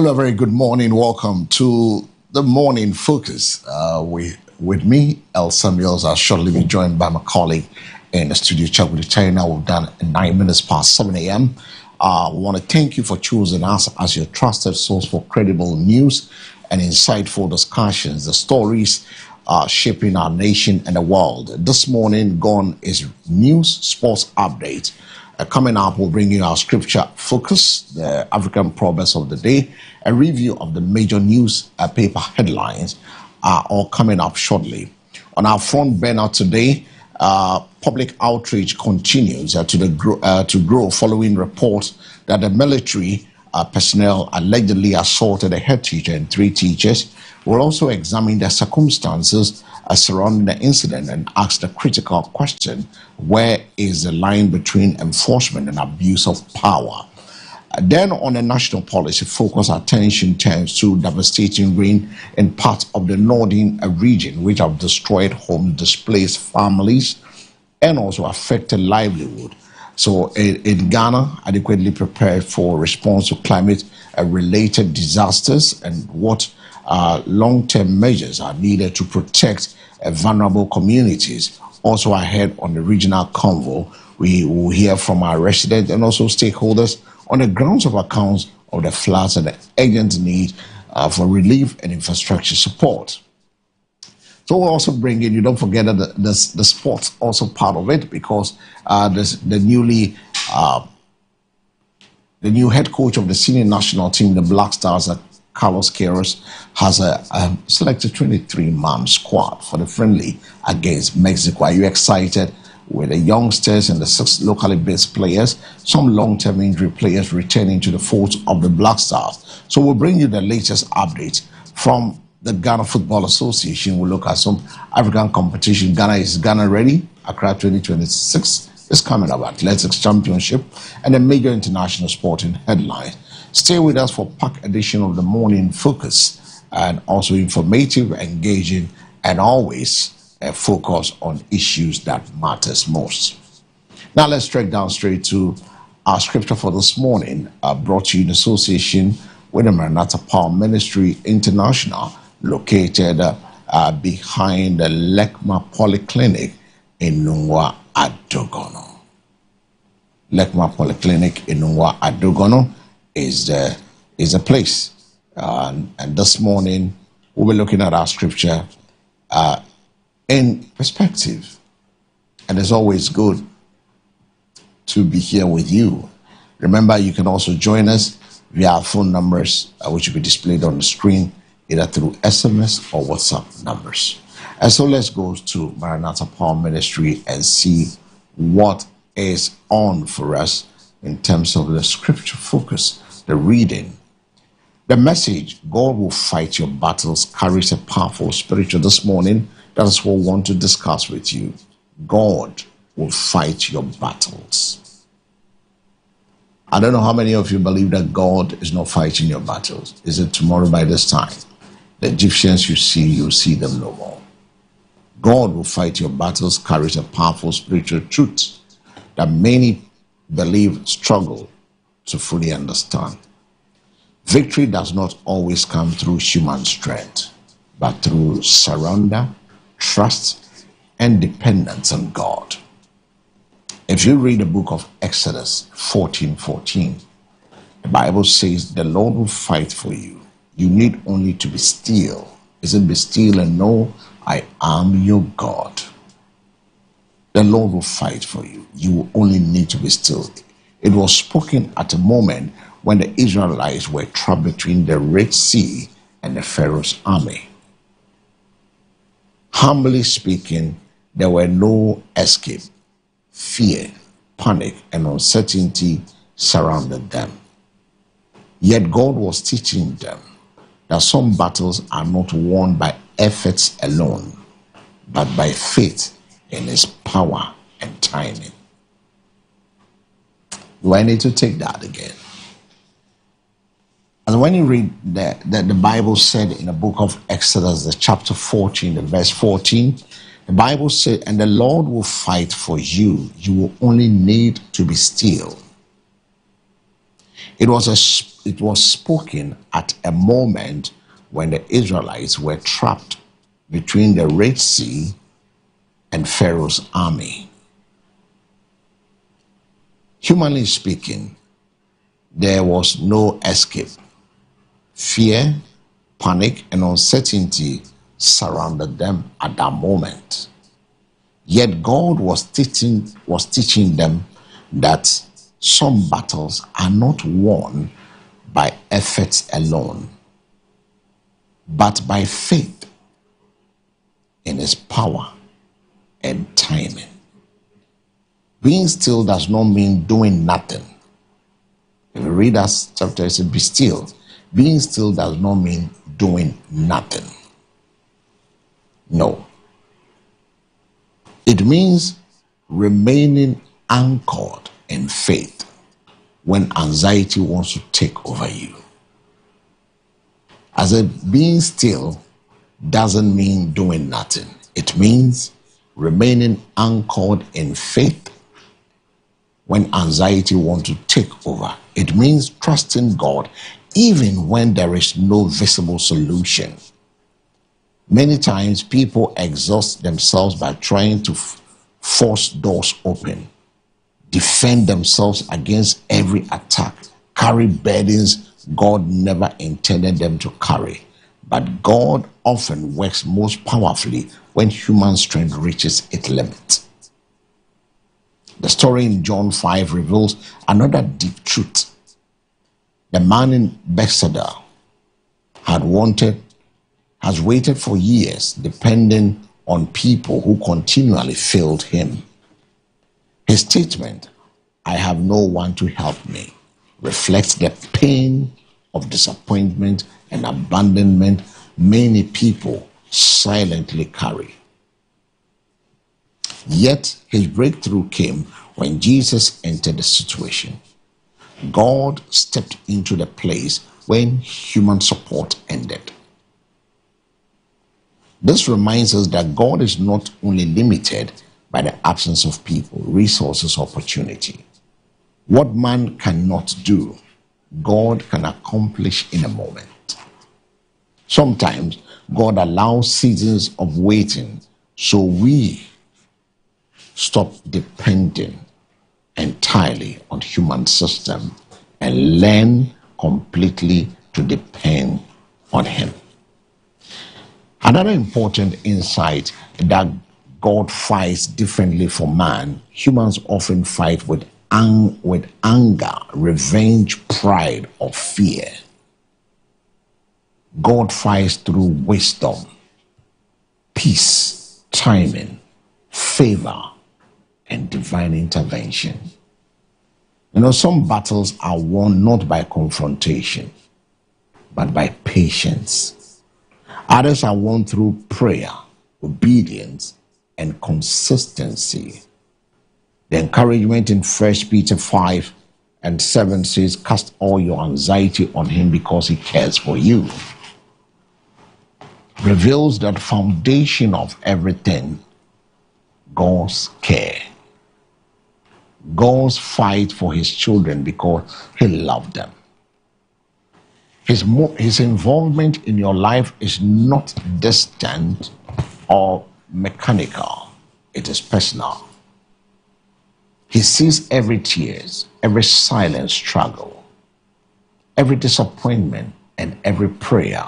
Hello, very good morning. Welcome to the Morning Focus. With me, El Samuels. I'll shortly be joined by my colleague in the studio, Chuck with China. We've done 9 minutes past 7 a.m. We want to thank you for choosing us as your trusted source for credible news and insightful discussions, the stories shaping our nation and the world. This morning, gone is news, sports update. Coming up, we'll bring you our scripture focus, the African proverbs of the day, a review of the major news paper headlines are all coming up shortly. On our front burner today, public outreach continues to grow following reports that the military personnel allegedly assaulted a head teacher and 3 teachers. We'll also examine the circumstances surrounding the incident and ask the critical question: where is the line between enforcement and abuse of power? Then on the national policy focus, attention turns to devastating rain in parts of the northern region, which have destroyed homes, displaced families, and also affected livelihood. So in Ghana, adequately prepared for response to climate-related disasters, and what long-term measures are needed to protect vulnerable communities. Also ahead on the regional convo, we will hear from our residents and also stakeholders on the grounds of accounts of the floods and the urgent need for relief and infrastructure support. So we'll also bring in, you don't forget that the sports also part of it, because the new head coach of the senior national team, the Black Stars, Carlos Queiroz, has a selected 23-man squad for the friendly against Mexico. Are you excited with the youngsters and the 6 locally based players, some long-term injury players returning to the fold of the Black Stars? So we'll bring you the latest updates from the Ghana Football Association. We'll look at some African competition. Ghana ready? Accra 2026 is coming up. Athletics Championship and a major international sporting headline. Stay with us for packed edition of the Morning Focus, and also informative, engaging, and always a focus on issues that matters most. Now let's straight to our scripture for this morning, brought to you in association with the Maranatha Power Ministry International, located behind the Lekma Polyclinic in Nungwa Adogono. Lekma Polyclinic in Nungwa Adogono is a place. And this morning, we'll be looking at our scripture in perspective. And it's always good to be here with you. Remember, you can also join us via our phone numbers, which will be displayed on the screen, either through SMS or WhatsApp numbers. And so let's go to Maranatha Power Ministry and see what is on for us in terms of the scripture focus, the reading. The message, God will fight your battles, carries a powerful spiritual this morning. That is what we want to discuss with you. God will fight your battles. I don't know how many of you believe that God is not fighting your battles. Is it tomorrow by this time? The Egyptians you see them no more. God will fight your battles carries a powerful spiritual truth that many struggle to fully understand. Victory does not always come through human strength, but through surrender, trust, and dependence on God. If you read the book of Exodus 14:14, the Bible says the Lord will fight for you. You need only to be still. Is it be still and know I am your God? The Lord will fight for you. You will only need to be still. It was spoken at a moment when the Israelites were trapped between the Red Sea and the Pharaoh's army. Humbly speaking, there were no escape. Fear, panic, and uncertainty surrounded them. Yet God was teaching them that some battles are not won by efforts alone, but by faith in His power and timing. Do I need to take that again? And when you read that the Bible said in the book of Exodus, the chapter 14, the verse 14, the Bible said, and the Lord will fight for you. You will only need to be still. It was a it was spoken at a moment when the Israelites were trapped between the Red Sea and Pharaoh's army. Humanly speaking, there was no escape. Fear, panic, and uncertainty surrounded them at that moment. Yet God was teaching them that some battles are not won by effort alone, but by faith in His power and timing. Being still does not mean doing nothing. If you read that chapter, it says, be still. Being still does not mean doing nothing. No. It means remaining anchored in faith when anxiety wants to take over you. As a being still doesn't mean doing nothing. It means remaining anchored in faith when anxiety wants to take over. It means trusting God even when there is no visible solution. Many times people exhaust themselves by trying to force doors open, defend themselves against every attack, carry burdens God never intended them to carry. But God often works most powerfully when human strength reaches its limit. The story in John 5 reveals another deep truth. The man in Bethsaida has waited for years, depending on people who continually failed him. His statement, "I have no one to help me," reflects the pain of disappointment and abandonment many people silently carry. Yet his breakthrough came when Jesus entered the situation. God stepped into the place when human support ended. This reminds us that God is not only limited by the absence of people, resources, opportunity. What man cannot do, God can accomplish in a moment. Sometimes God allows seasons of waiting so we stop depending entirely on human system and learn completely to depend on Him. Another important insight that God fights differently for man. Humans often fight with anger, revenge, pride, or fear. God fights through wisdom, peace, timing, favor, and divine intervention. Some battles are won not by confrontation, but by patience. Others are won through prayer, obedience, and consistency. The encouragement in 1 Peter 5:7 says, "Cast all your anxiety on Him because He cares for you." Reveals that foundation of everything, God's care. God's fight for His children because He loved them. His involvement in your life is not distant or mechanical. It is personal. He sees every tears, every silent struggle, every disappointment, and every prayer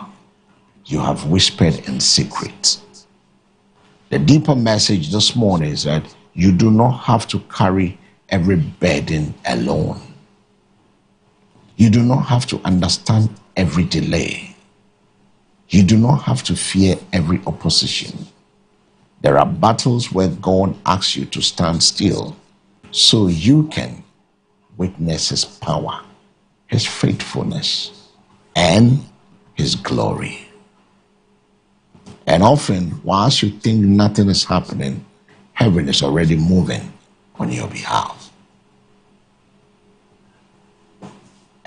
you have whispered in secret. The deeper message this morning is that you do not have to carry every burden alone. You do not have to understand every delay. You do not have to fear every opposition. There are battles where God asks you to stand still so you can witness His power, His faithfulness, and His glory. And often, whilst you think nothing is happening, heaven is already moving on your behalf.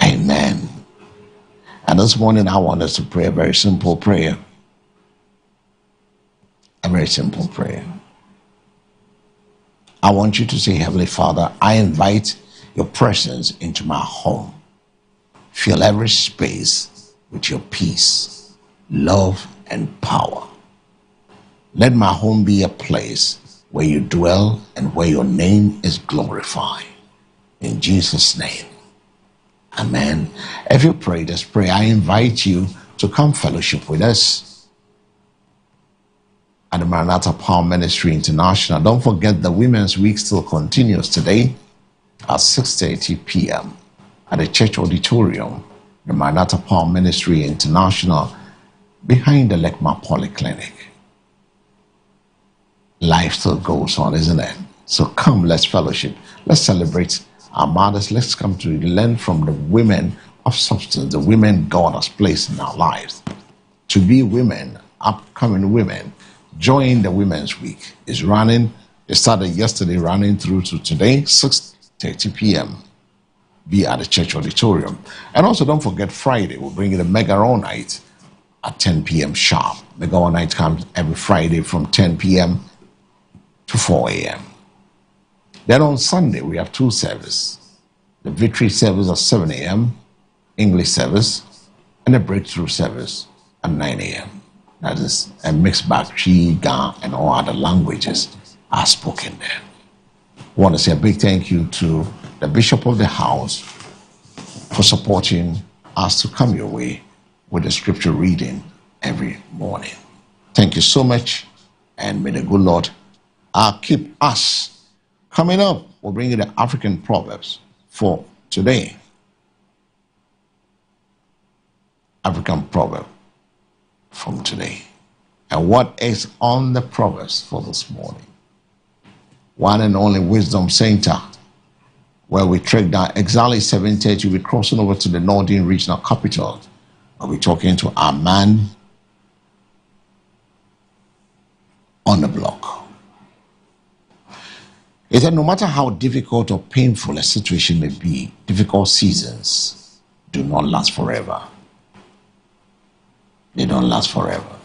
Amen. And this morning, I want us to pray a very simple prayer. A very simple prayer. I want you to say, Heavenly Father, I invite your presence into my home. Fill every space with your peace, love, and power. Let my home be a place where you dwell and where your name is glorified. In Jesus' name, amen. If you pray this prayer, I invite you to come fellowship with us at the Maranatha Power Ministry International. Don't forget the Women's Week still continues today at 6:30 p.m. at the Church Auditorium, the Maranatha Power Ministry International, behind the Lekma Polyclinic. Life still goes on, isn't it? So come, let's fellowship. Let's celebrate our mothers. Let's come to learn from the women of substance, the women God has placed in our lives. To be women, upcoming women, join the Women's Week. It's running. It started yesterday, running through to today, 6:30 p.m. Be at the Church Auditorium. And also don't forget Friday, we'll bring you the Mega All Night at 10 p.m. sharp. Mega All Night comes every Friday from 10 p.m. to 4 a.m. Then on Sunday, we have two services. The Victory service at 7 a.m., English service, and the Breakthrough service at 9 a.m. That is a mixed bag, Twi, Ga, and all other languages are spoken there. I want to say a big thank you to the Bishop of the House for supporting us to come your way with the scripture reading every morning. Thank you so much, and may the good Lord keep us. Coming up, we'll bring you the African Proverbs for today. African Proverb from today. And what is on the Proverbs for this morning? One and only Wisdom Center, where we track down exactly 7:30. We'll be crossing over to the Northern Regional Capital. We'll be talking to our man on the block. He said, no matter how difficult or painful a situation may be, difficult seasons do not last forever. They don't last forever.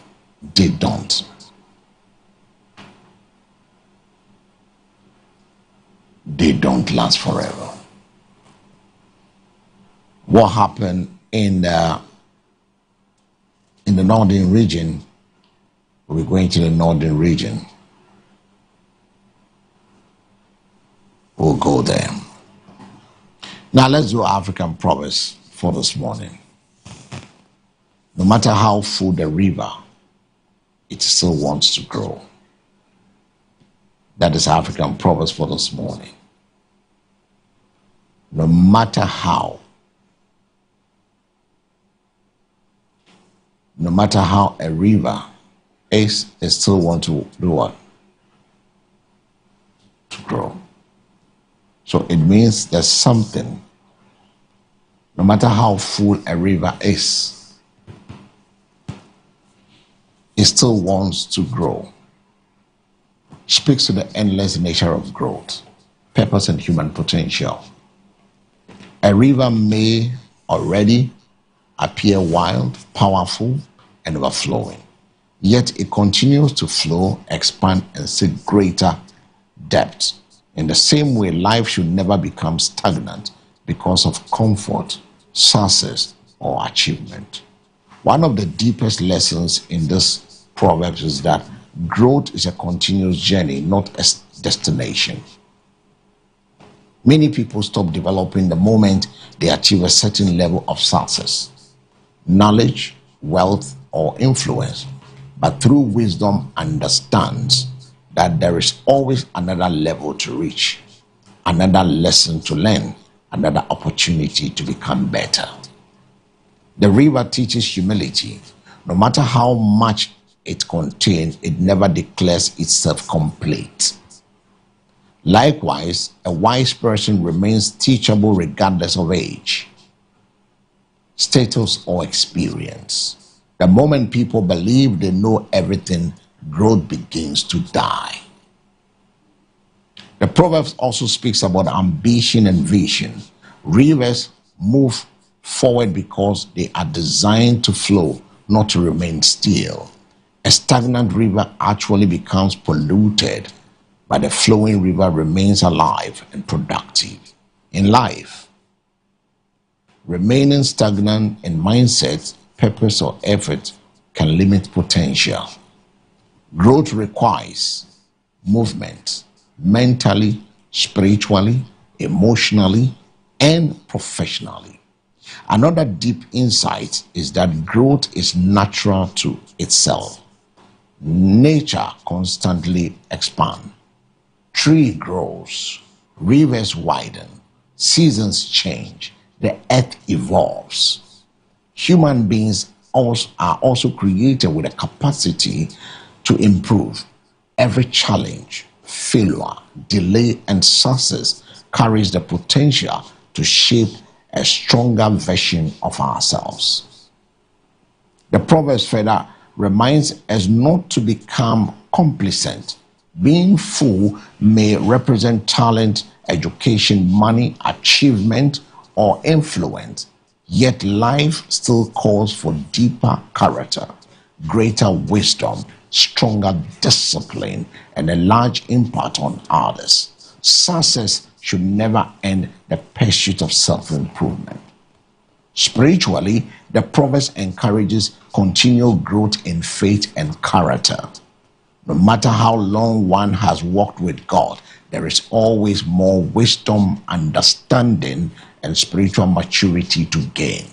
They don't. They don't last forever. What happened in the Northern region, we're going to the Northern region. We'll go there. Now let's do African Proverbs for this morning. No matter how full the river, it still wants to grow. That is African Proverbs for this morning. No matter how a river is, it still want to do what? To grow. So it means there's something. No matter how full a river is, it still wants to grow. Speaks to the endless nature of growth, purpose, and human potential. A river may already appear wild, powerful, and overflowing, yet it continues to flow, expand, and seek greater depth. In the same way, life should never become stagnant because of comfort, success, or achievement. One of the deepest lessons in this Proverbs is that growth is a continuous journey, not a destination. Many people stop developing the moment they achieve a certain level of success, knowledge, wealth, or influence, but through wisdom understands that there is always another level to reach, another lesson to learn, another opportunity to become better. The river teaches humility. No matter how much it contains, it never declares itself complete. Likewise, a wise person remains teachable regardless of age, status, or experience. The moment people believe they know everything, growth begins to die. The Proverbs also speaks about ambition and vision. Rivers move forward because they are designed to flow, not to remain still. A stagnant river actually becomes polluted, but a flowing river remains alive and productive. In life, Remaining stagnant in mindset, purpose, or effort can limit potential. Growth requires movement mentally, spiritually, emotionally, and professionally. Another deep insight is that growth is natural to itself. Nature constantly expands. Tree grows, rivers widen, seasons change, the earth evolves. Human beings are also created with a capacity to improve. Every challenge, failure, delay, and success carries the potential to shape a stronger version of ourselves. The Proverbs further reminds us not to become complacent. Being full may represent talent, education, money, achievement, or influence, yet life still calls for deeper character, greater wisdom, stronger discipline, and a large impact on others. Success should never end the pursuit of self improvement. Spiritually, the Proverbs encourages continual growth in faith and character. No matter how long one has walked with God, there is always more wisdom, understanding, and spiritual maturity to gain.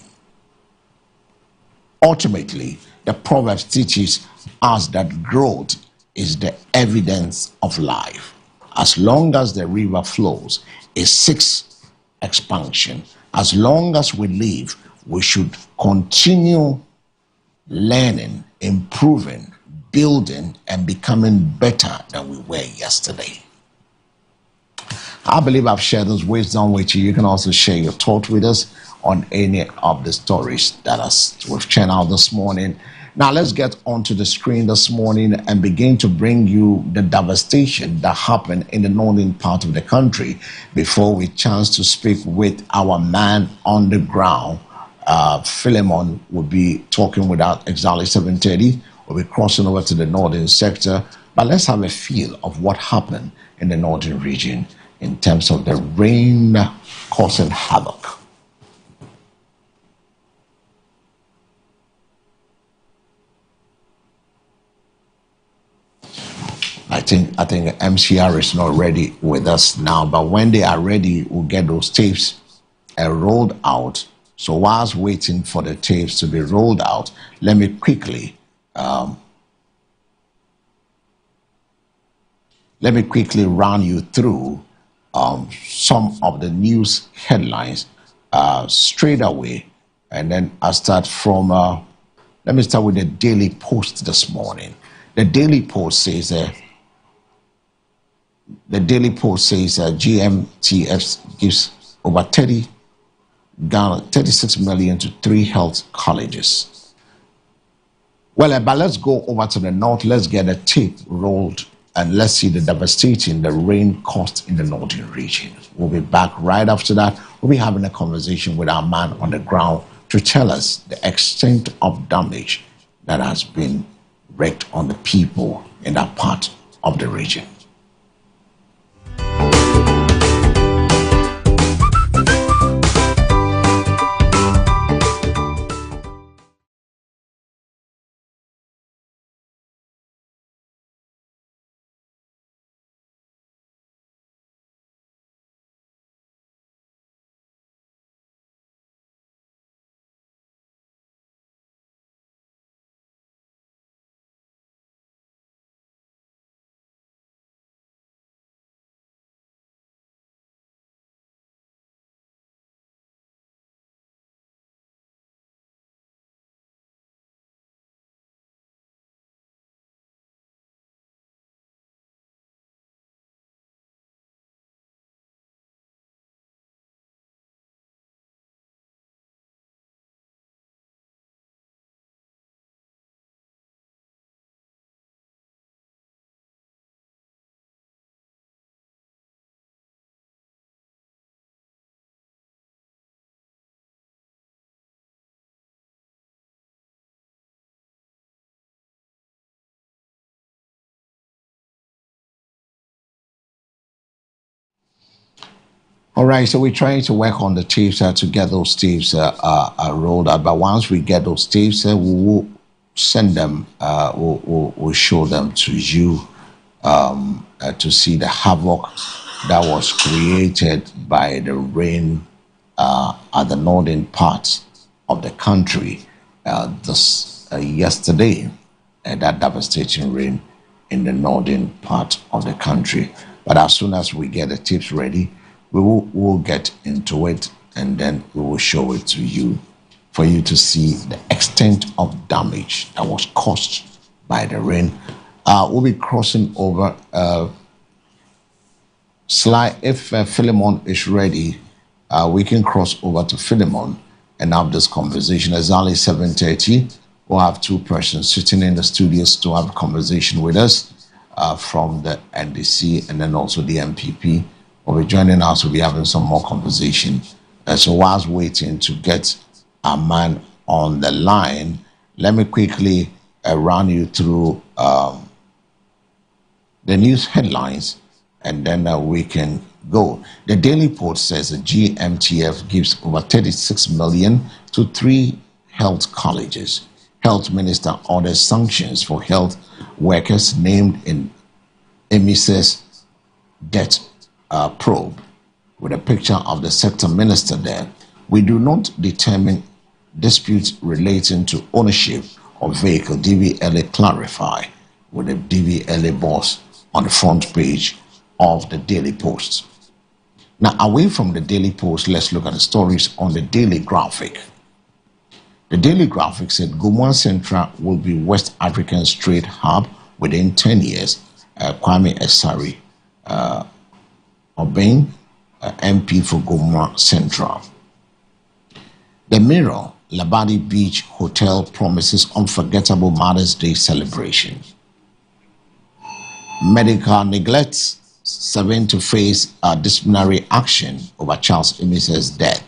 Ultimately, the Proverbs teaches us that growth is the evidence of life. As long as the river flows, it seeks expansion. As long as we live, we should continue learning, improving, building, and becoming better than we were yesterday. I believe I've shared this wisdom with you. You can also share your thought with us on any of the stories that we've channeled this morning. Now let's get onto the screen this morning and begin to bring you the devastation that happened in the northern part of the country before we chance to speak with our man on the ground. Philemon will be talking without exactly 7:30. We'll be crossing over to the northern sector, but let's have a feel of what happened in the northern region in terms of the rain causing havoc. I think MCR is not ready with us now, but when they are ready, we'll get those tapes rolled out. So whilst waiting for the tapes to be rolled out, let me quickly run you through some of the news headlines straight away, and then I'll start from. Let me start with the Daily Post this morning. The Daily Post says. GMTF gives over 36 million to 3 health colleges. Well, but let's go over to the north. Let's get a tape rolled and let's see the devastating the rain caused in the northern region. We'll be back right after that. We'll be having a conversation with our man on the ground to tell us the extent of damage that has been wreaked on the people in that part of the region. All right, so we're trying to work on the tapes to get those tapes rolled out. But once we get those tapes, we will send them, we'll show them to you to see the havoc that was created by the rain at the northern part of the country this yesterday, that devastating rain in the northern part of the country. But as soon as we get the tips ready, we'll get into it, and then we will show it to you for you to see the extent of damage that was caused by the rain. We'll be crossing over. If Philemon is ready, we can cross over to Philemon and have this conversation. Exactly 7:30. We'll have two persons sitting in the studios to have a conversation with us from the NDC and then also the MPP. Will be joining us. We'll be having some more conversation. So whilst waiting to get our man on the line, let me quickly run you through the news headlines, and then we can go. The Daily Post says the GMTF gives over 36 million to 3 health colleges. Health Minister orders sanctions for health workers named in EMIS's debt probe, with a picture of the sector minister there. We do not determine disputes relating to ownership of vehicle, DVLA clarify, with the DVLA boss on the front page of the Daily Post. Now, away from the Daily Post, let's look at the stories on the Daily Graphic. The Daily Graphic said Gomua Central will be West Africa's trade hub within 10 years. Kwame Esari Obeng, MP for Gomua Central. The Mirror, Labadi Beach Hotel promises unforgettable Mother's Day celebration. Medical neglect, 7 to face disciplinary action over Charles Emise's death.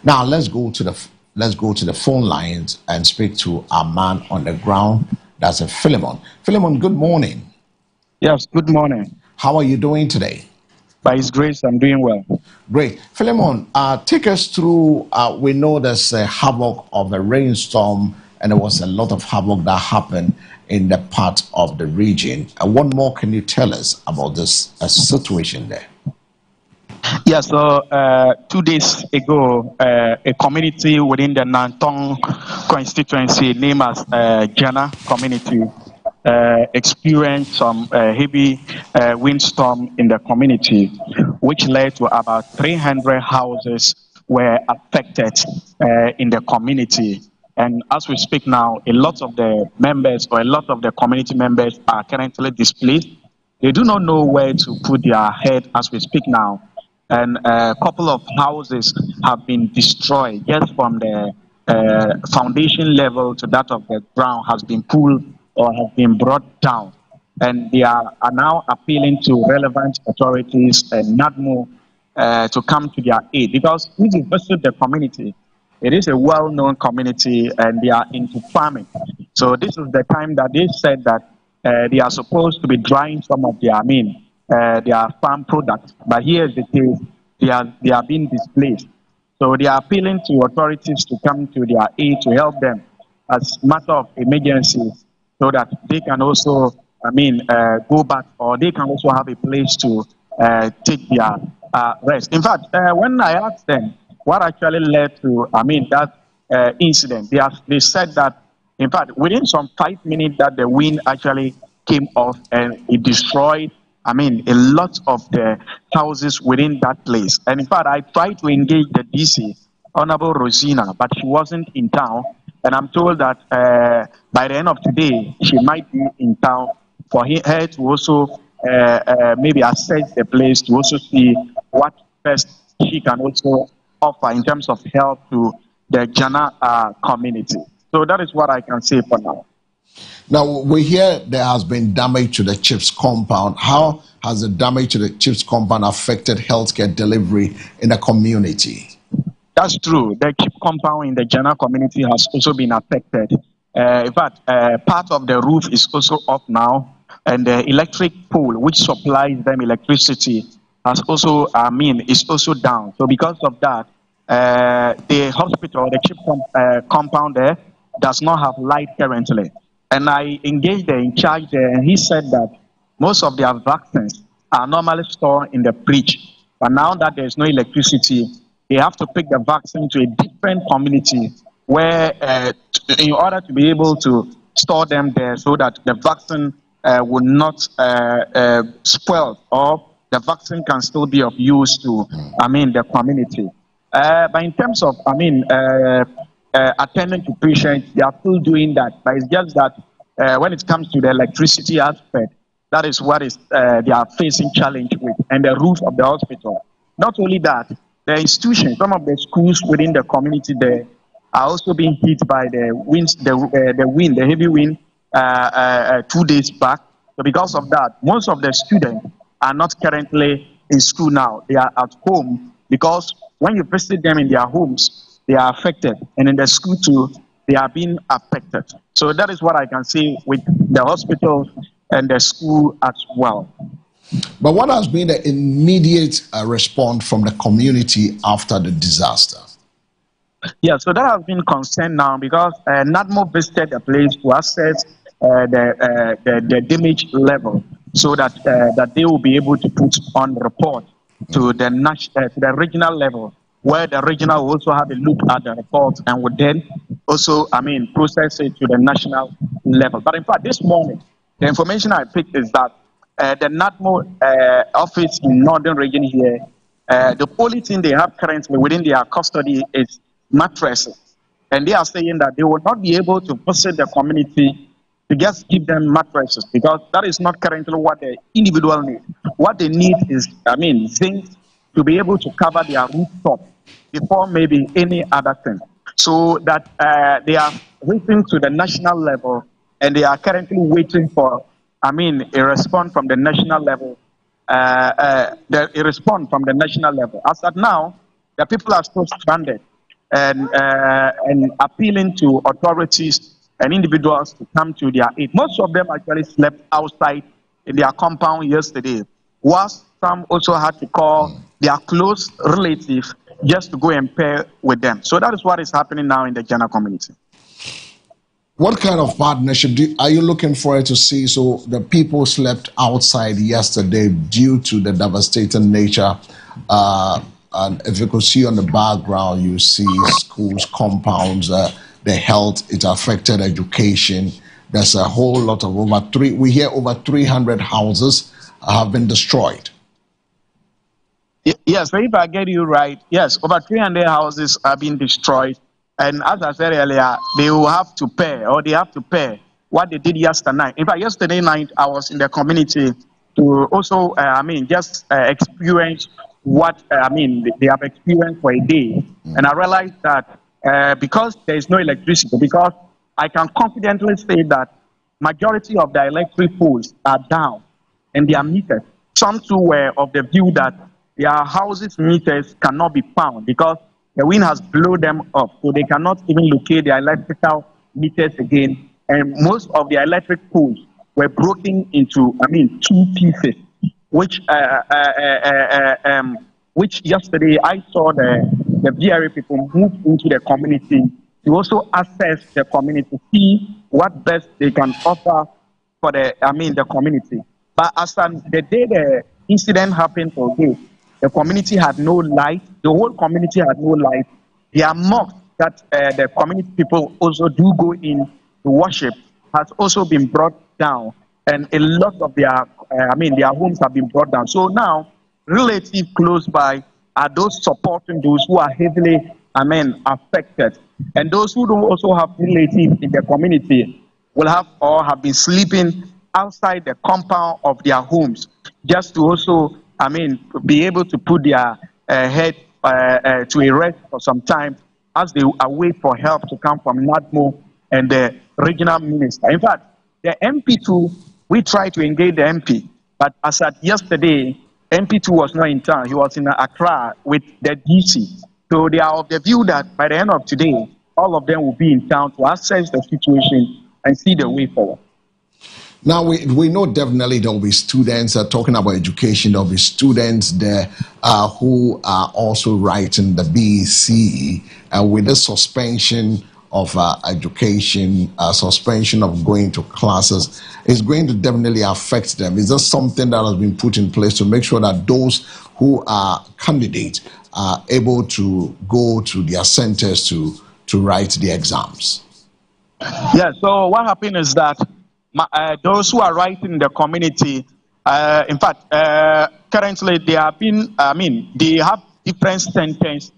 Now let's go to the phone lines and speak to our man on the ground. That's a Philemon. Philemon, good morning. Yes, good morning. How are you doing today? By His grace, I'm doing well. Great. Philemon, take us through, we know there's a havoc of a rainstorm, and there was a lot of havoc that happened in the part of the region. What more can you tell us about this situation there? Yeah, so 2 days ago, a community within the Nantong constituency named as Jana community experienced some heavy windstorm in the community, which led to about 300 houses were affected in the community. And as we speak now, a lot of the members or a lot of the community members are currently displaced. They do not know where to put their head as we speak now. And a couple of houses have been destroyed just from the foundation level to that of the ground has been pulled or has been brought down. And they are now appealing to relevant authorities and NADMO to come to their aid, because if you visit the community, it is a well-known community and they are into farming. So this is the time that they said that they are supposed to be drying some of their farm products. But here's the case, they are being displaced. So they are appealing to authorities to come to their aid to help them as matter of emergency, so that they can also, go back, or they can also have a place to take their rest. In fact, when I asked them what actually led to, that incident, they said that, in fact, within some 5 minutes that the wind actually came off and it destroyed, a lot of the houses within that place. And in fact, I tried to engage the DC, Honorable Rosina, but she wasn't in town. And I'm told that by the end of today, she might be in town for her to also maybe assess the place, to also see what best she can also offer in terms of help to the Jana community. So that is what I can say for now. Now, we hear there has been damage to the CHIPS compound. How has the damage to the CHIPS compound affected healthcare delivery in the community? That's true. The CHIPS compound in the Jana community has also been affected. In fact, part of the roof is also off now, and the electric pole, which supplies them electricity, has also, is also down. So because of that, the hospital, the compound there, does not have light currently. And I engaged the in charge there, and he said that most of their vaccines are normally stored in the fridge. But now that there's no electricity, they have to pick the vaccine to a different community where, in order to be able to store them there so that the vaccine will not spoil, or the vaccine can still be of use to, the community. But in terms of, attending to patients, they are still doing that. But it's just that when it comes to the electricity aspect, that is what is they are facing challenge with, and the roof of the hospital. Not only that, the institutions, some of the schools within the community there are also being hit by the winds, the heavy wind 2 days back. So because of that, most of the students are not currently in school now. They are at home because when you visit them in their homes, they are affected, and in the school too, they are being affected. So that is what I can say with the hospital and the school as well. But what has been the immediate response from the community after the disaster? Yeah, so that has been concerned now because NADMO visited the place to assess the damage level, so that that they will be able to put on report to the regional level, where the regional will also have a look at the report and would then also, process it to the national level. But in fact, this morning, the information I picked is that the NADMO office in Northern Region here, the only thing they have currently within their custody is mattresses. And they are saying that they will not be able to visit the community to just give them mattresses, because that is not currently what the individual need. What they need is, zinc to be able to cover their rooftop before maybe any other thing. So that they are waiting to the national level, and they are currently waiting for, a response from the national level. A response from the national level. As at now, the people are still stranded, and appealing to authorities and individuals to come to their aid. Most of them actually slept outside in their compound yesterday, whilst some also had to call their close relatives just to go and pair with them. So that is what is happening now in the Ghana community. What kind of partnership are you looking for to see? So the people slept outside yesterday due to the devastating nature. And if you could see on the background, you see schools, compounds, the health, it affected education. There's a whole lot of we hear over 300 houses have been destroyed. Yes, so if I get you right, yes, over 300 houses have been destroyed. And as I said earlier, they will have to pay, or they have to pay what they did yesterday night. In fact, yesterday night, I was in the community to also, experience what, they have experienced for a day. And I realized that because there is no electricity, because I can confidently say that majority of the electric poles are down and they are meters. Some too were of the view that their houses' meters cannot be found because the wind has blown them up, so they cannot even locate their electrical meters again. And most of the electric poles were broken into, two pieces, which yesterday I saw the VRA people move into the community to also assess the community, see what best they can offer for the community. But as the day the incident happened for this, the community had no light. The whole community had no light. Their mosque that the community people also do go in to worship has also been brought down, and a lot of their homes have been brought down. So now, relative close by are those supporting those who are heavily, affected, and those who don't also have relatives in the community will have or have been sleeping outside the compound of their homes, just to also, be able to put their head to a rest for some time as they await for help to come from NADMO and the regional minister. In fact, the MP2, we tried to engage the MP, but as at yesterday, MP2 was not in town. He was in Accra with the DC. So they are of the view that by the end of today, all of them will be in town to assess the situation and see the way forward. Now, we know definitely there will be students talking about education. There will be students there who are also writing the BEC with the suspension of education, suspension of going to classes. Is going to definitely affect them. Is this something that has been put in place to make sure that those who are candidates are able to go to their centers to write the exams? Yeah, so what happened is that those who are writing in the community, in fact, currently they have been, they have different centers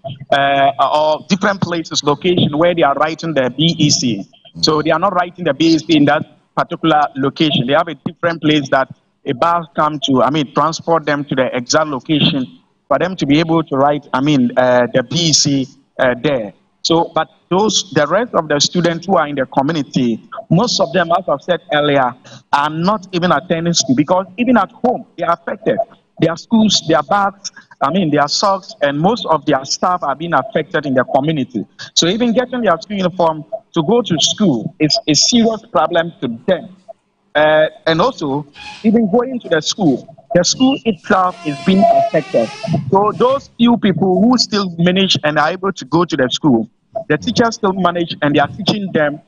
or different places, location where they are writing the BEC. So they are not writing the BEC in that particular location. They have a different place that a bus come to, transport them to the exact location for them to be able to write, the BEC there. So, but the rest of the students who are in the community, most of them, as I've said earlier, are not even attending school because even at home, they are affected. Their schools, their bags, their socks, and most of their staff are being affected in the community. So even getting their school uniform to go to school is a serious problem to them. And also, even going to the school itself is being affected. So those few people who still manage and are able to go to the school, the teachers still manage and they are teaching them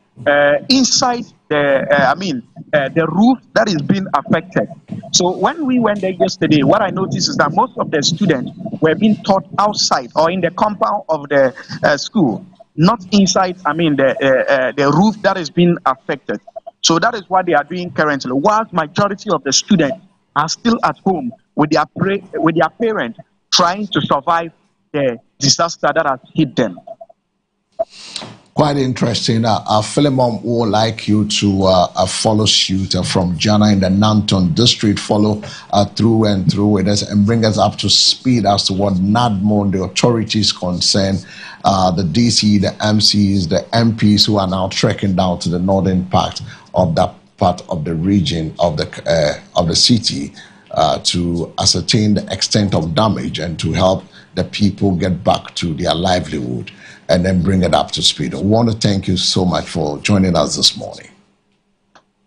inside the roof that is being affected. So when we went there yesterday, what I noticed is that most of the students were being taught outside or in the compound of the school, not inside, the roof that is being affected. So that is what they are doing currently. Whilst majority of the students are still at home with their parents trying to survive the disaster that has hit them. Quite interesting. Philemon would like you to follow suit from Jana in the Nanton district, follow through and through with us and bring us up to speed as to what NADMO, the authorities concerned, the DC, the MCs, the MPs who are now trekking down to the northern part of that part of the region of the city to ascertain the extent of damage and to help the people get back to their livelihood and then bring it up to speed. I want to thank you so much for joining us this morning.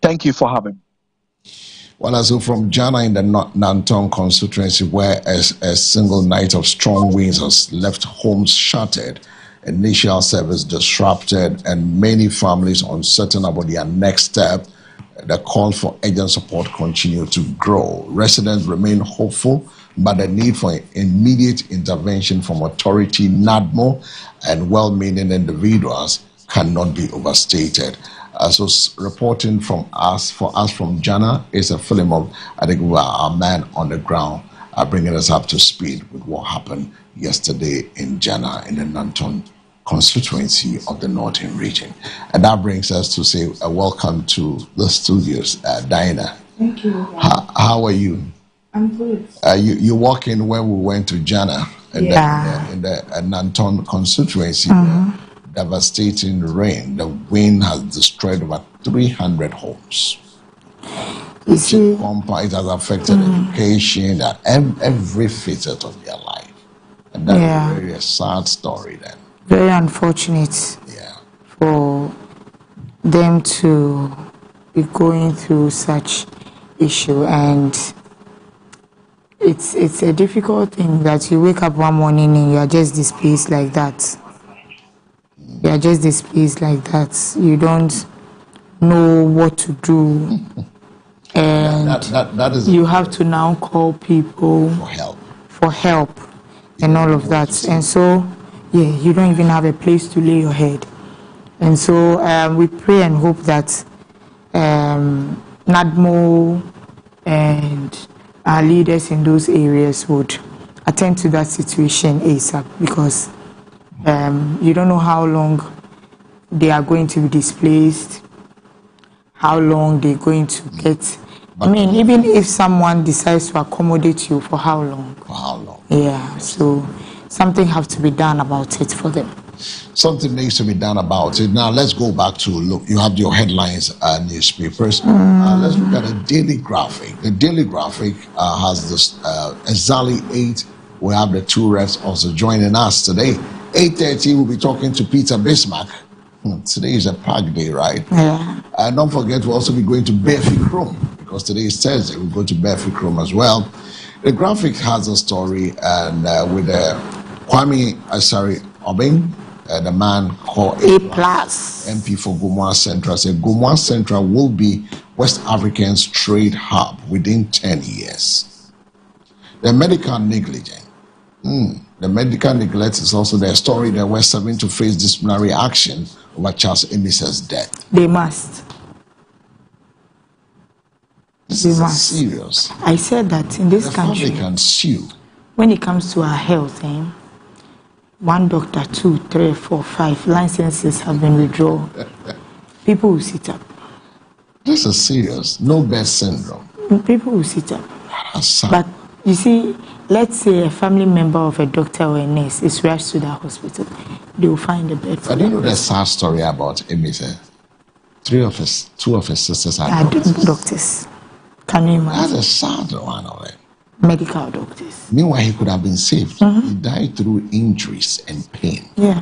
Thank you for having me. Well, as from Jana in the Nanton constituency, where a single night of strong winds has left homes shattered, initial service disrupted, and many families uncertain about their next step, the call for urgent support continues to grow. Residents remain hopeful, but the need for immediate intervention from authority, NADMO, and well-meaning individuals cannot be overstated. So reporting for us from Jana is a Philemon Adegua, our man on the ground, bringing us up to speed with what happened yesterday in Jana in the Nanton constituency of the northern region. And that brings us to say welcome to the studios, Diana. Thank you. How are you? I'm good. You walk in when we went to Jana in the Nanton constituency. Devastating rain. The wind has destroyed over 300 homes. You see, it has affected education and every facet of their life. And that's a very sad story then. Very unfortunate for them to be going through such issue, and it's a difficult thing that you wake up one morning and you are just displaced like that. You are just displaced like that. You don't know what to do, and that is you have to now call people for help and all of that. And so you don't even have a place to lay your head. And so we pray and hope that NADMO and our leaders in those areas would attend to that situation ASAP, because you don't know how long they are going to be displaced, how long they're going to get. Even if someone decides to accommodate you, for how long? For how long? Yeah, so something has to be done about it for them. Something needs to be done about it. Now, let's go back to look. You have your headlines, newspapers. Let's look at the Daily Graphic. The Daily Graphic has this exactly 8. We have the two refs also joining us today. 8:30, we'll be talking to Peter Bismarck. Today is a park day, right? Yeah. And don't forget, we'll also be going to Bearfield Chrome. because today is Thursday. We'll go to Bedford Chrome as well. The graphic has a story, and with Kwame Asari Obeng, the man called A plus MP for Gomoa Central, said Gomoa Central will be West Africa's trade hub within 10 years. The medical negligence. The medical neglect is also their story. They were serving to face disciplinary action over Charles Emisa's death. they must. This They is must. serious. I said that in this The family country, can sue. when it comes to our health, one doctor, 2, 3, 4, 5 licenses have been withdrawn. People will sit up. This is serious. No bed syndrome. People will sit up. That's sad. But you see, let's say a family member of a doctor or a nurse is rushed to that hospital, they will find a bed for I didn't them. know the sad story about Emisa. Two of his sisters are I doctors. do doctors. Can you That's imagine? a sad one of it. Medical doctors. Meanwhile, he could have been saved. He died through injuries and pain. Yeah.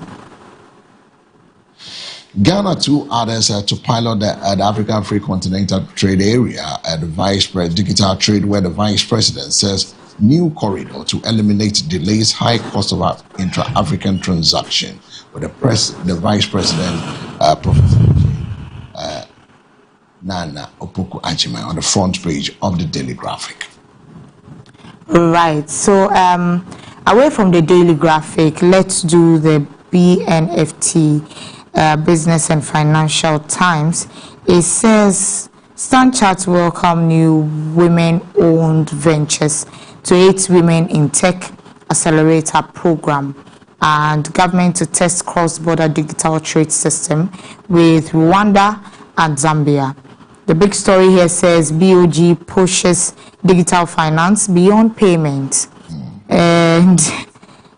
Ghana, 2 others to pilot the African Free Continental Trade Area at the digital trade, where the Vice President says new corridor to eliminate delays, high cost of intra-African transaction. With the Vice President, Professor Nana Opoku Ajime, on the front page of the Daily Graphic. Right. So, away from the Daily Graphic, let's do the BNFT, Business and Financial Times. It says StanChart welcome new women-owned ventures to 8 Women in Tech Accelerator program, and government to test cross-border digital trade system with Rwanda and Zambia. The big story here says BOG pushes digital finance beyond payment. And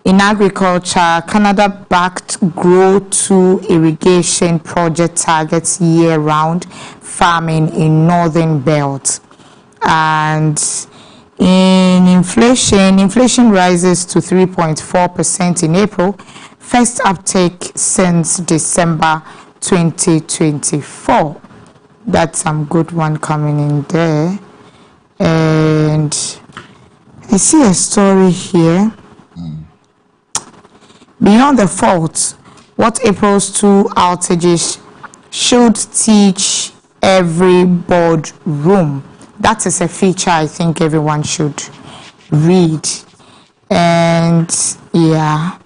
in agriculture, Canada-backed Grow 2 irrigation project targets year-round farming in Northern Belt. And in inflation rises to 3.4% in April, first uptake since December 2024. That's some good one coming in there. And I see a story here. Beyond the fault, what April's 2 outages should teach every boardroom. That is a feature I think everyone should read. And yeah,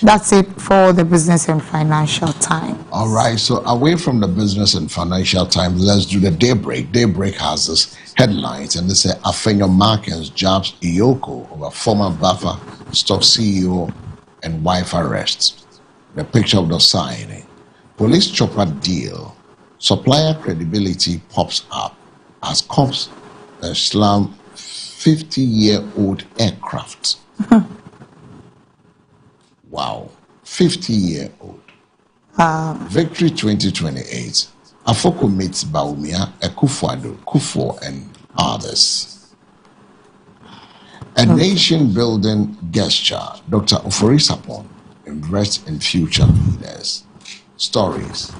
that's it for the Business and Financial Times. All right, so away from the Business and Financial Times, let's do the Daybreak. Daybreak has this headlines, and they say Afenyo Markins jabs Iyoko over former Buffer stock CEO and wife arrests. The picture of the signing. Police chopper deal. Supplier credibility pops up as cops slam 50-year-old aircraft. Wow, 50-year-old. Victory 2028. Afoko meets Baumia, Akufo-Addo, Kufuor, and others. A nation-building gesture. Dr. Ofori-Sapon invests in future leaders. Stories.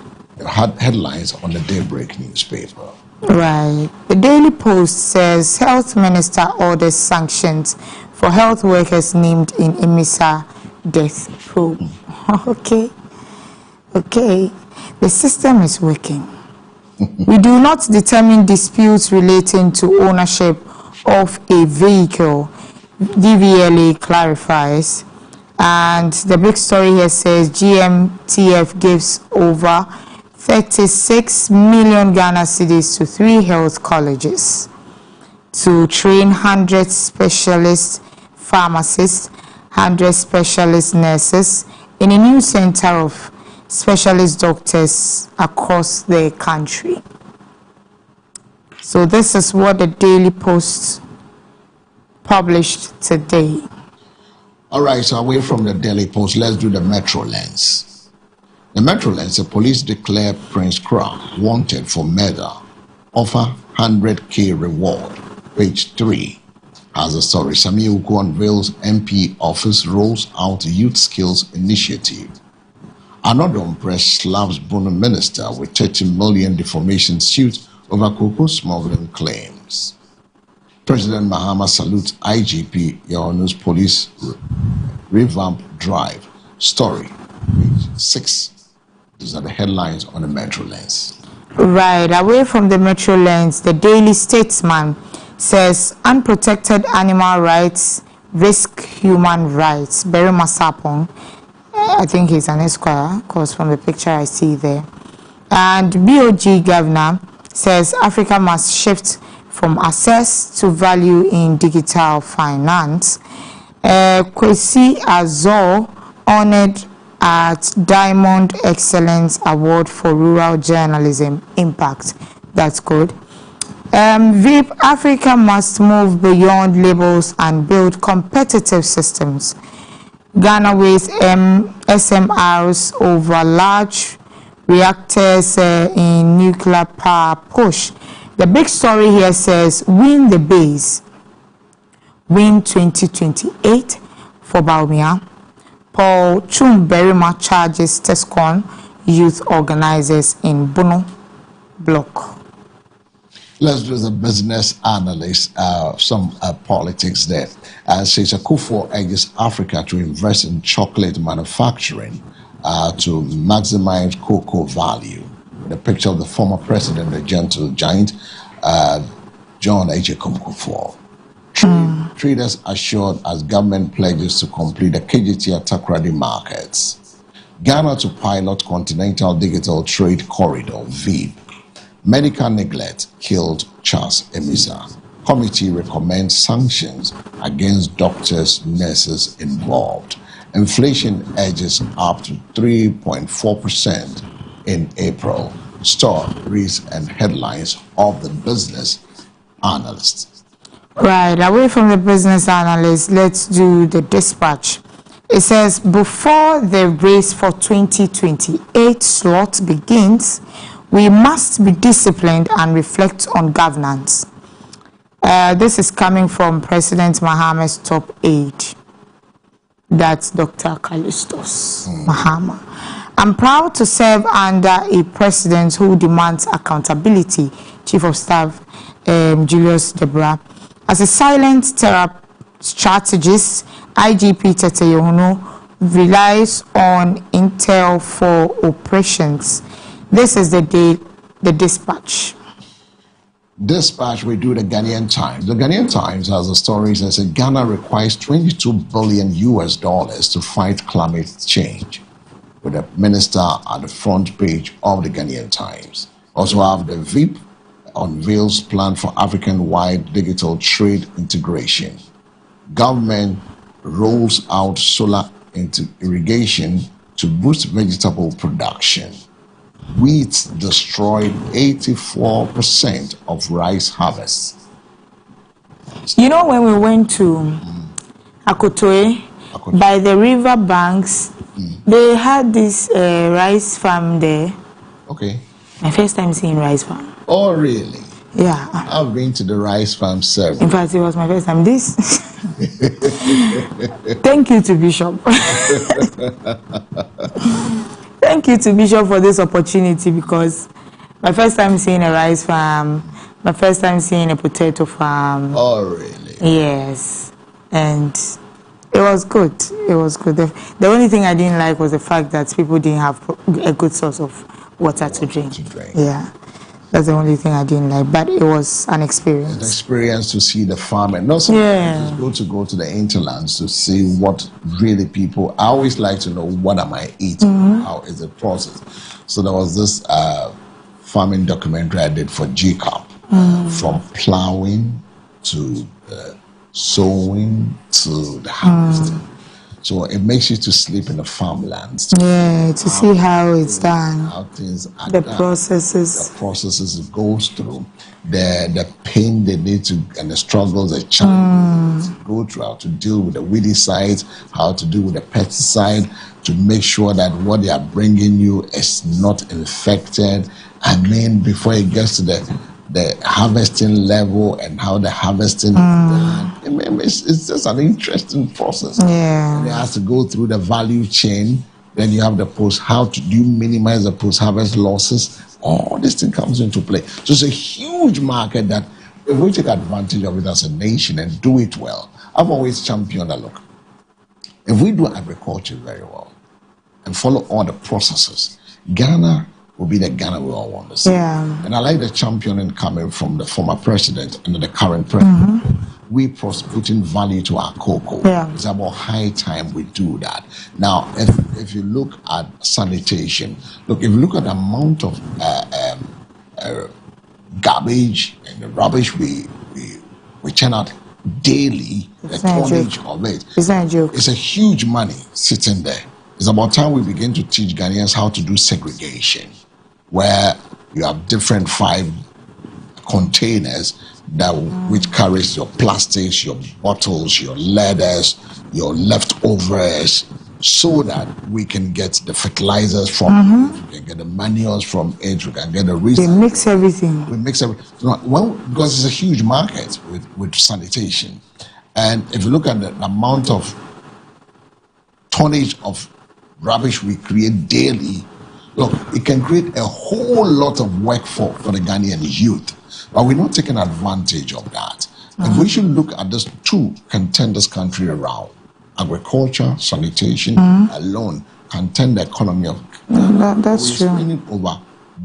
Headlines on the Daybreak newspaper. Right. The Daily Post says Health Minister orders sanctions for health workers named in Emisa death probe. Okay. The system is working. We do not determine disputes relating to ownership of a vehicle, DVLA clarifies. And the big story here says GMTF gives over 36 million Ghana cedis to 3 health colleges to train 100 specialist pharmacists, 100 specialist nurses in a new center of specialist doctors across the country. So this is what the Daily Post published today. All right, so away from the Daily Post, let's do the Metro Lens. The Metro Lens, the police declare Prince Crown wanted for murder, offer 100K reward. Page 3 has a story. Sami Uku unveils MP office, rolls out Youth Skills Initiative. Anodom Press slaps Bono Minister with 30 million defamation suit over cocoa smuggling claims. President Mahama salutes IGP Yohanou's police revamp drive. Story, page 6. These are the headlines on the Metro Lens. Right, away from the Metro Lens, the Daily Statesman says unprotected animal rights risk human rights. Barry Masapong, I think he's an Esquire, because from the picture I see there. And BOG governor says Africa must shift from access to value in digital finance. Kwesi Azor honored at Diamond Excellence Award for Rural Journalism Impact. That's good. VIP Africa must move beyond labels and build competitive systems. Ghana weighs SMRs over large reactors in nuclear power push. The big story here says win the base, win 2028 for Baumia. Paul Chumberima charges Tescon youth organizers in Bono block. Let's do the business analyst, some politics there. Says Akufo urges Africa to invest in chocolate manufacturing to maximize cocoa value. The picture of the former president, the gentle giant, John Agyekum Kufuor. Traders assured as government pledges to complete the KGT Takoradi markets. Ghana to pilot Continental Digital Trade Corridor, VIP. Medical neglect killed Charles Emisa. Committee recommends sanctions against doctors, nurses involved. Inflation edges up to 3.4% in April. Stories and headlines of the business analysts. Right, away from the business analyst, let's do the dispatch. It says, before the race for 2028 slot begins, we must be disciplined and reflect on governance. This is coming from President Mahama's top aide. That's Dr. Callistus Mahama. I'm proud to serve under a president who demands accountability, Chief of Staff Julius Deborah. As a silent strategist, IGP Tete Yohanou relies on intel for operations. This is the dispatch. Dispatch, we do the Ghanaian Times. The Ghanaian Times has a story that says Ghana requires $22 billion to fight climate change, with a minister at the front page of the Ghanaian Times. Also have the VIP unveils plan for African-wide digital trade integration. Government rolls out solar irrigation to boost vegetable production. Wheat destroyed 84% of rice harvest. You know, when we went to Akotoe, by the river banks, they had this rice farm there. Okay. My first time seeing rice farm. Oh, really? Yeah. I've been to the rice farm several. In fact, it was my first time. This. Thank you to Bishop. Thank you to Bishop for this opportunity, because my first time seeing a rice farm, my first time seeing a potato farm. Oh, really? Yes. And it was good. It was good. The only thing I didn't like was the fact that people didn't have a good source of water to drink. Yeah. That's the only thing I didn't like, but it was an experience. An experience to see the farm, and also it's good to go to the interlands to see what really people. I always like to know, what am I eating? How is the process? So there was this farming documentary I did for GCAP, from plowing to sowing to the harvesting. So it makes you to sleep in the farmlands. To see how it's done. How things are the done. processes. The processes it goes through. The pain they need to, and the struggles the challenges to go through, how to deal with the weedicides, how to deal with the pesticide, to make sure that what they are bringing you is not infected. I mean, before it gets to the harvesting level and how the harvesting is done. It's just an interesting process. Yeah. And it has to go through the value chain. Then you have the post. How do you minimize the post-harvest losses? All this thing comes into play. So it's a huge market that if we take advantage of it as a nation and do it well, I've always championed that. Look, if we do agriculture very well and follow all the processes, Ghana will be the Ghana we all want to see. Yeah. And I like the championing coming from the former president and the current president. We putting value to our cocoa. Yeah. It's about high time we do that. Now, if you look at sanitation, if you look at the amount of garbage and the rubbish we turn out daily, the tonnage of it. It's not a joke. It's a huge money sitting there. It's about time we begin to teach Ghanaians how to do segregation, where you have different 5 containers that which carries your plastics, your bottles, your leathers, your leftovers, so that we can get the fertilizers from it, we can get the manures from it, we can get the research. They mix everything. We mix everything. Well, because it's a huge market with sanitation. And if you look at the amount of tonnage of rubbish we create daily, look, it can create a whole lot of work for the Ghanaian youth. But we're not taking advantage of that. And we should look at this two can turn this country around. Agriculture, sanitation alone can turn the economy of that's true. We're spending over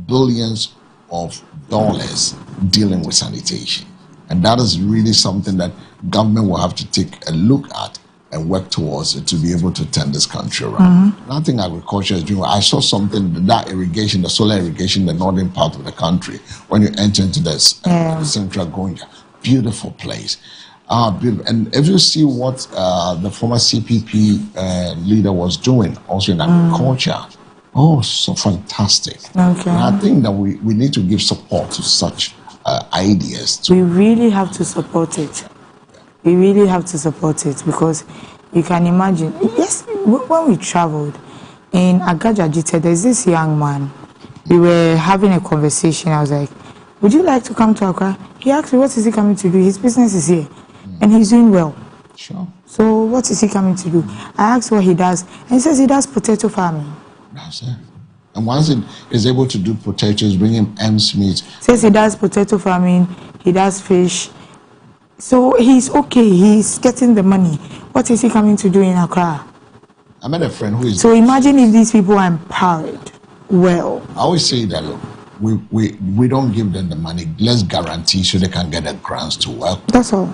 billions of dollars dealing with sanitation. And that is really something that government will have to take a look at and work towards it to be able to turn this country around. And I think agriculture is doing. I saw something that irrigation, the solar irrigation, the northern part of the country. When you enter into the central Gonja, beautiful place. Beautiful. And if you see what the former CPP leader was doing, also in agriculture, so fantastic. Okay. And I think that we need to give support to such ideas. We really have to support it. We really have to support it, because you can imagine. Yes, when we traveled in Agajajite, there's this young man. We were having a conversation. I was like, "Would you like to come to Accra?" He asked me, "What is he coming to do?" His business is here, and he's doing well. Sure. So what is he coming to do? I asked what he does, and he says he does potato farming. That's it. And once he is able to do potatoes, bring him ends meat. Says he does potato farming, he does fish. So he's okay, he's getting the money. What is he coming to do in Accra? I met a friend who is... So imagine if these people are empowered well. I always say that, look, we don't give them the money. Let's guarantee so they can get the grants to work. That's all.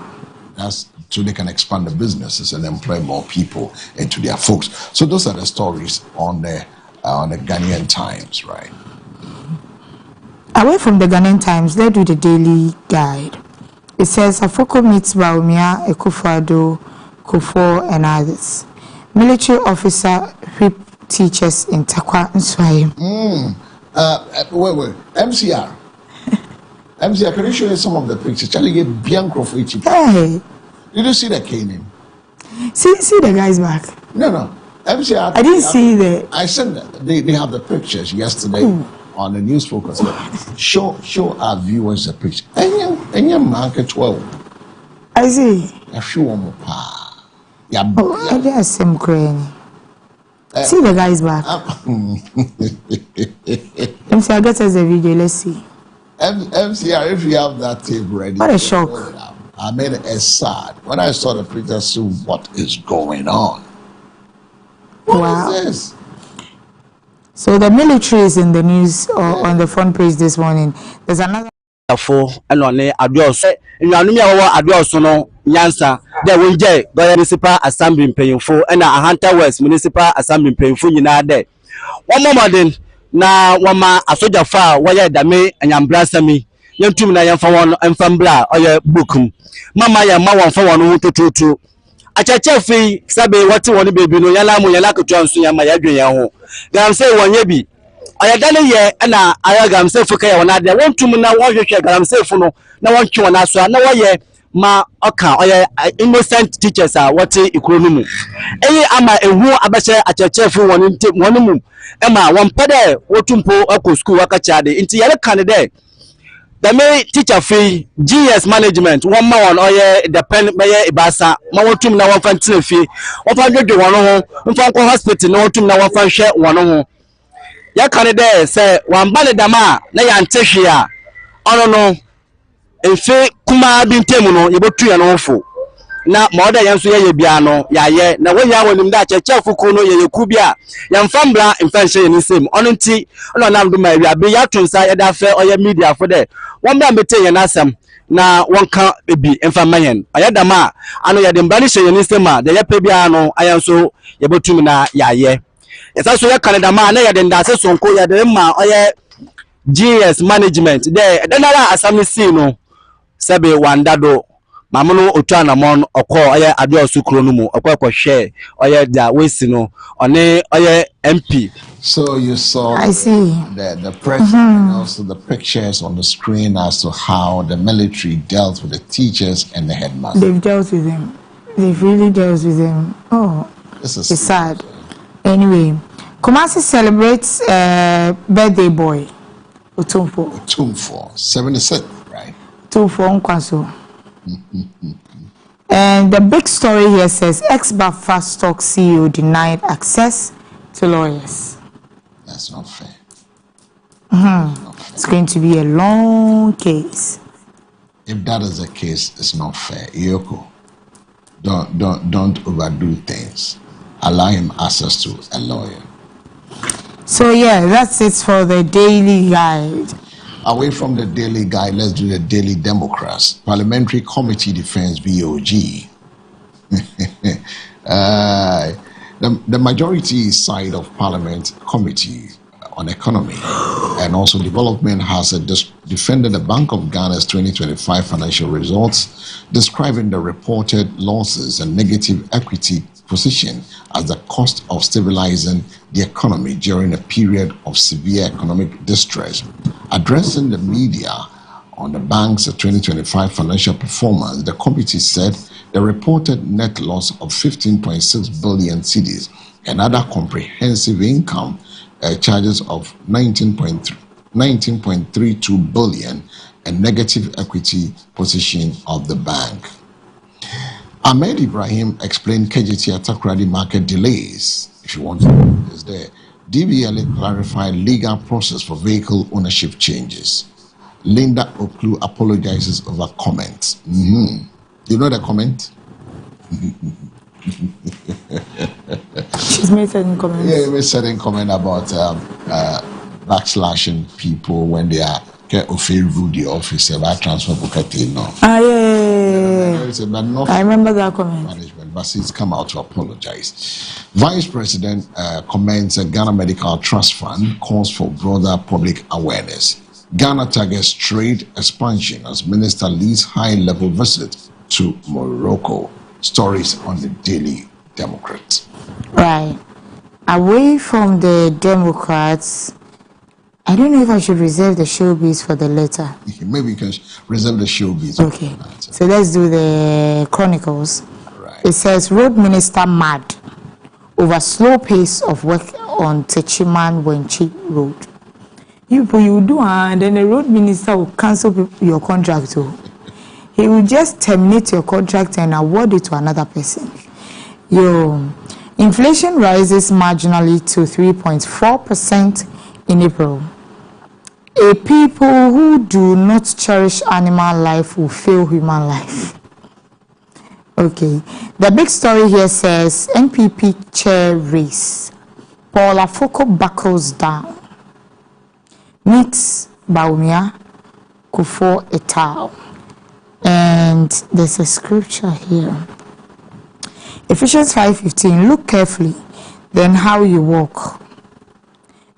That's so they can expand the businesses and employ more people into their folks. So those are the stories on the Ghanaian Times, right? Away from the Ghanaian Times, let's do the Daily Guide. It says Afoko meets Bawumia, Akufo-Addo, Kufuor, and others. Military officer whip teachers in Takwa Nswaim. Wait. MCR. MCR, can you show us some of the pictures? Charlie gave Bianco for each. Hey. Did you see the caning? See the guys back. No. MCR. I didn't see the. I said that they have the pictures yesterday on the news focus. Show our viewers the picture. And your market 12. I see. I show them I there's some crane. See the guys back. MCR, get us the video. Let's see. MCR, if you have that tape ready. What a shock. I made it sad. When I saw the picture, I said, what is going on? What is this? So the military is in the news on the front page this morning. There's another. And on the address, in your address, no Yansa, there will be municipal assembly paying for, and a Hunter West municipal assembly paying for you now there. One more then, now one ma a soldier far, where Dame and Yambrasami, young two na yan for one and Fambla or your bookum. Mama ya ma for one to. Achacha fi sabe what one baby no yala mo yala ko twanso ya ma ya dwen ya ho. Gam say one yebi. Oyadale ye na ayagam say fuka ya wona de wontum na wohwehwe gam say fu no na wontwe wona so na woye ma oka oye innocent teachers are what ikuru mu. Eyi ama ehu abache achacha fi woni mu. Ema won pede wotumpo akọ school wakacha de nti yale kan de. The main teacher fee GS management one more on depend by Ibasa, Mawatum na one fan fee, 100 one home, hospital, no to now one fan share one home. ya kan de se wan ba ne dama na ya ntehwe a ono no efe kuma bi ntemu no yebotu ya no fo na moda yanso ye bia no ya ye na wonya wonim da cheche fuku no ye ku bia ya mfambra mfanhye ni sem ono nti ono nam do ma wi be ya tonsa ye da fe oye media fo de won bia mete ye na asem na wonka ebi mfamayen ayadama ano ye de mbani hye ni sem a de ye pe bia no ayanso yebotu na ya ye yesa so ye Canada ma na ye de ndase sonko ye de ma oye GS management de denara asamisi no sebe wandado mamuno otwana mon okọ oye adeosu kro no mu okọ share oye da wesi no one oye MP. So you saw I see the press and also the pictures on the screen as to how the military dealt with the teachers and the headmaster. they've dealt with them. They've really dealt with them. Oh, This is it's sad. Anyway, Kumasi celebrates birthday boy Otumfo. Otumfo, 76, right? Otumfo Nkwaso. And the big story here says ex-Bafa stock CEO denied access to lawyers. That's not fair. It's going to be a long case. If that is the case, it's not fair. Yoko, don't overdo things. Allow him access to a lawyer. So yeah, that's it for the daily guide. Away from the daily guide, let's do the Daily Democrats. Parliamentary Committee Defense, BOG. The majority side of Parliament Committee on Economy and also Development has defended the Bank of Ghana's 2025 financial results, describing the reported losses and negative equity position as the cost of stabilizing the economy during a period of severe economic distress. Addressing the media on the bank's 2025 financial performance, the committee said the reported net loss of 15.6 billion cedis and other comprehensive income charges of 19.32 billion and negative equity position of the bank. Ahmed Ibrahim explained KGT Atakradi market delays. If you want to know, is there. DBLA clarified legal process for vehicle ownership changes. Linda Oklu apologizes over comments. You know the comment? She's made certain comments. Yeah, made certain comment about backslashing people when they are the officer by transfer bukati no. I remember that comment. Management, but it's come out to apologize. Vice President comments a Ghana Medical Trust Fund calls for broader public awareness. Ghana targets trade expansion as Minister leads high-level visit to Morocco. Stories on the Daily Democrat. Right. Away from the Democrats, I don't know if I should reserve the showbiz for the letter. Maybe you can reserve the showbiz. Okay. So let's do the Chronicles. Right. It says, Road Minister mad over slow pace of work on Techiman Wenchi Road. You do, and then the road minister will cancel your contract. Too. He will just terminate your contract and award it to another person. Inflation rises marginally to 3.4% in April. A people who do not cherish animal life will fail human life. Okay. The big story here says NPP chair race. Paul Afoko buckles down. Meets Baumia Kufuor et al. And there's a scripture here. Ephesians 5:15. Look carefully, then how you walk,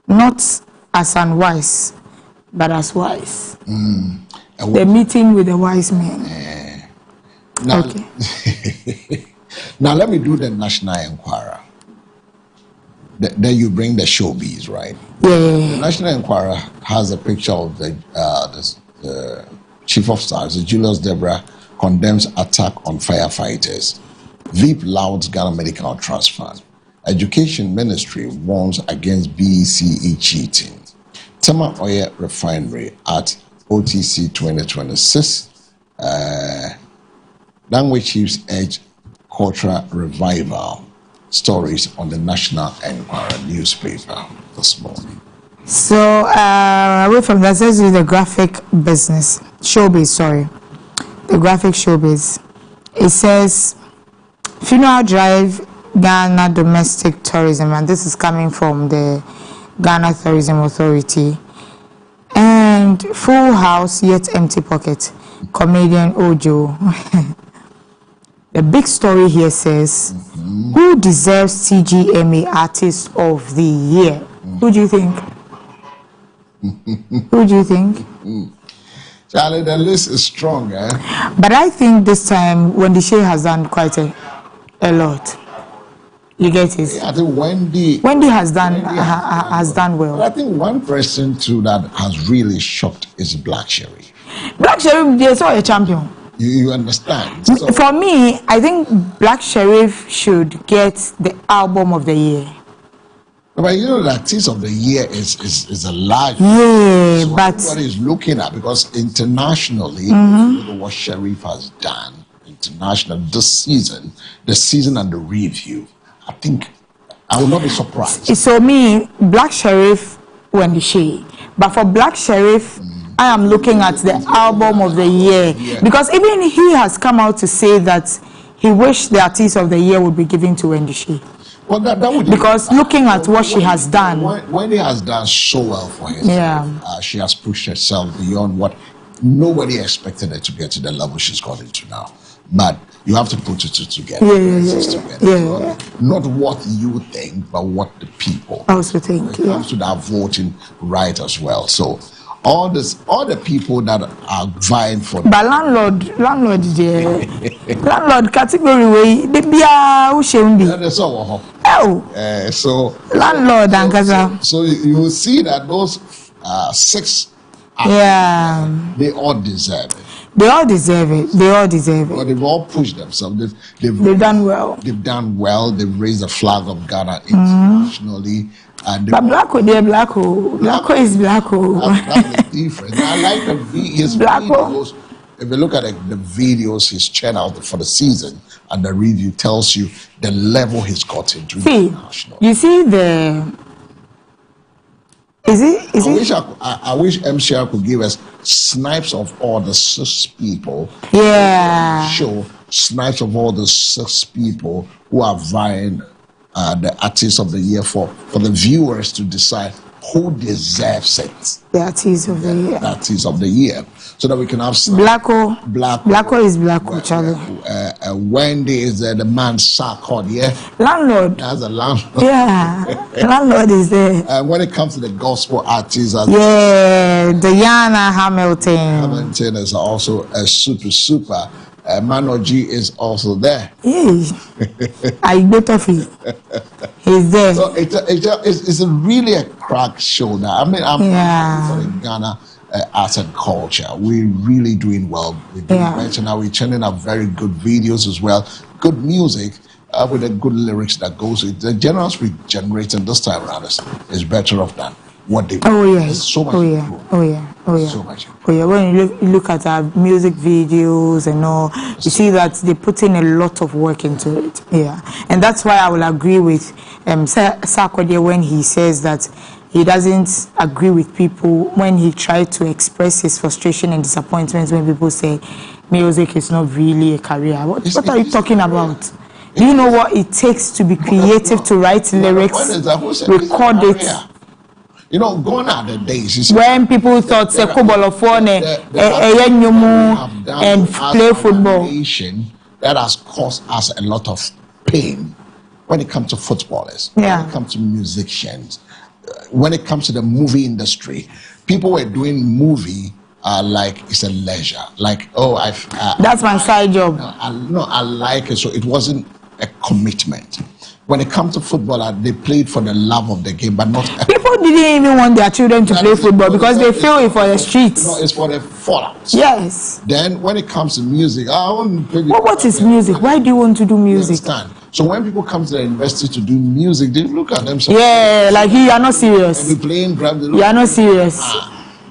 not as unwise, but as wise. The meeting with the wise men. Now, Okay. Now let me do the National Enquirer. Then you bring the showbiz, right? Yeah. The National Enquirer has a picture of the Chief of Staff, Julius Deborah, condemns attack on firefighters. VIP louds Ghana Medical Trust Fund. Education Ministry warns against BECE cheating. Tema Oil Refinery at OTC 2026. Language Chiefs urge cultural revival. Stories on the National Enquirer newspaper this morning. So, away from that, let's do the graphic business. Showbiz, sorry. The graphic showbiz. It says, Funeral Drive Ghana Domestic Tourism, and this is coming from the Ghana Tourism Authority. And Full House Yet Empty Pocket, comedian Ojo. The big story here says, who deserves CGMA Artist of the Year? Who do you think? Who do you think? Charlie, the list is strong, eh? But I think this time Wendy Shea has done quite a lot. You get it? I think Wendy has done well. But I think one person too that has really shocked is Black Sherry. Black Sherry, they saw a champion. You understand? So, for me, I think Black Sheriff should get the album of the year. but you know, the artist of the year is a large. Yeah, so but everybody is looking at, because internationally, you know what Sheriff has done international this season, the season and the review. I think I will not be surprised. So me, Black Sheriff, Wendy Shea. But for Black Sheriff, I am looking at the album of the year, because even he has come out to say that he wished the artist of the year would be given to Wendy Shea. Well, that would because looking at what she has done, Wendy has done so well for herself. Yeah, she has pushed herself beyond what nobody expected her to get to the level she's got into now. But you have to put it together. Not what you think, but what the people also think. When it comes to that voting right as well. So all the people that are vying for. But landlord, landlord category way they be a so landlord and Gaza. So you will see that those 6. They all deserve it. They all deserve it. They all deserve it. But they've all pushed themselves. They've done well. They've done well. They've raised the flag of Ghana internationally. And but Blacko, they're Blacko. Blacko is Blacko. That's different. I like his videos. If you look at the videos he's churned out for the season, and the review tells you the level he's got into international. You see the. I wish MCR could give us snipes of all the 6 people. Show snipes of all the 6 people who are vying the artist of the year for the viewers to decide who deserves it. The artist of the year. The artist of the year. So that we can have Blacko is Blacko, Charlie. Wendy is the man Sarkod, landlord. That's a landlord. Landlord is there. When it comes to the gospel artists, Diana Hamilton is also a super. Manoji is also there. I bet of it. He's there. So it's really a crack show now. I mean, I'm for Ghana arts and culture. We're really doing well. We're doing better now. We're turning up very good videos as well. Good music with the good lyrics that goes with the generals we generating this time around is better off than what they so much so much. When you look at our music videos and all, you see that they put in a lot of work into it. And that's why I will agree with Sarkodie when he says that he doesn't agree with people when he tried to express his frustration and disappointment when people say music is not really a career. What are you talking about? Do you know what it takes to be creative, to write lyrics, record it? You know, gone are the days when people thought Sekubal of one and play football. That has caused us a lot of pain when it comes to footballers, when it comes to musicians, when it comes to the movie industry. People were doing movie like it's a leisure, like that's my side job. I like it, so it wasn't a commitment. When it comes to football, they played for the love of the game, but not. People didn't even want their children to play football because they feel it for the streets. No, it's for the fallouts. Yes. Then when it comes to music, I want to play. What is music? Why do you want to do music? You understand? So when people come to the university to do music, they look at themselves. Like you are not serious. And playing drum, you are not serious.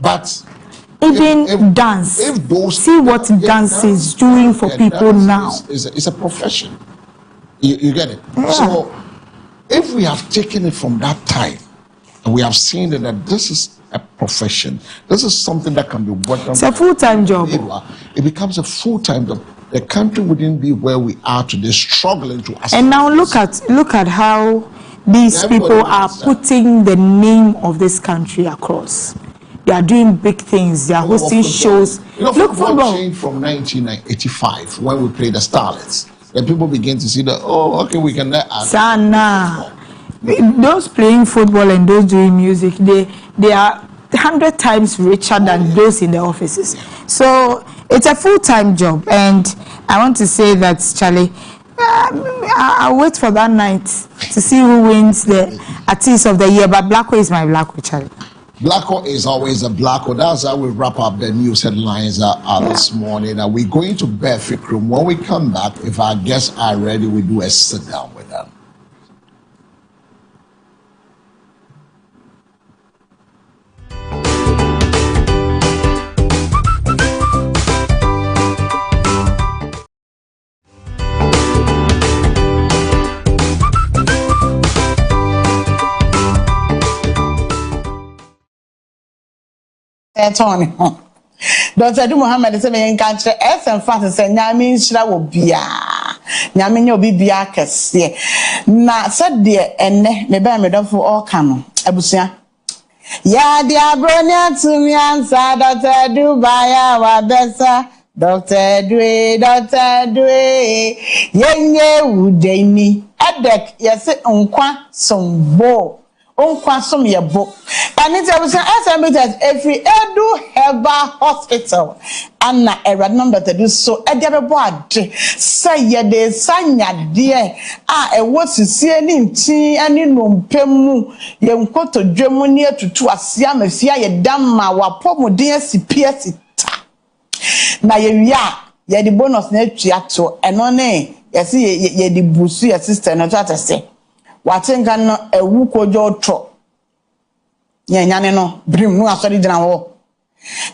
But even if dance, if those see what dance is doing for people now. It's a profession. You get it? So if we have taken it from that time And we have seen that this is a profession. This is something that can be worked on. It's a full-time job. It becomes a full-time job. The country wouldn't be where we are today, struggling to. And now look at how these people are putting the name of this country across. They are doing big things. They are hosting shows. Look, football changed from 1985 when we played the Starlets. Then people begin to see that, okay, we can let us. Sana. Those playing football and those doing music, they are 100 times richer than those in the offices. So it's a full-time job, and I want to say that, Charlie, I'll wait for that night to see who wins the Artist of the Year. But Blacko is my Blacko, Charlie. Blacko is always a Blacko. That's how we wrap up the news headlines this morning. And we're going to Berfic Room. When we come back, if our guests are ready, we do a sit down with them. Tony, Dr. Du Muhammad said, "Me country S and Francis said, Nyame nshira wo bia. Nyame nye obi bia kese. Na said de enne me ba me dofo oka no. Abusua. Ya di abronia to me answer Dr. Du baya wa besa. Dr. Dwe. Yenye udeni. Edek yese nkwa sombo. Onkwasom yebo. And it's a every Edu Heba Hospital. Anna era number to do so. Edebeboade. Say ye de sanya dear. A what to see any tea any numpemu. Ye unkoto dwemu near to asia me fia ye damma wa pomo dear CPS. Na ye ya the bonus net chiato. And on ye see ye the busu your sister no tata say. Watenga no ewu kojo tro nyane no brim no asori gina wo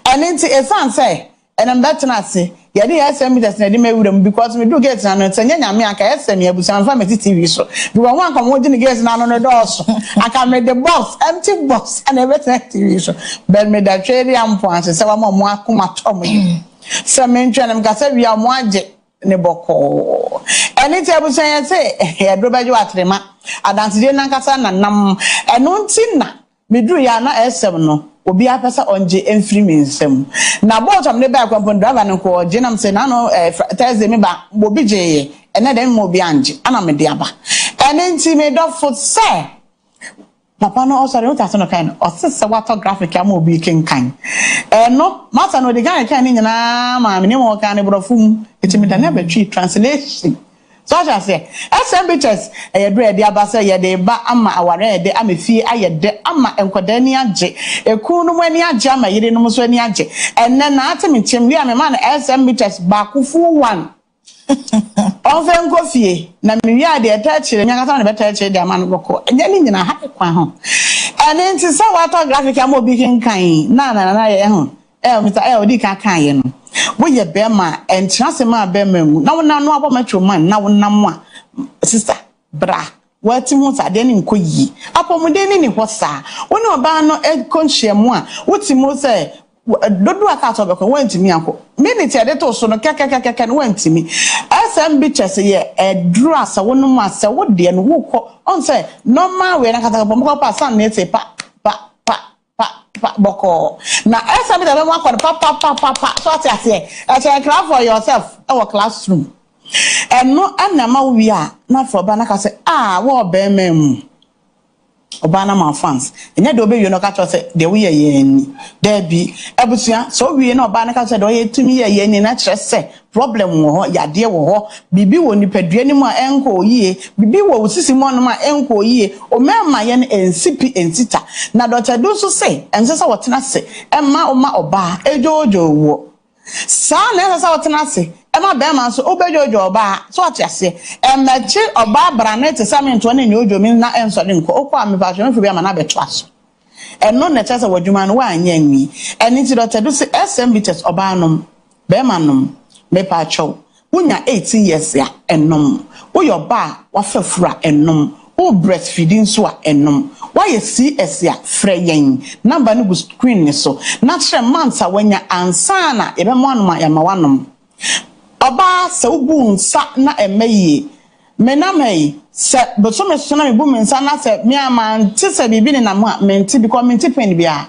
enti esan say enam betena se ye dey SM meters na dey mewuram because me do get na no tanya nyame aka SM abusan fa me TV so bi won wan mo gina get na no do so aka me the box empty box and everything TV so ben me da twere ampo anse se wa mo akoma tom yi se me ntwenam ka se wi amo age ne boko eni te abusan ye say e do bejo atrema adanse de nankasa na nam eno ntina meduru ya na SM no obi apesa onje emfiri mi nsem na bottom ne ba kwampo driver no ko je nam say na no Thursday me ba obi je ene dem mo bi anje ana me de aba ene nti me do foot say papa no osare no taso no kan o sese wato graphic am obi kenkan no mata no de gan kan ni nyina ma me ne mo kan ne brofum etimita na betwi translation so I say SM bitches e do de abasa ye de ba ama aware de amefie ayede ama enkoda ni age eku no mani age ama yire no so ni age enne na atemi chemli ame ma na SM bitches ba kufu one ofen kofie na mewi ade etachire nyakata na betachire de ama no boko enye ni nyina ha kwa ho ene nti sa wato graphic am obi kenkan na ye ho mita odi kan ye no wo ye bema entrance ma bema mu na wona no abomatwo man na wona mo a sister bra wati mu sa de ni nkoyi apomude ni ho sa wona oba no konhye mu a woti mu se dodo aka to be ko wantimi akọ minute ade to so no kekekeke no wantimi SM bitches ye edru asa wono mu asa wo de no wo kọ on say normal we na kata bomko pa san na ete pa boko na SM de mo akọ pa so ati e class for yourself our classroom and no anama we are na for ba na ka say wo be mem obana ma fans enya de obeyo no ka cho say de we ye ni there be ebusia so we na obana ka say de ye tumi ye ni na kire say problem wo ho yade wo ho bibi wo ni padua ni mu a enko yie bibi wo usisi mu no ma enko yie o mema ye na NCP entita na Dr. Du so say ense say wotena say emma oba ejojo wo sa na ense say wotena say ema be ma so obejojo oba so atiase emechi oba branet samento na nyojo mi na enso de nko okwa me ba so me fi be ma na beto aso eno na chese wadwuma no wa anya nwi eni ti Dr. Du say SM bitches oba nom be ma nom me pa chow wunya 18 years ya enom wo your ba wa fafura enom wo breastfeeding so a enom why you see esia freyen number no screen ni so na chere months awanya ansa na ebe mo anoma ya mawanom oba se ubu nsa na emeyi menamai se boso me so na me bu me nsa na se me ama nti se bibi ni na mo menti because menti pen bia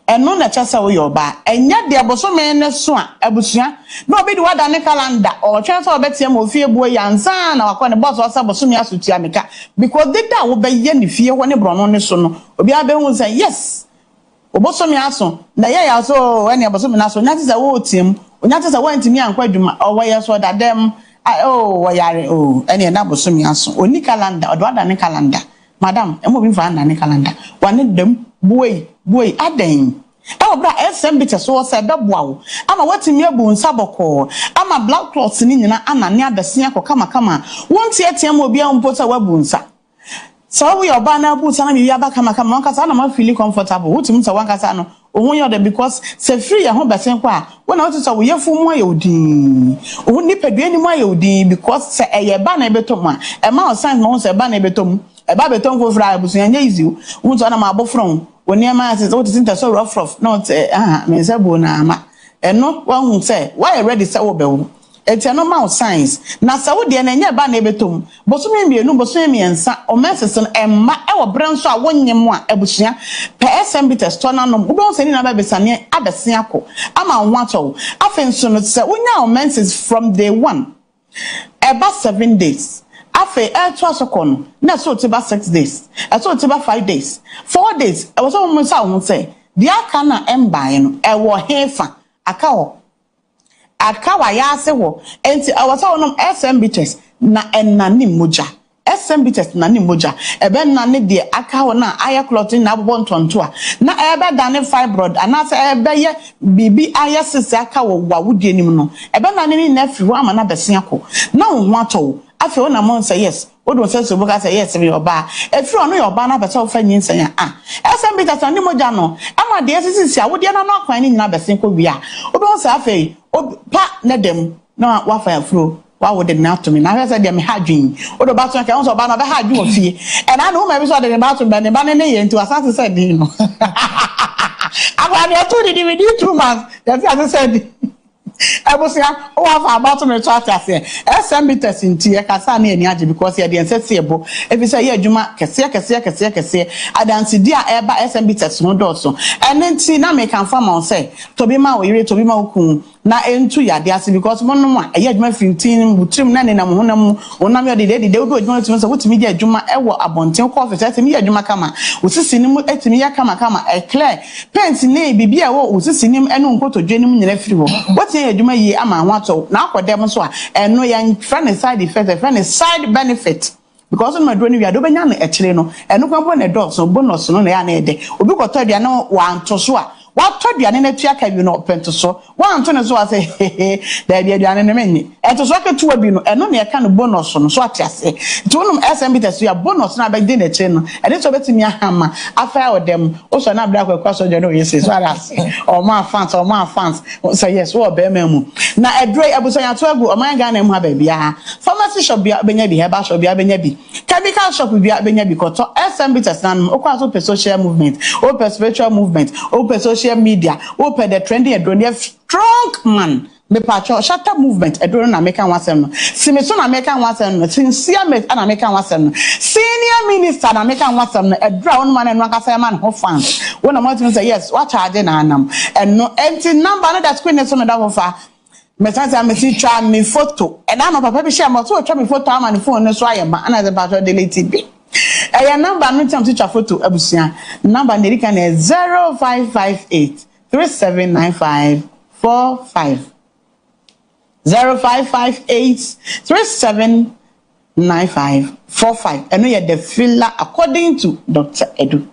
eno na cha se wo yoba enya de boso me ne so a abusua na obi de wada ne calendar o twa se obetie ma ofie buo yansa na wakọ ne boss o se boso me asutua meka because the da wo be ye ne fie wo ne brono ne so no obi abehu say yes oboso me aso na ye ya so ene boso me na so nya te se wo tiem onya te se wo ntimi ankwa dwuma o wo ye so da dem oh wayare oh ene na boso me aso oni calendar o do wada ne calendar madam emo bi fa na ne calendar wane dem buoi aden e bra SMB te so se beboa wo ama watimi abu nsaboko ama black cloth ni nyina anane abesia ko kama wonti etiam obi a mpota wabu nsa so we oba na abu sana bi aba kama wankasa na ma feel comfortable wutim sa wankasa no ohun yo de because se free ya ho besen kwa wona wotu so ye fu mu aye odin ohun ni pedua ni mu aye odin because se eye ba na ebetom a e ma o sign no se ba na ebetom e ba betom ko fra abusunya nya easy won so na ma abofron woni e ma se what is into so rough not me se bo na ama eno wa hu se why ready se wo be wo eti no ma science na se wo de na nya ba na ebetom bosome mienu bosome miensa o meseson emma e wo branso a wonyem a abusua pe SMB test na no wo don se ni na ba besane abese akọ ama nwato afenso no se wonya o menses from day 1 about 7 days afe to asokono na so te ba 6 days so te ba 5 days 4 days e was so mo sa ho say dia aka na embae no e wo hefa aka ho akawa ya ase wo enti awasa wonom SMB test na enani moja SMB test na ni moja ebe na ne de aka ho na aya clotting na abobo ntonto a na ebe da ne fibroid ana se ebe ye bibi aya sisi aka wo wawudie nim no ebe na ne na fi wo ama na bese akọ na wo ato afi wo na mo say yes wo do say so boka say yes be oba efi ono yo oba na bese wo fa nyinsa ya SMB test na ni moja no ama de sisi a wo de na no akwan ni nyina bese ko wi a obi wo say afi pa na dem na wa fa afro wa wo de na to me na say dem hadwin o do ba to ka won so ba na be hadwin o fie e na no ma bi so de ba to be ne ba ne ye nti asase say din no agba ni to di within 2 months dem fi asase ebusia o wa fa about me to atase SMB test nti e kasa na eni age because ye de ensese ebo ebi say ye adwuma kese adansi dia e ba SMB test no do so enti na me kan farm on say to be ma o yire to be ma okun na entu ya de ase because mo no a ye adwuma 15 butrim na ne na mo honam onam ye de obi adwuma tumi so wotimi de adwuma e wo abonten ko office atimi ye adwuma kama osisi nim atimi ya kama e clear pent ne bibia wo osisi nim enu nkoto dwenim nyina firi wo woti adwuma yi ama ho ato na akodem so a eno ya friend side effect friend side benefit because no madro ni wi ado benya na ekire no eno kwampo na dog so bonus no na ya na ede obi koto adua na wa anto so a what aduane na tua ka bi no pento so wa anto ne so a say da bi aduane ne menni eto so ka tuwa bi no eno na ka no bonus no so atiase to no SMB test ya bonus na be de na ekire no ede so betimi ahama afa odem o so na bra kwa so je no yes so alas o ma fans say yes wo be memu na edre abuso ya to agu o man ga na mu ha ba bia pharmacy shop bia benya bi herbal shop bia benya bi chemical shop bia benya bi koto SMB test na o kwa so pe social movement o pe spiritual movement o pe social media open the trendy adronia strong man me pacho shatter movement adronia na American wasem no simiso na American wasem no sincere me na American wasem no senior minister na American wasem no adra won man no akasa man ho fans wona mo timi say yes what charge na anam and no empty number no that screen so no da fa me say me see try me photo and na papa bi share mo so try me photo am on phone no so ayema ana the pacho delete it your number no time to photo abusia number nerika na 0558 379545 0558 379545 and you the filler according to Dr. Edu.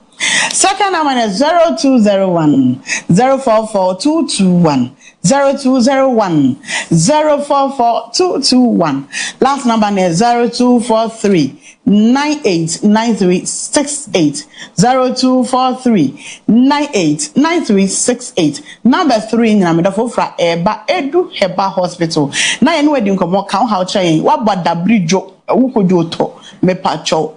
Second number is 0201 044 221 0201 044 221. Last number is 0243 989368 0243 989368. Number 3 in Namedafo fra Eba Edu Heba Hospital. Na enu edi nkomo kan how chain wa bada bridge wukojo to me pacho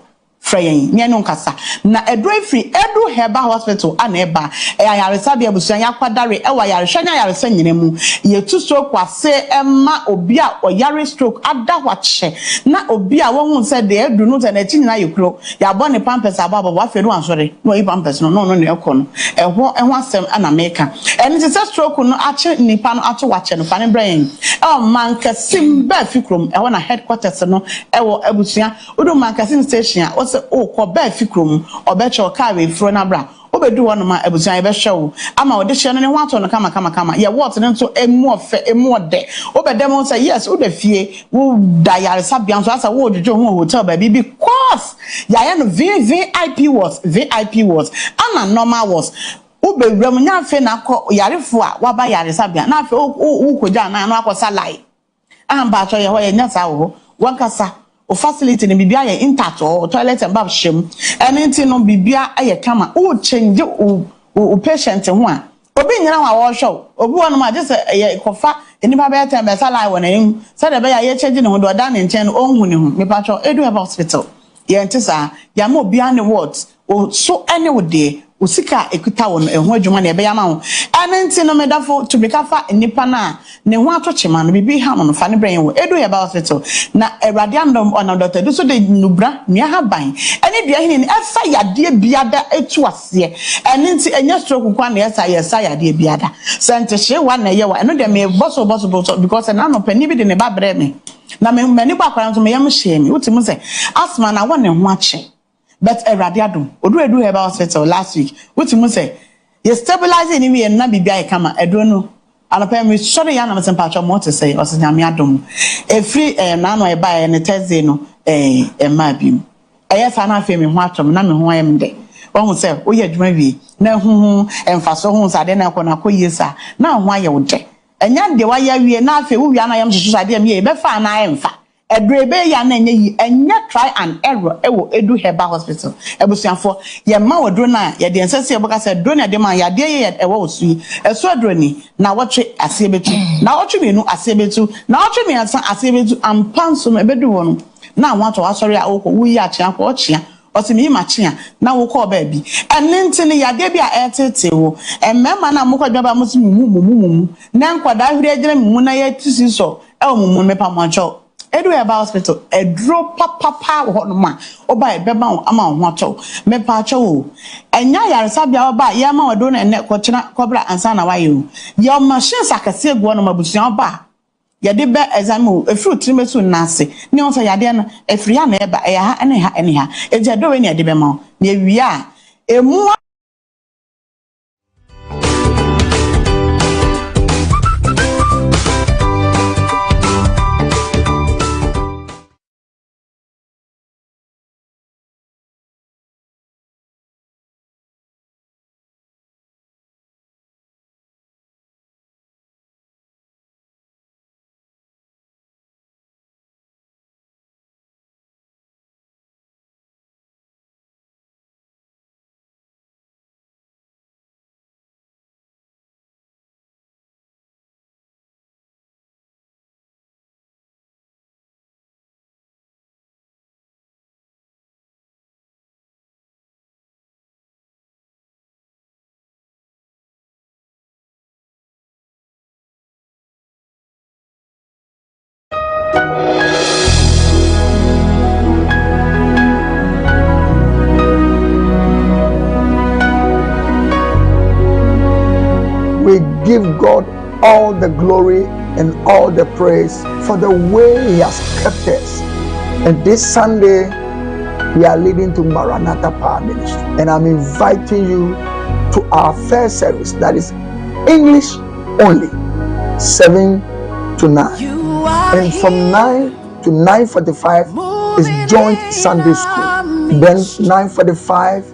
frɛyɛn ne no nkasa na ɛdro free Edu Herbal Hospital aneba ayaresa bia busuan yakwadare ɛwa yarehwɛ nya yaresa nyina mu yetu stroke kwase ɛma obi a oyare stroke ada hwache na obi a wɔn sɛ de edu no tɛ na chi nyina yekuro ya bɔ ne pampers ababa wa fedu ansɔre no yi pampers no ne ɛkɔ no ɛho asɛm ana meka ɛne te sɛ stroke no ache nipa no ato wache no fa ne brain mankasim ba fikrom ɛwɔ na headquarters no ɛwɔ abusua odo mankasim station a ɔsɛ okɔ ba fikrom ɔbɛkyɛ ɔka we fro na bra obedu wono ma abusua yɛbɛhwɛ wo ama ɔde hyɛ no ne ho atɔ no kama yɛ what ne nso emu ɔfɛ emu ɔde obɛdɛ mo sɛ yes wo da fie wo da yaresa bia nso asa wo odwodwo ho hotel ba bi because yɛayɛ no VIP was ana normal was ubewura mu nya afi na akɔ yarefo a waba yaresa bia na afi wo kogya na no akɔ salai amba atɔ yɛ hɔ yɛ nya sa wo wankasa o facility ne bibia yɛ intact o toilet and bath shem anything no bibia ayɛ kama o change o patient ho a obi nyina wa wo hwɛ obi wɔ no ma je sɛ yɛ kofa enipa bɛ tɛn bɛ salai wɔ n'anim sɛ de bɛ yɛ change ne ho do da ne nkyɛn no onhu ne ho mepa twɔ Edu Herbal Hospital yɛ ntisa ya ma obi ane what o so any wo de usika ekuta won eho adwuma na ebe ya ma ho anenti no medafo to bekafa nipa na ne ho atochema no bibi ha no fa ne brain wo Edu Herbal Hospital na Awurade andom ona doctor do so de nubra nua ha ban ene dua hini efa yade biada etu ase anenti enya stroke kwa na yesa yade biada sente hye wa na ye wa eno de me boso because na no pani bi de ne ba bre me na me mani ba kwa nso me yam hye me utimu se asma na won ne ho ache but Awurade adom odu Edu Herbal Hospital last week utimu se ye stabilize ni we na bibia e kama edo no anapa me sori ya na me sempacho mo te say osanyame adom efri na no e ba ne Thursday no ma bi sa na afi me ho atom na me ho ayem de won se o ye adwuma wie na hu emfaso hu sade na akọ na koyesa na ho aye wo de enya de wa ya wie na afi wo wi na yam hyehyɛ sade am ye be fa na emfa edrebe ya na enye yi enya try and error ewo Edu Herbal Hospital ebusuafo ye ma wodro na ye de ensese eboka se dro na de ma ya de ye ewo osui eso adro ni na wotwe asebetu na wotwe menu asebetu na wotwe me ansa asebetu ampanso me bedu wono na wato asori a wokọ wuyi achia kwa ochia osimi machia na wokọ ba bi enne ne ya de bi a etete wo emmema na mokọ dwaba musimi mumu na nkwada ahuri agire mumu na ye tisi so ewo mumu mepa moncho Edu Herbal Hospital edro papa ho no ma oba ebeba ama ho ato mepa acho enya yaresa bia oba ye ma odo na ene kochina kobra ansa na wayo ye machine sakase egu no mabusuan oba ye de be exam efru trimesu nase ne on say yade no efri ya na eba e ha ene ha eje do we ne de be ma na ewia emu We give God all the glory and all the praise for the way He has kept us. And this Sunday, we are leading to Maranatha Power Ministry. And I'm inviting you to our first service, that is English only, 7 to 9. And from 9 to 9:45 is joint Sunday school. Then 9:45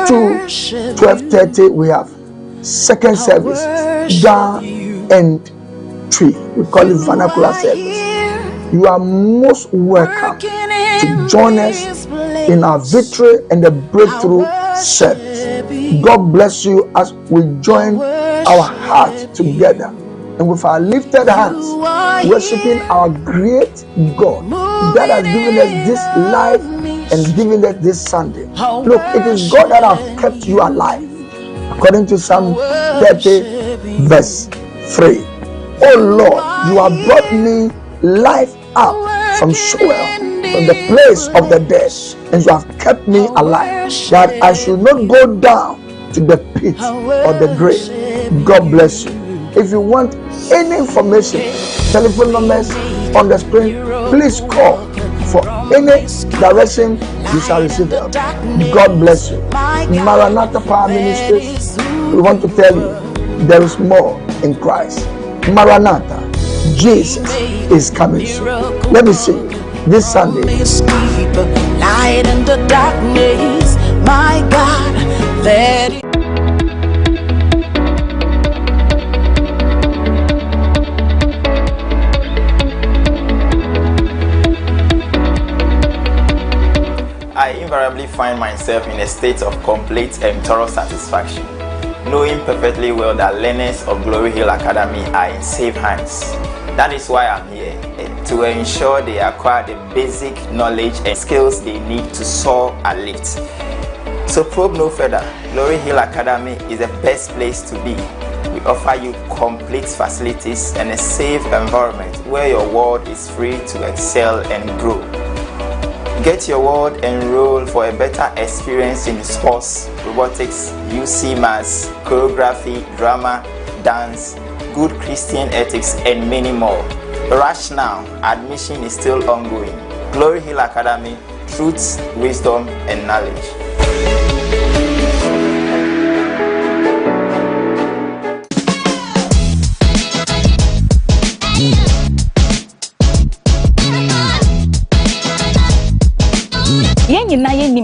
to 12:30 we have second service, Ga and Tree. We call it vernacular service. You are most welcome to join us in our victory and the breakthrough service. God bless you as we join our hearts together and with our lifted hands, worshiping our great God that has given us this life and given us this Sunday. Look, it is God that has kept you alive. According to Psalm 30, verse 3. Oh Lord, you have brought me life up from Sheol, from the place of the dead, and you have kept me alive, that I should not go down to the pit or the grave. God bless you. If you want any information, telephone numbers on the screen, please call. For any direction, you shall receive help. God bless you. Maranatha Power Ministries, we want to tell you, there is more in Christ. Maranatha, Jesus is coming soon. Let me see you this Sunday. Light in the darkness, my God, let it. I invariably find myself in a state of complete and thorough satisfaction, knowing perfectly well that learners of Glory Hill Academy are in safe hands. That is why I'm here, to ensure they acquire the basic knowledge and skills they need to soar and lift. So probe no further, Glory Hill Academy is the best place to be. We offer you complete facilities and a safe environment where your world is free to excel and grow. Get your word enrolled for a better experience in sports, robotics, UC Maths, choreography, drama, dance, good Christian ethics, and many more. Rush now, admission is still ongoing. Glory Hill Academy, truth, wisdom, and knowledge.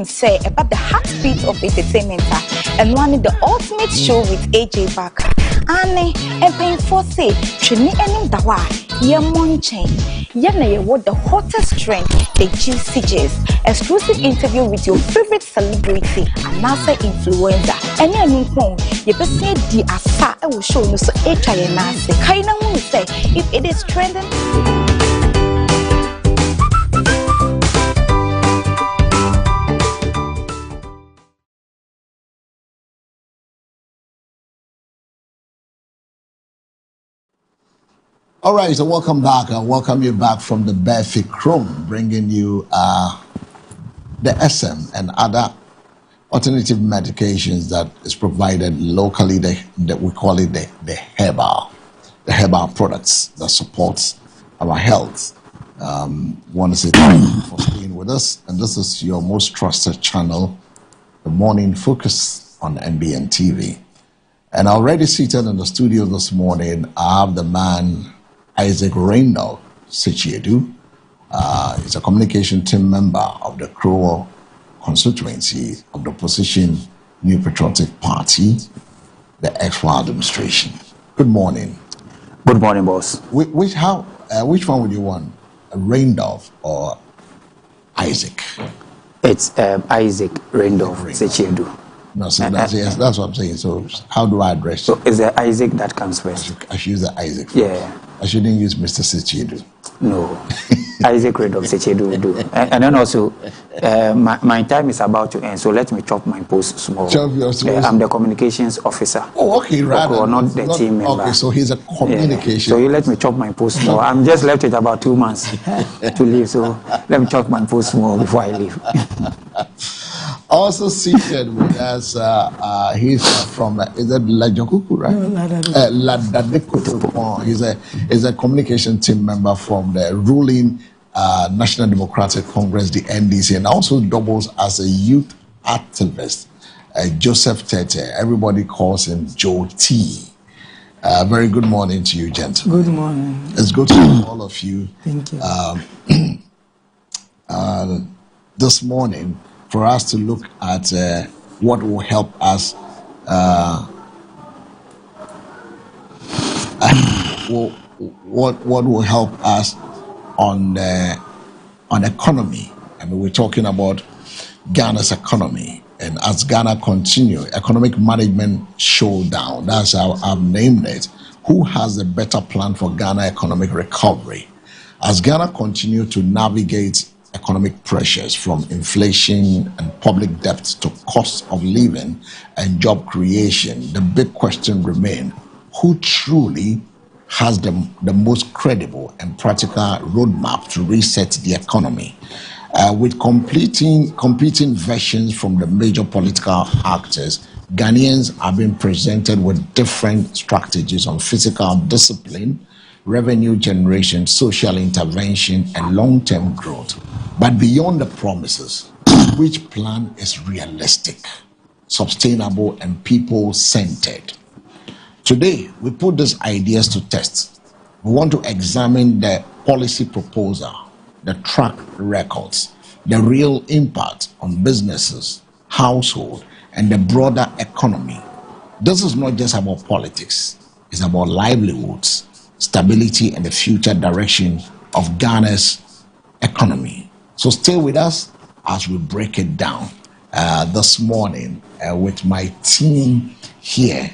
Say about the heartbeat of entertainment and one the ultimate show with AJ Barker. Anne and paying for say, Trini and Dawa, Yamonchain, Yana, what the hottest trend, the GCJs, exclusive interview with your favorite celebrity, and NASA influencer, and your home, you can say the Asa, I will show you so HI and NASA. Kaina will say, if it is trending. All right, so welcome back. I welcome you back from the Barefoot Room, bringing you the SM and other alternative medications that is provided locally. That we call it the herbal products that supports our health. Want to say thank you for staying with us, and this is your most trusted channel, The Morning Focus on NBN TV. And already seated in the studio this morning, I have the man Isaac Randolph Sichiedu. He's a communication team member of the Crowell constituency of the opposition New Patriotic Party, the XY administration. Good morning. Good morning, boss. Which one would you want, Randolph or Isaac? It's Isaac Randolph Sichiedu. No, so that's what I'm saying. So how do I address you? So is the Isaac that comes first? I should use the Isaac first. Yeah. I shouldn't use Mr. Sichiedu. No. Isaac Randolph Sichiedu will do. And then also, my time is about to end, so let me chop my post small. I'm the communications officer. Oh, okay, right. Or not the team member. Okay, so he's a communication. So you let me chop my post small. I'm just left with about 2 months to leave, so let me chop my post small before I leave. Also seated with us, he's from, is that Lajokuku, right? Ladadekutu. He's a communication team member from the ruling National Democratic Congress, the NDC, and also doubles as a youth activist, Joseph Tete. Everybody calls him Joe T. Very good morning to you, gentlemen. Good morning. It's good to see all of you. Thank you. This morning, for us to look at what will help us, what will help us on economy. I mean, we're talking about Ghana's economy, and as Ghana continue economic management showdown. That's how I've named it. Who has a better plan for Ghana economic recovery? As Ghana continues to navigate economic pressures from inflation and public debt to cost of living and job creation, the big question remains: who truly has the most credible and practical roadmap to reset the economy? With competing versions from the major political actors, Ghanaians are being presented with different strategies on fiscal discipline, revenue generation, social intervention, and long-term growth. But beyond the promises, which plan is realistic, sustainable, and people-centered? Today, we put these ideas to test. We want to examine the policy proposal, the track records, the real impact on businesses, household, and the broader economy. This is not just about politics. It's about livelihoods, stability, and the future direction of Ghana's economy. So stay with us as we break it down this morning with my team here.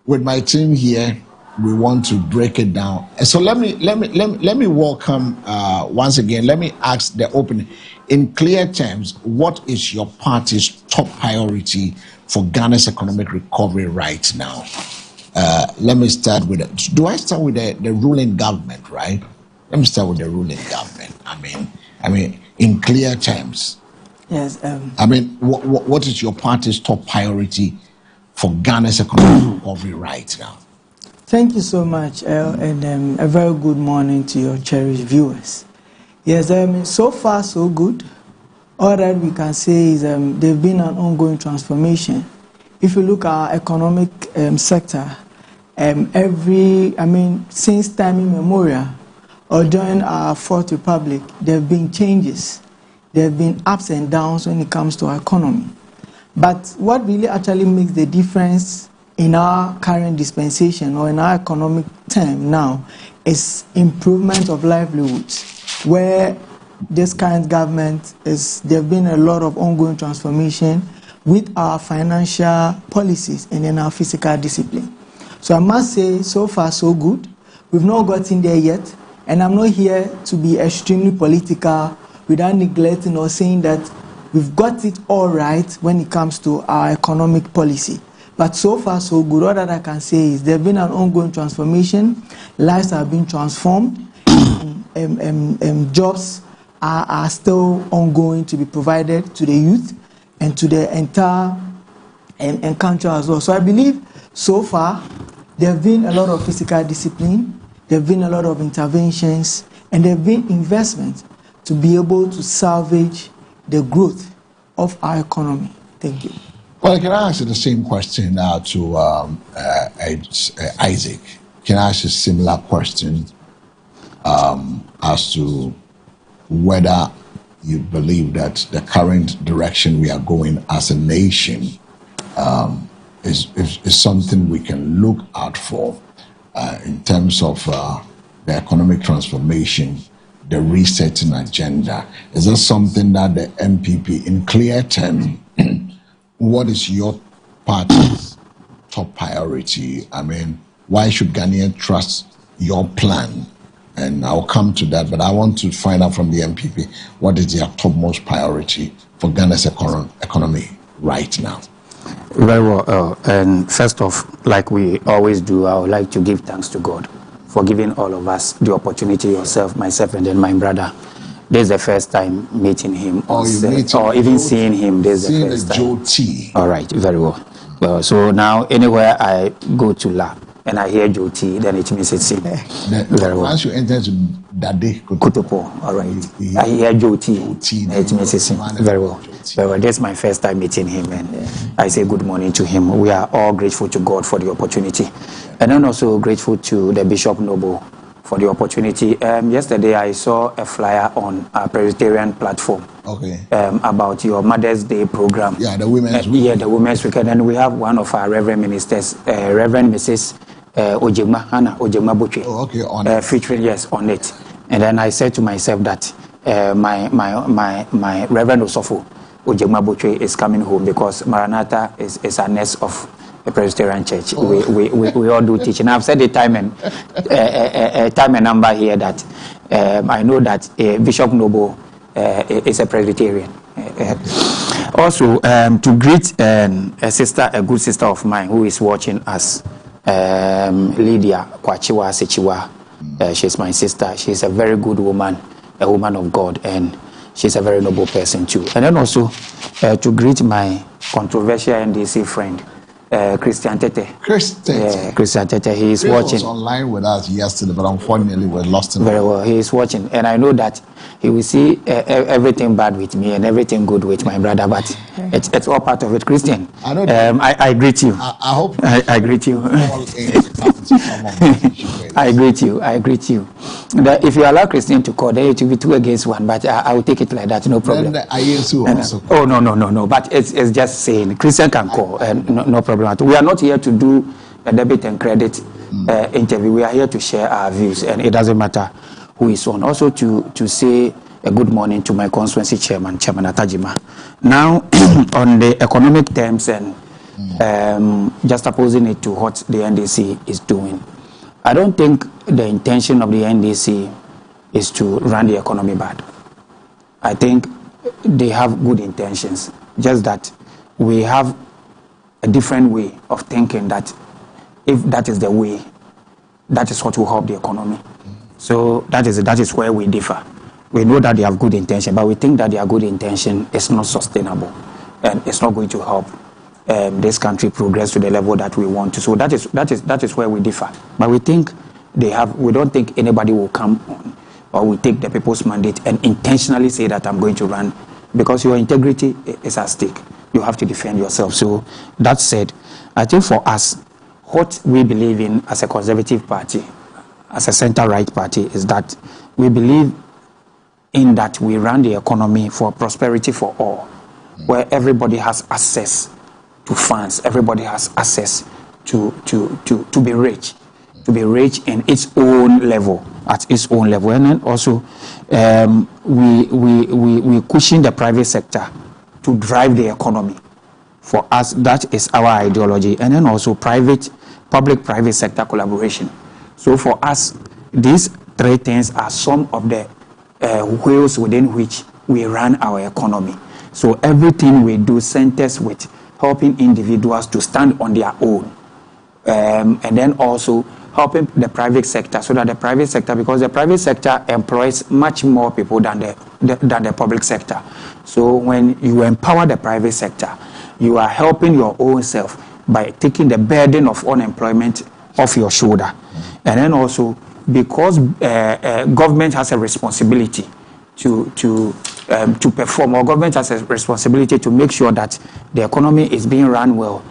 With my team here, we want to break it down. And so let me welcome once again. Let me ask the opening in clear terms. What is your party's top priority for Ghana's economic recovery right now? Let me start with it. Do I start with the ruling government, right? Let me start with the ruling government. I mean, in clear terms. Yes. What is your party's top priority for Ghana's economic recovery right now? Thank you so much, and a very good morning to your cherished viewers. Yes, so far so good. All that we can say is there's been an ongoing transformation. If you look at our economic sector, since time immemorial, or during our Fourth Republic, there have been changes. There have been ups and downs when it comes to our economy. But what really actually makes the difference in our current dispensation or in our economic term now is improvement of livelihoods, where this current government there have been a lot of ongoing transformation with our financial policies and in our fiscal discipline. So I must say, so far so good. We've not gotten there yet, and I'm not here to be extremely political without neglecting or saying that we've got it all right when it comes to our economic policy. But so far so good. All that I can say is there have been an ongoing transformation. Lives have been transformed. Jobs are still ongoing to be provided to the youth and to the entire country as well. So I believe so far there have been a lot of fiscal discipline, there have been a lot of interventions, and there have been investments to be able to salvage the growth of our economy. Thank you. Well, can I ask you the same question now to Isaac? Can I ask you a similar question as to whether you believe that the current direction we are going as a nation is something we can look out for in terms of the economic transformation, the resetting agenda? Is that something that the MPP, in clear terms, what is your party's top priority? Why should Ghanaians trust your plan? And I'll come to that, but I want to find out from the MPP, what is their topmost priority for Ghana's economy right now? Very well. And first off, like we always do, I would like to give thanks to God for giving all of us the opportunity, yourself, myself, and then my brother. This is the first time meeting him, or even seeing him. This is the first time. Joe T. All right, very well. So now, anywhere I go to lab and I hear Joe T, then it means it's him. Very well. Once you enter to Dade Kotopo, all right. I hear Joe T, it means it's him. Very well. Very well. This is my first time meeting him, and I say good morning to him. We are all grateful to God for the opportunity, and then also grateful to the Bishop Noble for the opportunity. Yesterday I saw a flyer on our Presbyterian platform about your Mother's Day program. Yeah, the Women's Week. Yeah, the Women's Week. And then we have one of our Reverend Ministers, Reverend Mrs. Ojema, Hannah Ojema Boche. On it. Featuring, yes, on it. And then I said to myself that my Reverend Osofo Ojema Boche is coming home because Maranatha is a nest of Presbyterian Church. We all do teaching. I've said the time and number here that I know that Bishop Noble is a Presbyterian. Also, to greet a good sister of mine who is watching us, Lydia Kwachiwa Sechiwa. She's my sister. She's a very good woman, a woman of God, and she's a very noble person too. And then also to greet my controversial NDC friend, Christian Tete. Christian Tete. He is watching. He was online with us yesterday, but unfortunately we lost him. Very well. He is watching, and I know that he will see everything bad with me and everything good with my brother, but it's all part of it. Christian, I know. I greet you. I hope. I greet you. I greet you. I greet you. If you allow Christian to call, then it will be 2 against 1. But I will take it like that, no problem. Oh no. But it's just saying Christian can call, and no problem. We are not here to do a debit and credit interview. We are here to share our views, and it doesn't matter who is on. Also to say a good morning to my constituency chairman, Chairman Atajima. Now, on the economic terms and just opposing it to what the NDC is doing, I don't think the intention of the NDC is to run the economy bad. I think they have good intentions, just that we have a different way of thinking that if that is the way, that is what will help the economy. So that is where we differ. We know that they have good intention, but we think that their good intention is not sustainable and it's not going to help this country progress to the level that we want to. So that is where we differ. But we think we don't think anybody will come on or will take the people's mandate and intentionally say that I'm going to run, because your integrity is at stake. You have to defend yourself. So that said, I think for us, what we believe in as a conservative party, as a center-right party, is that we believe in that we run the economy for prosperity for all, where everybody has access to funds, everybody has access to be rich in its own level, at its own level. And then also we cushion the private sector to drive the economy. For us, that is our ideology. And then also public-private sector collaboration. So for us, these 3 things are some of the wheels within which we run our economy. So everything we do centers with helping individuals to stand on their own. And then also helping the private sector, so that the private sector, because the private sector employs much more people than the public sector. So when you empower the private sector, you are helping your own self by taking the burden of unemployment off your shoulder. And then also, because government has a responsibility to perform, or government has a responsibility to make sure that the economy is being run well,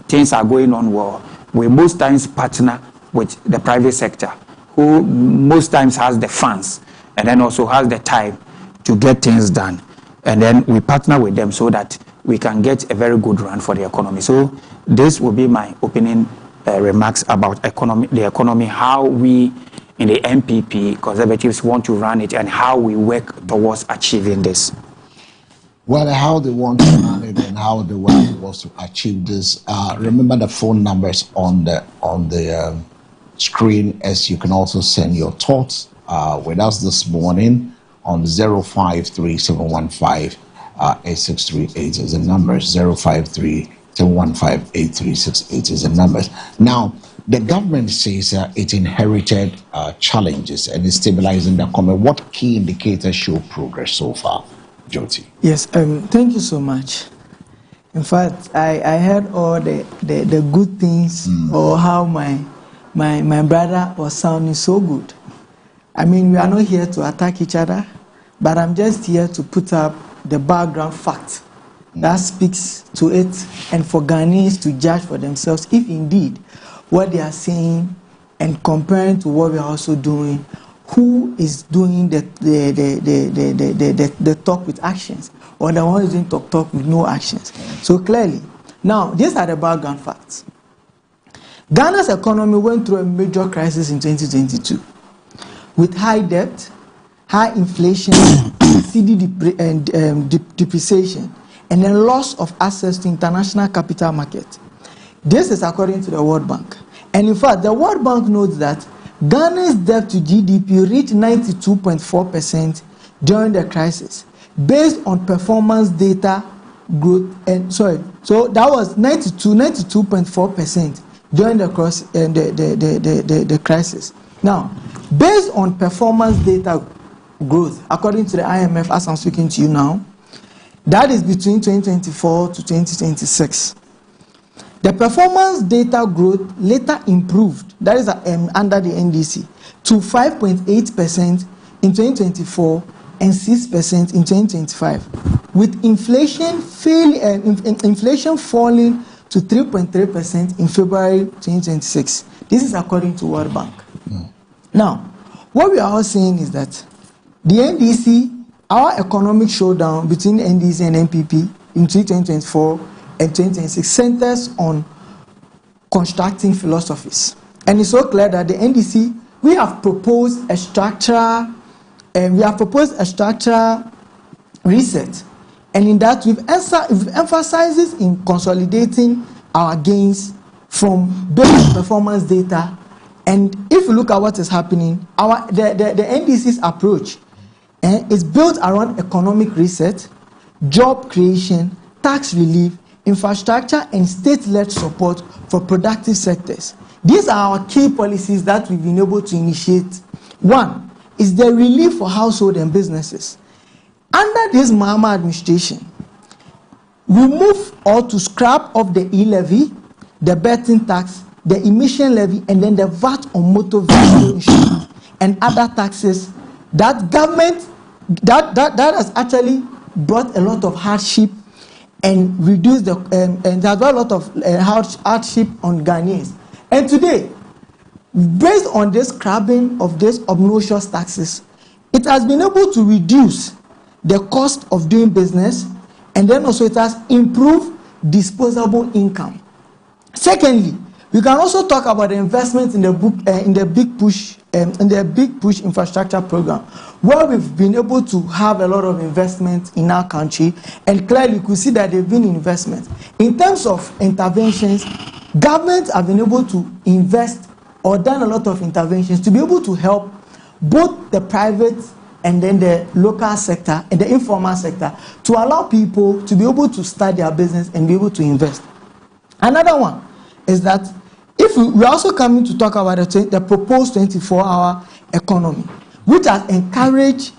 things are going on well, we most times partner with the private sector, who most times has the funds and then also has the time to get things done. And then we partner with them so that we can get a very good run for the economy. So this will be my opening remarks about the economy, how we in the MPP Conservatives want to run it, and how we work towards achieving this. Well, how they want to run it and how they work towards to achieve this. Remember the phone numbers on the screen, as you can also send your thoughts with us this morning on 053-715-8638 is the numbers. 053-715-8368 is the numbers. Now, the government says it inherited challenges and is stabilizing the economy. What key indicators show progress so far, Jyoti? Yes, thank you so much. In fact, I heard all the good things, or how my brother was sounding so good. I mean, we are not here to attack each other, but I'm just here to put up the background fact that speaks to it, and for Ghanaians to judge for themselves if indeed what they are saying and comparing to what we are also doing, who is doing the talk with actions, or the one who is doing talk with no actions. So clearly, now these are the background facts. Ghana's economy went through a major crisis in 2022 with high debt, high inflation, cedi depreciation, and a loss of access to international capital market. This is according to the World Bank. And in fact, the World Bank notes that Ghana's debt to GDP reached 92.4% during the crisis, based on performance data growth. And so that was 92.4% during the crisis. Now, based on performance data growth, according to the IMF, as I'm speaking to you now, that is between 2024 to 2026. The performance data growth later improved, that is under the NDC, to 5.8% in 2024 and 6% in 2025, with inflation falling to 3.3% in February 2026. This is according to World Bank. Now, what we are all saying is that the NDC, our economic showdown between NDC and NPP in 2024 and 2026 centers on constructing philosophies. And it's so clear that the NDC, we have proposed a structural reset. And in that, we've emphasizes in consolidating our gains from basic performance data. And if you look at what is happening, the NDC's approach is built around economic reset, job creation, tax relief, infrastructure, and state-led support for productive sectors. These are our key policies that we've been able to initiate. One is the relief for household and businesses. Under this Mahama administration, we move or to scrap off the e-levy, the betting tax, the emission levy, and then the VAT on motor vehicle insurance and other taxes that government that has actually brought a lot of hardship and reduced the and has brought a lot of hardship on Ghanaians. And today, based on this scrapping of these obnoxious taxes, it has been able to reduce the cost of doing business, and then also it has improved disposable income. Secondly, we can also talk about the investment in the big push infrastructure program, where we've been able to have a lot of investment in our country, and clearly you could see that there've been investment. In terms of interventions, governments have been able to invest or done a lot of interventions to be able to help both the private and then the local sector and the informal sector to allow people to be able to start their business and be able to invest. Another one is that if we're also coming to talk about the proposed 24-hour economy, which has encouraged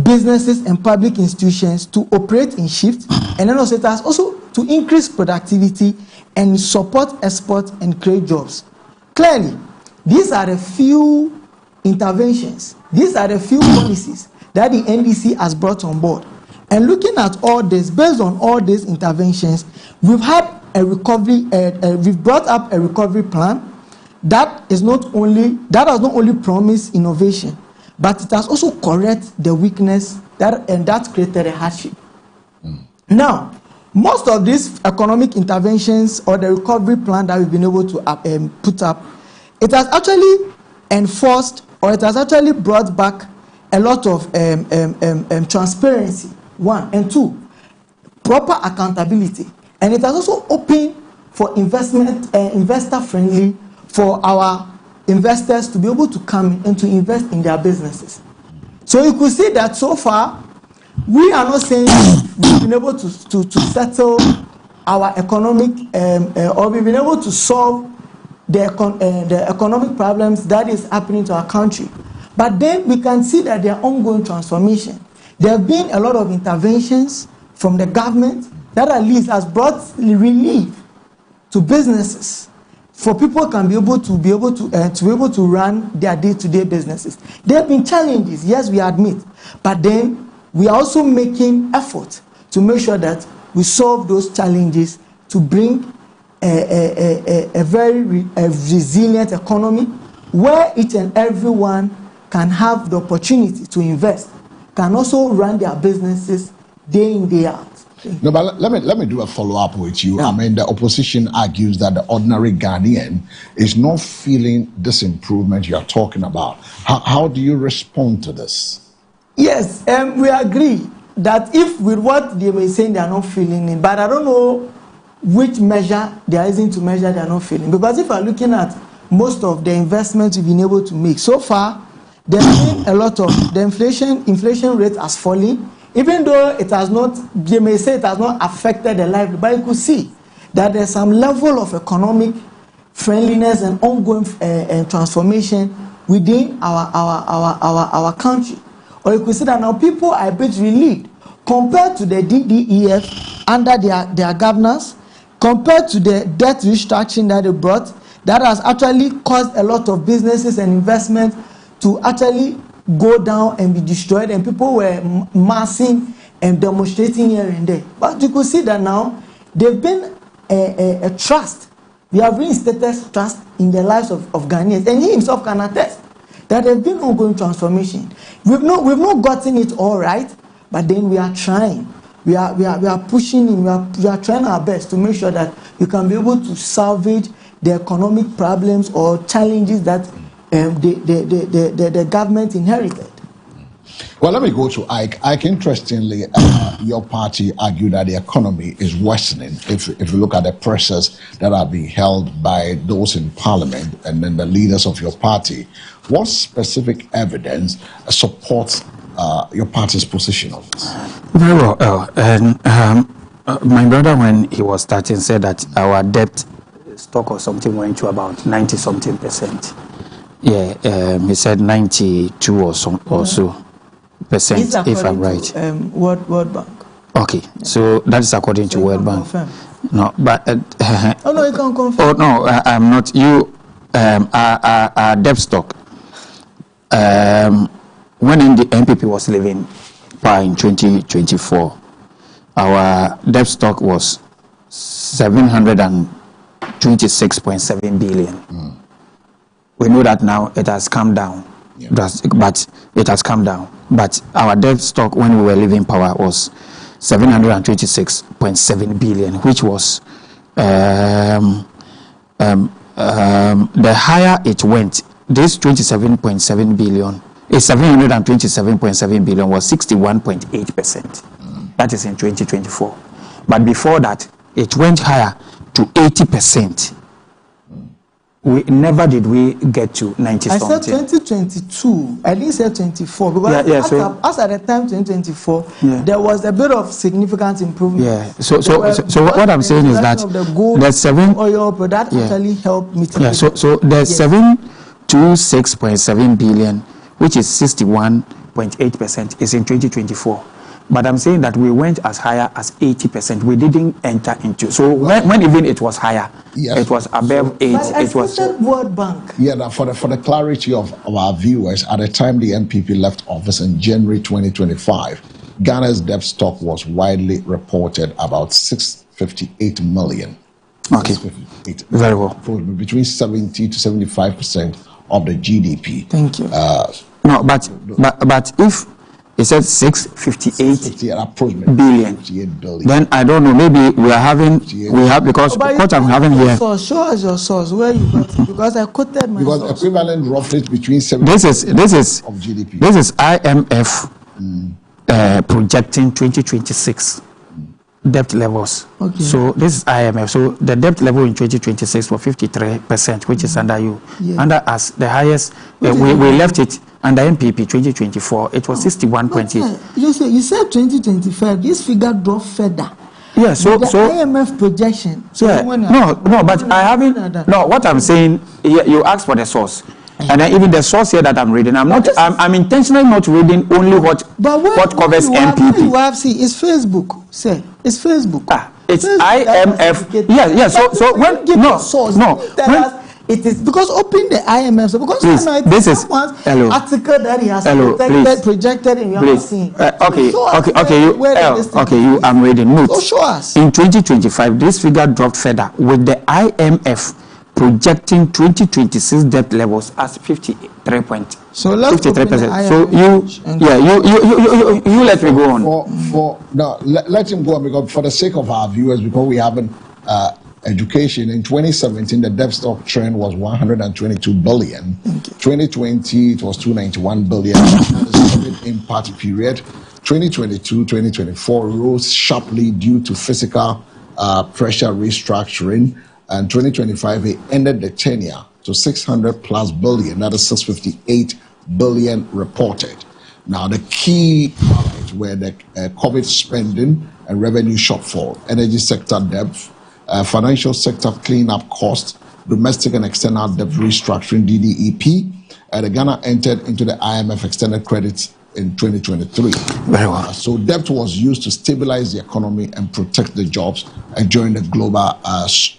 businesses and public institutions to operate in shifts, and then also it has also to increase productivity and support export and create jobs. Clearly, these are the few interventions, these are the few policies that the NDC has brought on board. And looking at all this, based on all these interventions, we've had a recovery, we've brought up a recovery plan that has not only promised innovation, but it has also corrected the weakness that created a hardship. Now, most of these economic interventions or the recovery plan that we've been able to put up, it has actually enforced or it has actually brought back a lot of transparency, one, and two, proper accountability. And it has also opened for investor friendly for our investors to be able to come in and to invest in their businesses. So you could see that so far, we are not saying we've been able to settle our economic, or we've been able to solve the economic problems that is happening to our country. But then we can see that there are ongoing transformation. There have been a lot of interventions from the government that at least has brought relief to businesses, for people can be able to run their day-to-day businesses. There have been challenges, yes, we admit, but then we are also making effort to make sure that we solve those challenges to bring a very resilient economy where each and everyone can have the opportunity to invest, can also run their businesses day in, day out. No, but let me do a follow-up with you. Yeah. I mean, the opposition argues that the ordinary Ghanaian is not feeling this improvement you're talking about. How do you respond to this? Yes, we agree that if with what they were saying they are not feeling it, but I don't know which measure they are using to measure they are not failing. Because if you are looking at most of the investments we've been able to make so far, there's been a lot of the inflation rate has fallen, even though it has not, they may say it has not affected the life, but you could see that there's some level of economic friendliness and ongoing transformation within our country. Or you could see that now people are a bit relieved compared to the DDEF under their governance, compared to the debt restructuring that they brought, that has actually caused a lot of businesses and investment to actually go down and be destroyed, and people were massing and demonstrating here and there. But you could see that now there's been a trust. We have reinstated trust in the lives of Ghanaians, and he himself can attest that there's been ongoing transformation. We've not gotten it all right, but then we are trying. We are pushing in. We are trying our best to make sure that you can be able to salvage the economic problems or challenges that the government inherited. Well, let me go to Ike. Ike, interestingly, your party argued that the economy is worsening. If you look at the pressures that are being held by those in parliament and then the leaders of your party, what specific evidence supports your party's position on this? Very well. And my brother, when he was starting, said that our debt stock or something went to about 90-something%. Yeah, he said 92 or so percent, if I'm right. World Bank. Okay, so that is according to World Bank. Confirm. No, but oh no, you can confirm. Oh no, I'm not. You our debt stock. When the NPP was leaving power in 2024, our debt stock was 726.7 billion. We know that now it has come down, but it has come down. But our debt stock when we were leaving power was 726.7 billion, which was the higher it went. This 27.7 billion, 727.7 billion was 61.8%. That is in 2024. But before that, it went higher to 80%. We never did we get to 90 something. I said 2022. I didn't say 24 because as at the time 2024, there was a bit of significant improvement. Yeah. So what I'm saying is that there's 7 oil, but that actually helped mitigate. Yeah. So there's 726.7 billion, which is 61.8%, is in 2024. But I'm saying that we went as higher as 80%. We didn't enter into. So when even it was higher, it was above 8. It was World Bank. Yeah, now for the clarity of our viewers, at the time the NPP left office in January 2025, Ghana's debt stock was widely reported about 658 million. Okay. 658. Very well. Between 70 to 75% of the GDP. Thank you. No, but if it said 658 billion. Then I don't know. Maybe we have because what I'm having here. So show us your source where you got it, because I quoted my because source. Equivalent roughly between 70. This is of GDP. This is IMF projecting 2026 debt levels. Okay. So this is IMF. So the debt level in 2026 was 53%, which is under you. Yeah. Under us, the highest. We left it. Under NPP 2024, it was 61.8. You said 2025. This figure dropped further. Yeah, so IMF projection. So yeah, no, but I haven't. No, what I'm saying, you asked for the source, and then even the source here that I'm reading, I'm intentionally not reading only what covers NPP. You have see, it's Facebook. Say, it's Facebook. It's IMF. Yeah. So when it is because open the IMF. So because this is article that he has projected in your scene. You I'm reading. Note. So show us. In 2025, this figure dropped further with the IMF projecting 2026 debt levels as 53%. So let's 53%. So you let me go on. Let him go on because for the sake of our viewers, because we haven't. Education in 2017, the debt stock trend was 122 billion. 2020, it was 291 billion. The impact period 2022-2024 rose sharply due to fiscal pressure restructuring. And 2025, it ended the tenure to 600 plus billion. That is 658 billion reported. Now, the key highlights were the COVID spending and revenue shortfall, energy sector debt, financial sector cleanup costs, domestic and external debt restructuring, DDEP. The Ghana entered into the IMF extended credit in 2023. Very well. So debt was used to stabilize the economy and protect the jobs during the global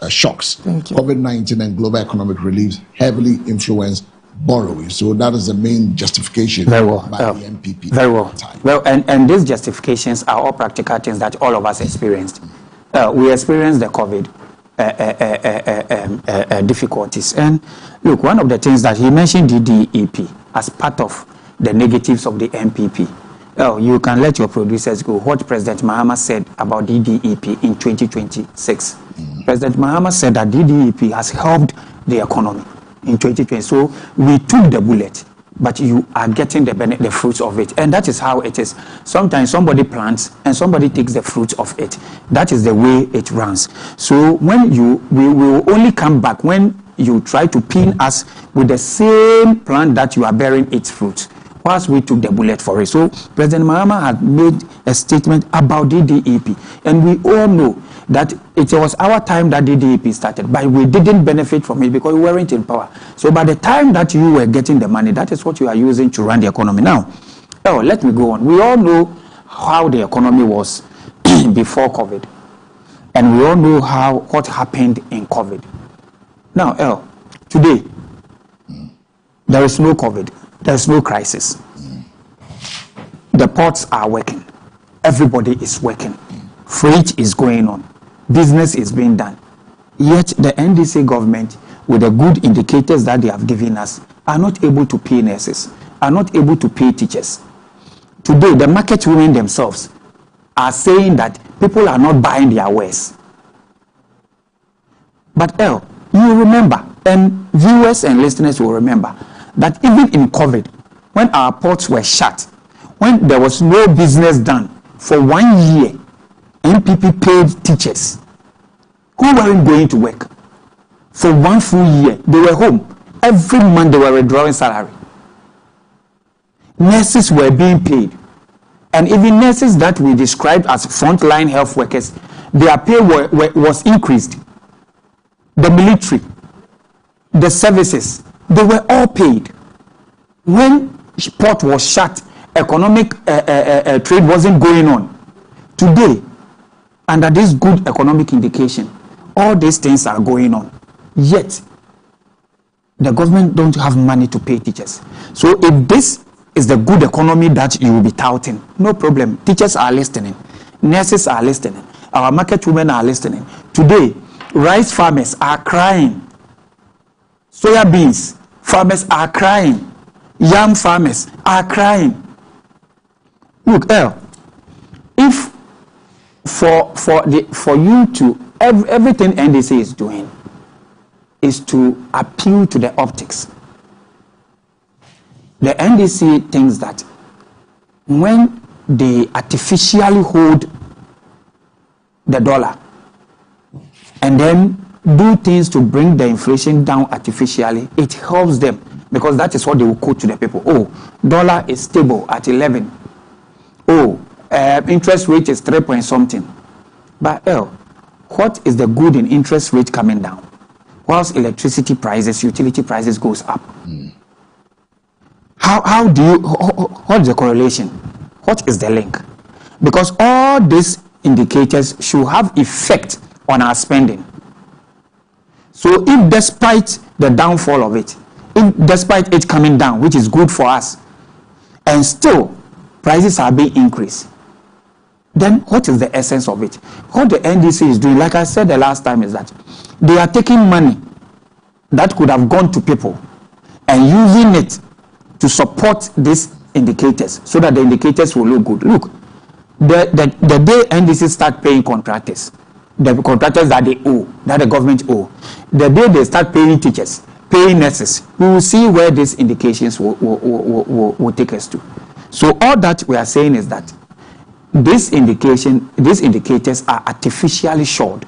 shocks. COVID-19 and global economic relief heavily influenced borrowing. So that is the main justification by the MPP. Very well. Well, and these justifications are all practical things that all of us experienced. We experienced the COVID difficulties. And look, one of the things that he mentioned DDEP as part of the negatives of the MPP. Oh, you can let your producers go. What President Mahama said about DDEP in 2026. President Mahama said that DDEP has helped the economy in 2020. So we took the bullet, but you are getting the fruits of it. And that is how it is. Sometimes somebody plants and somebody takes the fruits of it. That is the way it runs. So when we will only come back when you try to pin us with the same plant that you are bearing its fruits, whilst we took the bullet for it. So President Mahama had made a statement about DDEP, and we all know that it was our time that DDEP started, but we didn't benefit from it because we weren't in power. So by the time that you were getting the money, that is what you are using to run the economy. Now, let me go on. We all know how the economy was before COVID, and we all know what happened in COVID. Now, today, there is no COVID. There's no crisis. The ports are working. Everybody is working. Freight is going on. Business is being done. Yet the NDC government, with the good indicators that they have given us, are not able to pay nurses, are not able to pay teachers. Today, the market women themselves are saying that people are not buying their wares. But you remember, and viewers and listeners will remember, that even in COVID, when our ports were shut, when there was no business done for 1 year, MPP paid teachers who weren't going to work for 1 full year. They were home. Every month they were withdrawing salary. Nurses were being paid. And even nurses that we described as frontline health workers, their pay was increased. The military, the services, they were all paid. When port was shut, economic trade wasn't going on. Today, under this good economic indication, all these things are going on. Yet, the government don't have money to pay teachers. So if this is the good economy that you will be touting, no problem. Teachers are listening. Nurses are listening. Our market women are listening. Today, rice farmers are crying. Soya beans farmers are crying. Yam farmers are crying. Look, if for you to everything NDC is doing is to appeal to the optics. The NDC thinks that when they artificially hold the dollar and then do things to bring the inflation down artificially, it helps them because that is what they will quote to the people. Oh, dollar is stable at 11. Oh, interest rate is 3 point something. But what is the good in interest rate coming down? Whilst electricity prices, utility prices goes up. How do you, what's the correlation? What is the link? Because all these indicators should have effect on our spending. So if despite the downfall of it, if despite it coming down, which is good for us, and still prices are being increased, then what is the essence of it? What the NDC is doing, like I said the last time, is that they are taking money that could have gone to people and using it to support these indicators so that the indicators will look good. Look, the day NDC start paying contractors, the contractors that they owe, that the government owe, the day they start paying teachers, paying nurses, we will see where these indications will take us to. So all that we are saying is that these indicators are artificially short.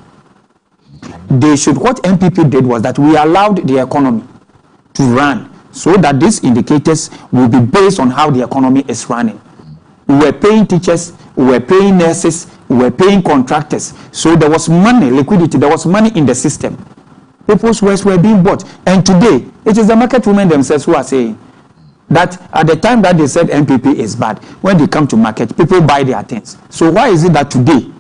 What MPP did was that we allowed the economy to run so that these indicators will be based on how the economy is running. We were paying teachers, we were paying nurses, we were paying contractors. So there was money, liquidity, there was money in the system. People's wares were being bought. And today, it is the market women themselves who are saying that at the time that they said MPP is bad, when they come to market, people buy their things. So why is it that today,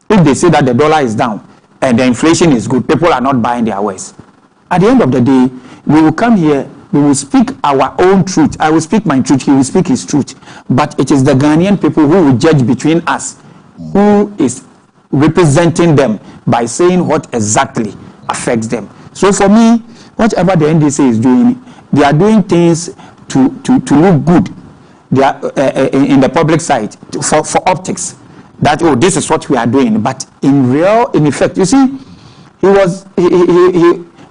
if they say that the dollar is down and the inflation is good, people are not buying their wares? At the end of the day, we will come here, we will speak our own truth. I will speak my truth, he will speak his truth. But it is the Ghanaian people who will judge between us, who is representing them by saying what exactly affects them. So for me, whatever the NDC is doing, they are doing things to look good. They are in the public side for optics. That, oh, this is what we are doing. But in effect, you see,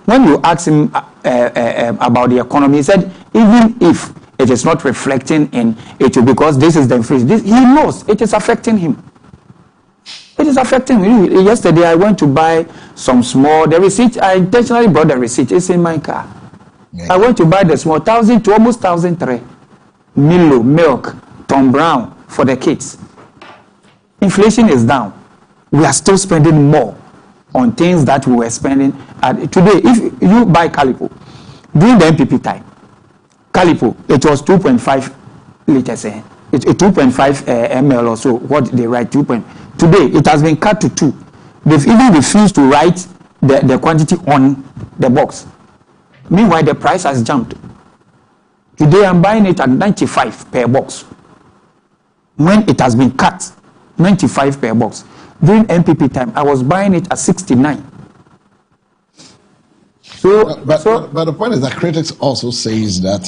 when you ask him about the economy, he said, even if it is not reflecting in it, because this is the inflation, he knows it is affecting him. It is affecting me. Yesterday, I went to buy the receipt. I intentionally brought the receipt. It's in my car. Yeah. I went to buy the small 1,000 to almost 1,003. Milo, milk, Tom Brown for the kids. Inflation is down. We are still spending more on things that we were spending. Today, if you buy Calipo, during the MPP time, Calipo, it was 2.5 liters. 2.5 ml or so, what they write, 2. Today, it has been cut to 2. They've even refused to write the quantity on the box. Meanwhile, the price has jumped. Today, I'm buying it at 95 per box. When it has been cut, 95 per box. During MPP time, I was buying it at 69. But the point is that critics also says that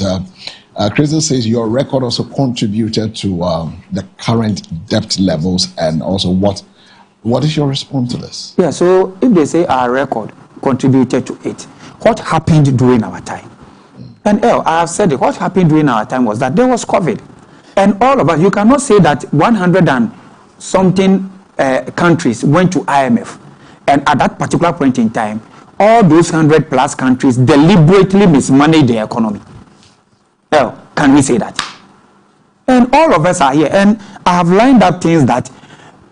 your record also contributed to the current debt levels, and also what is your response to this? Yeah, so if they say our record contributed to it, what happened during our time? And I have said it, what happened during our time was that there was COVID. And all of us, you cannot say that 100 and something countries went to IMF. And at that particular point in time, all those 100 plus countries deliberately mismanaged the economy. Can we say that? And all of us are here. And I have lined up things that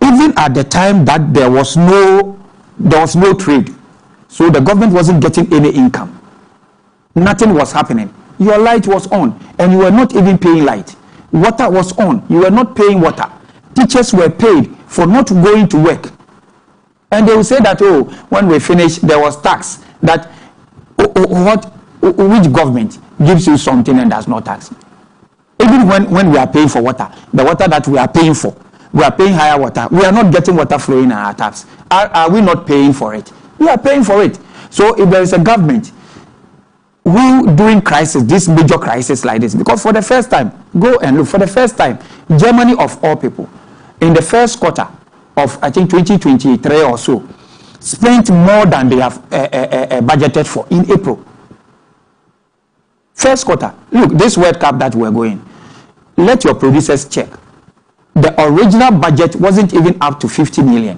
even at the time that there was no trade, so the government wasn't getting any income, nothing was happening. Your light was on and you were not even paying light. Water was on, you were not paying water. Teachers were paid for not going to work. And they will say that, when we finish, there was tax. That which government gives you something and does not tax? Even when we are paying for water, the water that we are paying for, we are paying higher water. We are not getting water flowing in our taps. Are we not paying for it? We are paying for it. So if there is a government who during crisis, this major crisis like this, because for the first time, go and look, for the first time, Germany of all people, in the first quarter of, I think, 2023 or so, spent more than they have budgeted for in April. First quarter. Look, this World Cup that we're going, let your producers check. The original budget wasn't even up to 50 million.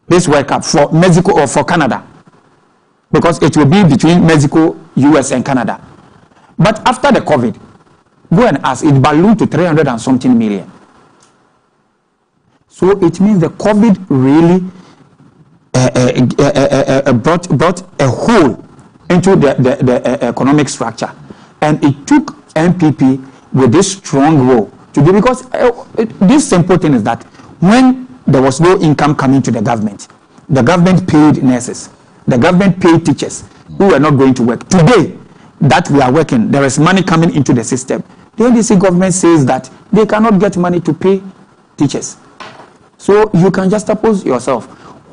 This World Cup for Mexico or for Canada. Because it will be between Mexico, US, and Canada. But after the COVID, go and ask, it ballooned to 300 and something million. So it means the COVID really brought a hole into the economic structure. And it took MPP with this strong role to do, because this simple thing is that when there was no income coming to the government paid nurses, the government paid teachers who were not going to work. Today that we are working, there is money coming into the system. The NDC government says that they cannot get money to pay teachers. So you can just oppose yourself.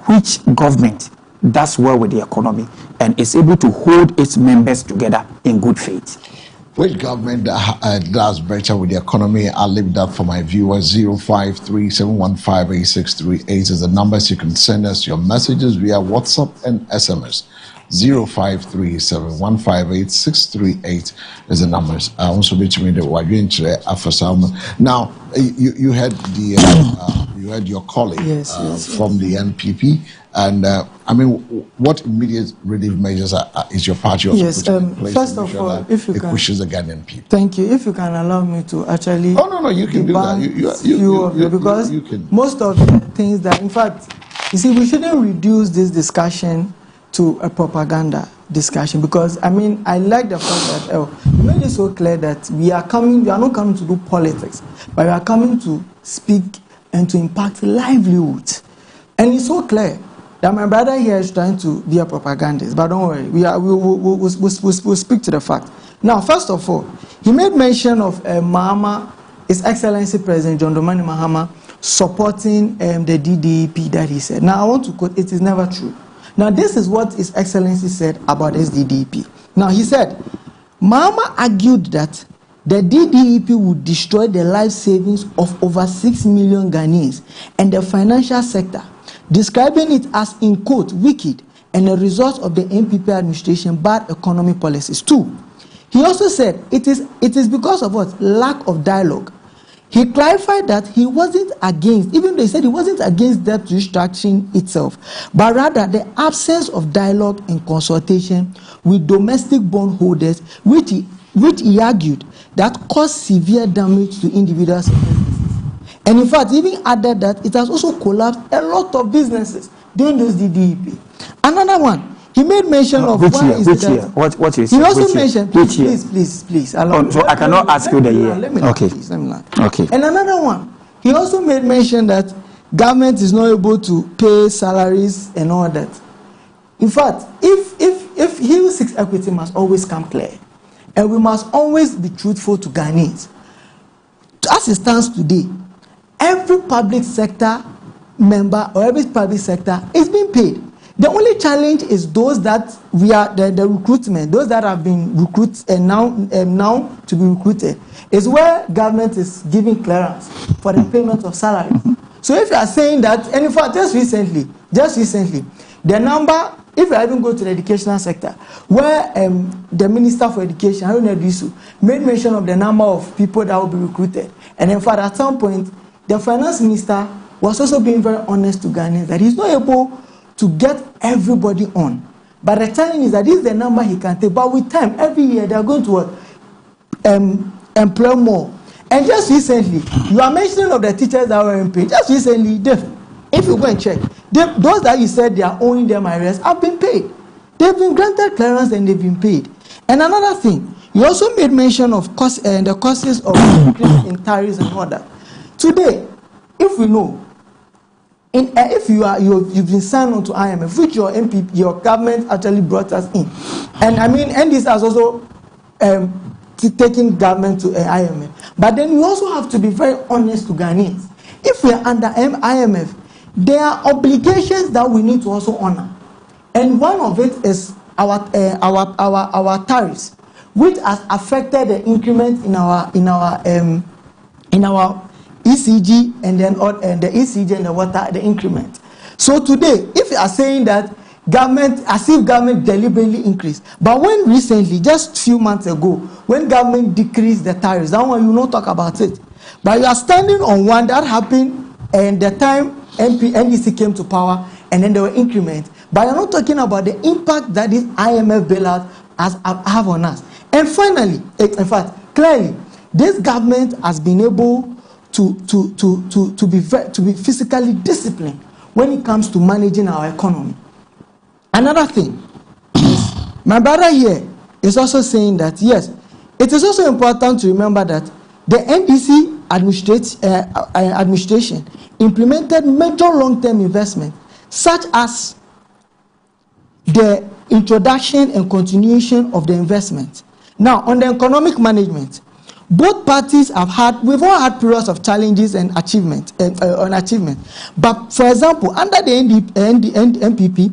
Which government does well with the economy and is able to hold its members together in good faith? Which government does better with the economy? I'll leave that for my viewers. 053-715-8638 is the numbers you can send us your messages via WhatsApp and SMS. 0537-158-638 is the numbers. Also between the Wajintre Afasam. Now you had the you had your colleague from the NPP, and I mean, what immediate relief measures is your party also putting in place? First of all, if you it can, pushes the Ghanaian people. Thank you. If you can allow me to actually, no, you can do that. Because most of the things that, in fact, you see, we shouldn't reduce this discussion to a propaganda discussion, because I mean, I like the fact that you made it so clear that we are not coming to do politics, but we are coming to speak and to impact livelihoods. And it's so clear that my brother here is trying to be a propagandist, but don't worry, we'll speak to the fact. Now, first of all, he made mention of Mahama, His Excellency President John Dramani Mahama, supporting the DDEP that he said. Now, I want to quote, it is never true. Now, this is what His Excellency said about SDDP. Now, he said, Mahama argued that the DDEP would destroy the life savings of over 6 million Ghanaians and the financial sector, describing it as, in quote, wicked and a result of the NPP administration bad economic policies. 2. He also said it is because of what? Lack of dialogue. He clarified that he wasn't against, even though he said he wasn't against debt restructuring itself, but rather the absence of dialogue and consultation with domestic bondholders, which he argued that caused severe damage to individuals. And in fact, even added that it has also collapsed a lot of businesses during this DDEP. Another one, he made mention of which year? What you said? He also mentioned, please. Allow so I cannot ask you the year. Let me learn. Okay. And another one, he also made mention that government is not able to pay salaries and all that. In fact, if Hill 6 equity must always come clear, and we must always be truthful to Ghanaians. As it stands today, every public sector member or every public sector is being paid. The only challenge is those that we are the recruitment, those that have been recruited and now to be recruited, is where government is giving clearance for the payment of salary. So if you are saying that, and in fact, just recently, the number, if you even go to the educational sector, where the Minister for Education, Haruna Disu, made mention of the number of people that will be recruited, and in fact, at some point, the Finance Minister was also being very honest to Ghanaians that he's not able to get everybody on. But the challenge is that this is the number he can take. But with time, every year, they are going to employ more. And just recently, you are mentioning of the teachers that were paid. Just recently, if you go and check, those that you said they are owing them arrears have been paid. They've been granted clearance and they've been paid. And another thing, you also made mention of the causes of increase in tariffs and all that. Today, if we know, if you've been signed on to IMF, which your government actually brought us in, and I mean, and this has also taken government to IMF. But then we also have to be very honest to Ghanaians. If we are under IMF, there are obligations that we need to also honor, and one of it is our tariffs, which has affected the increment in our ECG and then the ECG and the water, the increment. So today, if you are saying that government, as if government deliberately increased, but when recently, just a few months ago, when government decreased the tariffs, that one you don't talk about it. But you are standing on one that happened and the time NDC came to power and then there were increments. But you're not talking about the impact that this IMF bailout have on us. And finally, in fact, clearly, this government has been able to be physically disciplined when it comes to managing our economy. Another thing, my brother here is also saying that yes, it is also important to remember that the NDC administration implemented major long-term investment, such as the introduction and continuation of the investment. Now, on the economic management, both parties we've all had periods of challenges and achievement. But for example, under the NPP,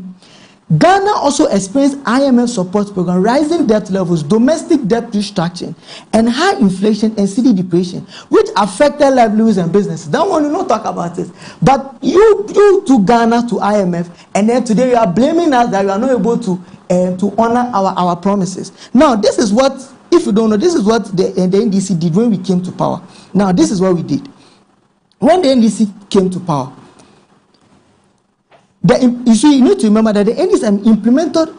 Ghana also experienced IMF support program, rising debt levels, domestic debt restructuring, and high inflation and city depression, which affected livelihoods and businesses. That one, you don't talk about it. But you took Ghana to IMF, and then today you are blaming us that you are not able to to honor our promises. Now, this is what, if you don't know, this is what the NDC did when we came to power. Now, this is what we did. When the NDC came to power, you see, you need to remember that the NDC implemented.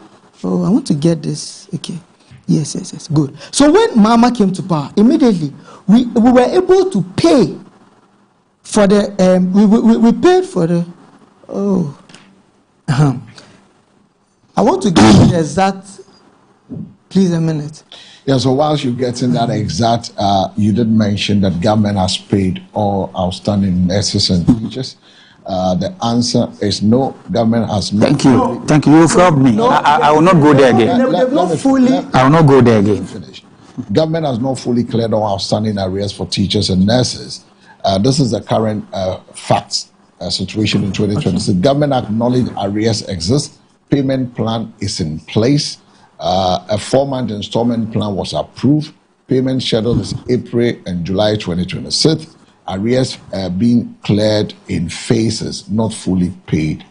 Oh, I want to get this. Okay. Yes. Good. So when Mama came to power, immediately we were able to pay for the. We paid for the. Oh. I want to give you the exact. Please, a minute. Yeah, so whilst you're getting that exact, you did mention that government has paid all outstanding nurses and teachers. The answer is no. Government has not. Thank you. You've helped me. I will not go there again. I will not go there again. Finish. Government has not fully cleared all outstanding arrears for teachers and nurses. This is the current facts situation in 2026. Okay. Government acknowledged arrears exist. Payment plan is in place. A 4-month installment plan was approved. Payment schedule is April and July 2026. Arrears being cleared in phases, not fully paid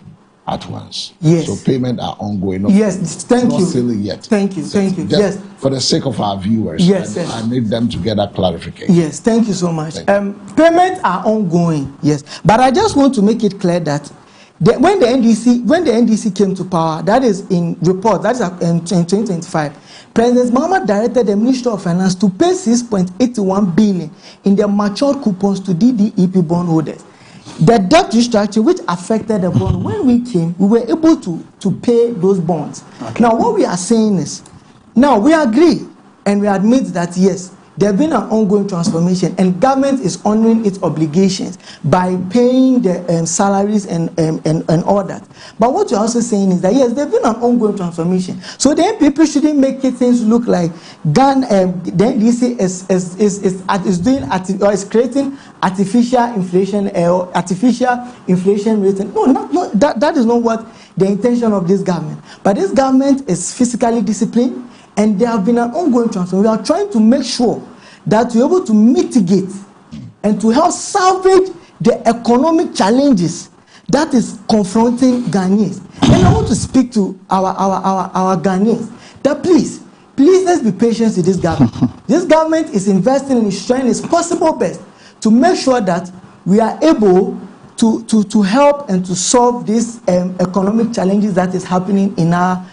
at once. Yes. So payment are ongoing. Yes, thank you. Not silly yet. Thank you. Yes. For the sake of our viewers, yes, I need them to get that clarification. Yes, thank you so much. Payments are ongoing, yes. But I just want to make it clear that when the NDC came to power, that is in report, that is in 2025, President Mahama directed the Ministry of Finance to pay 6.81 billion in the matured coupons to DDEP bondholders. The debt restructure which affected the bond, when we came, we were able to pay those bonds. Okay. Now, what we are saying is, now we agree and we admit that yes, there has been an ongoing transformation and government is honoring its obligations by paying the salaries and all that. But what you're also saying is that yes, there's been an ongoing transformation. So then people shouldn't make things look like the NDC is creating artificial inflation rating. No, that is not what the intention of this government. But this government is fiscally disciplined and there have been an ongoing transformation. We are trying to make sure that we're able to mitigate and to help salvage the economic challenges that is confronting Ghanaians. And I want to speak to our Ghanaians that please let's be patient with this government. This government is investing and is trying its possible best to make sure that we are able to help and to solve these economic challenges that is happening in our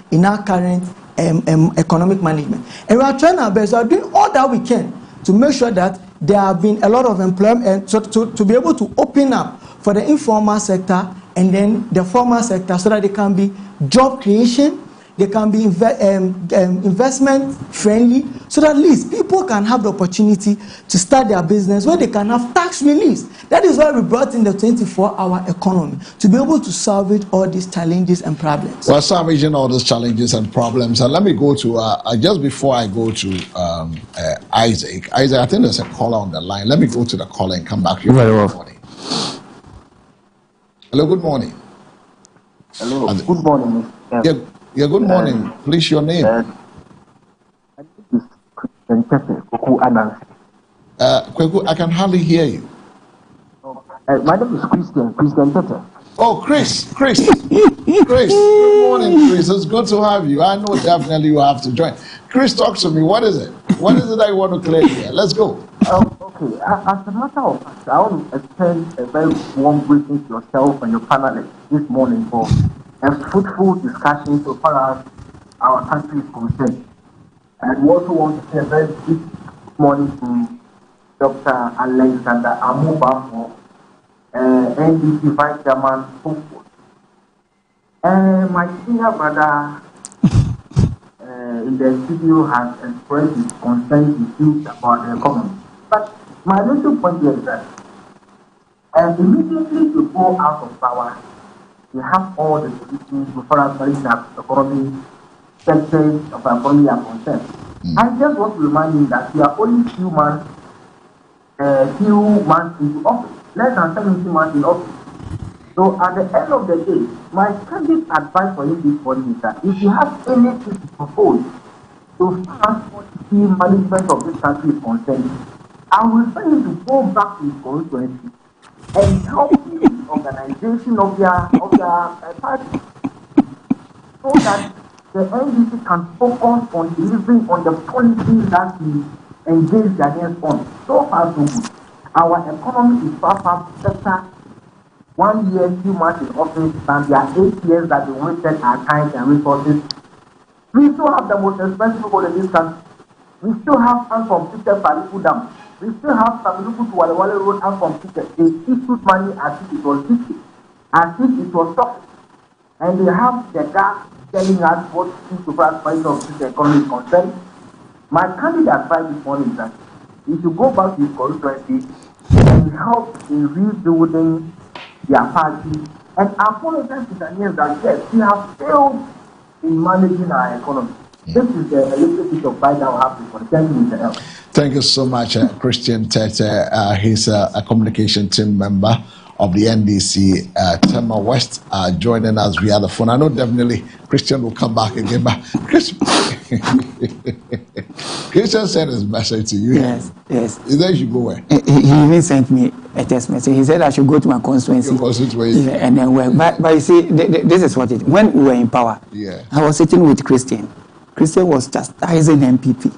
current economic management. And we are trying our best. We are doing all that we can to make sure that there have been a lot of employment, to be able to open up for the informal sector and then the formal sector so that there can be job creation, they can be investment friendly, so that at least people can have the opportunity to start their business where they can have tax reliefs. That is why we brought in the 24-hour economy, to be able to salvage all these challenges and problems. Well, salvaging all these challenges and problems. And let me go to, just before I go to Isaac. Isaac, I think there's a caller on the line. Let me go to the caller and come back here. Very well. Hello, good morning. Hello, good morning. Yeah, good morning. Please, your name. This is Christian Tete, Koku Anansi. Kweku, I can hardly hear you. My name is Christian Tete. Oh, Chris. Good morning, Chris. It's good to have you. I know definitely you have to join. Chris, talk to me. What is it? What is it that you want to clear here? Let's go. Okay. As a matter of fact, I want to extend a very warm greeting to yourself and your panelists this morning for a fruitful discussion so far as our country is concerned. And we also want to say a very big good morning to Dr. Alexander Amubafo, NDC Vice Chairman, Hopeful. My senior brother in the studio has expressed his concerns and views about the economy. But my little point here is that immediately to go out of power, we have all the solutions so far as managing the economy, sectors of our economy are concerned. I just want to remind you that we are only few months into office, less than 70 months in office. So at the end of the day, my candid advice for you this morning is that if you have anything to propose to far as the management of this country is concerned, I will tell you to go back to his constituency and help the organization of their party, so that the NDC can focus on delivering on the policies that we engage Ghanaians on. So far, so good. Our economy is far better 1 year, 2 months in office than their 8 years that they wasted our time and resources. We still have the most expensive road in this country. We still have uncompleted Paliku Dam. We still have Samiluku to Walewale Road uncompleted. They issued money as if it was 50, as if it was stopped. And they have the gas telling us what to price of this economy is concerned. My candidate advice this morning is that we should go back to his constituency and help in rebuilding their party and apologize to Ghanaians that yes, we have failed in managing our economy. This is the little bit of fight that will happen for the 10 minutes. Thank you so much, Christian Tete. He's a communication team member of the NDC, Tema West, joining us via the phone. I know definitely Christian will come back again, but Christian sent his message to you. Yes. He said you should go where? He even sent me a text message. He said I should go to my constituency. Your constituency. Yeah, and then work. But you see, this is what it. When we were in power, I was sitting with Christian. Christian was chastising MPP.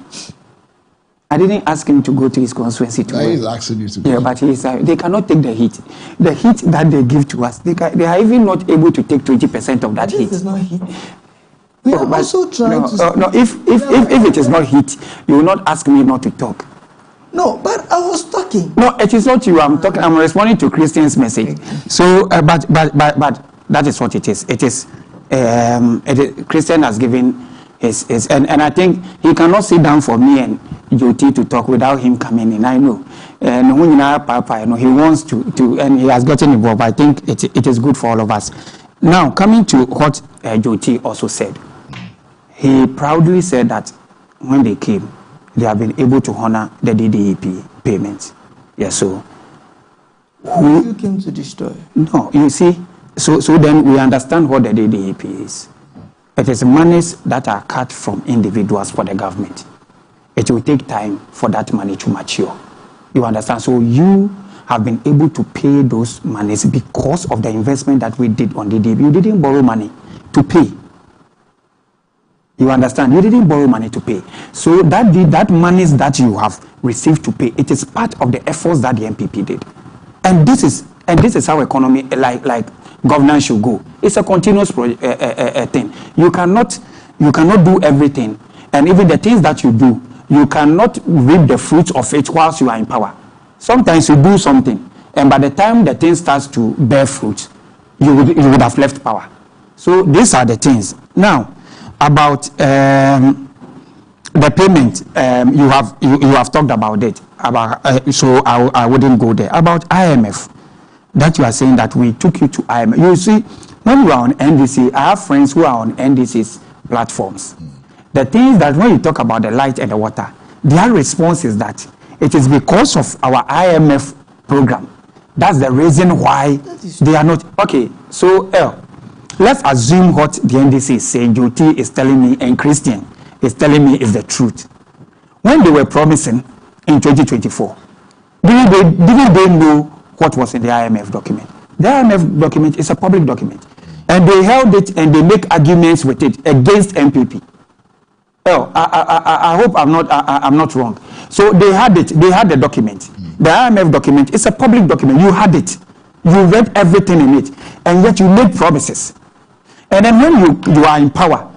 I didn't ask him to go to his constituency to work. He's asking you to go. Yeah, but they cannot take the heat. The heat that they give to us, they are even not able to take 20% of that heat. This is not heat. We are also trying to... No, if it is not heat, you will not ask me not to talk. No, but I was talking. No, it is not you. I'm talking. I'm responding to Christian's message. So, but that is what it is. It is Christian has given his and I think he cannot sit down for me and Joti to talk without him coming in. I know. And when Papa, he wants to and he has gotten involved. I think it is good for all of us. Now, coming to what Joti also said, he proudly said that when they came, they have been able to honor the DDEP payments. Yes, so. You came to destroy? No, you see, so then we understand what the DDEP is. It is monies that are cut from individuals for the government. It will take time for that money to mature. You understand? So you have been able to pay those monies because of the investment that we did on DDEP. You didn't borrow money to pay. You understand? You didn't borrow money to pay. So that monies that you have received to pay, it is part of the efforts that the MPP did. And this is how economy like governance should go. It's a continuous thing. You cannot do everything, and even the things that you do, you cannot reap the fruits of it whilst you are in power. Sometimes you do something, and by the time the thing starts to bear fruit, you would have left power. So these are the things. Now, about the payment, you have talked about it. So I wouldn't go there. About IMF, that you are saying that we took you to IMF. You see, when you are on NDC, I have friends who are on NDC's platforms. The things that when you talk about the light and the water, their response is that it is because of our IMF program. That's the reason why they are not. Okay, so let's assume what the NDC is saying, Joti is telling me, and Christian is telling me is the truth. When they were promising in 2024, didn't they know what was in the IMF document? The IMF document is a public document, and they held it and they make arguments with it against MPP. I hope I'm not wrong. So they had it. They had the document. The IMF document is a public document. You had it. You read everything in it, and yet you made promises. And then when you are in power,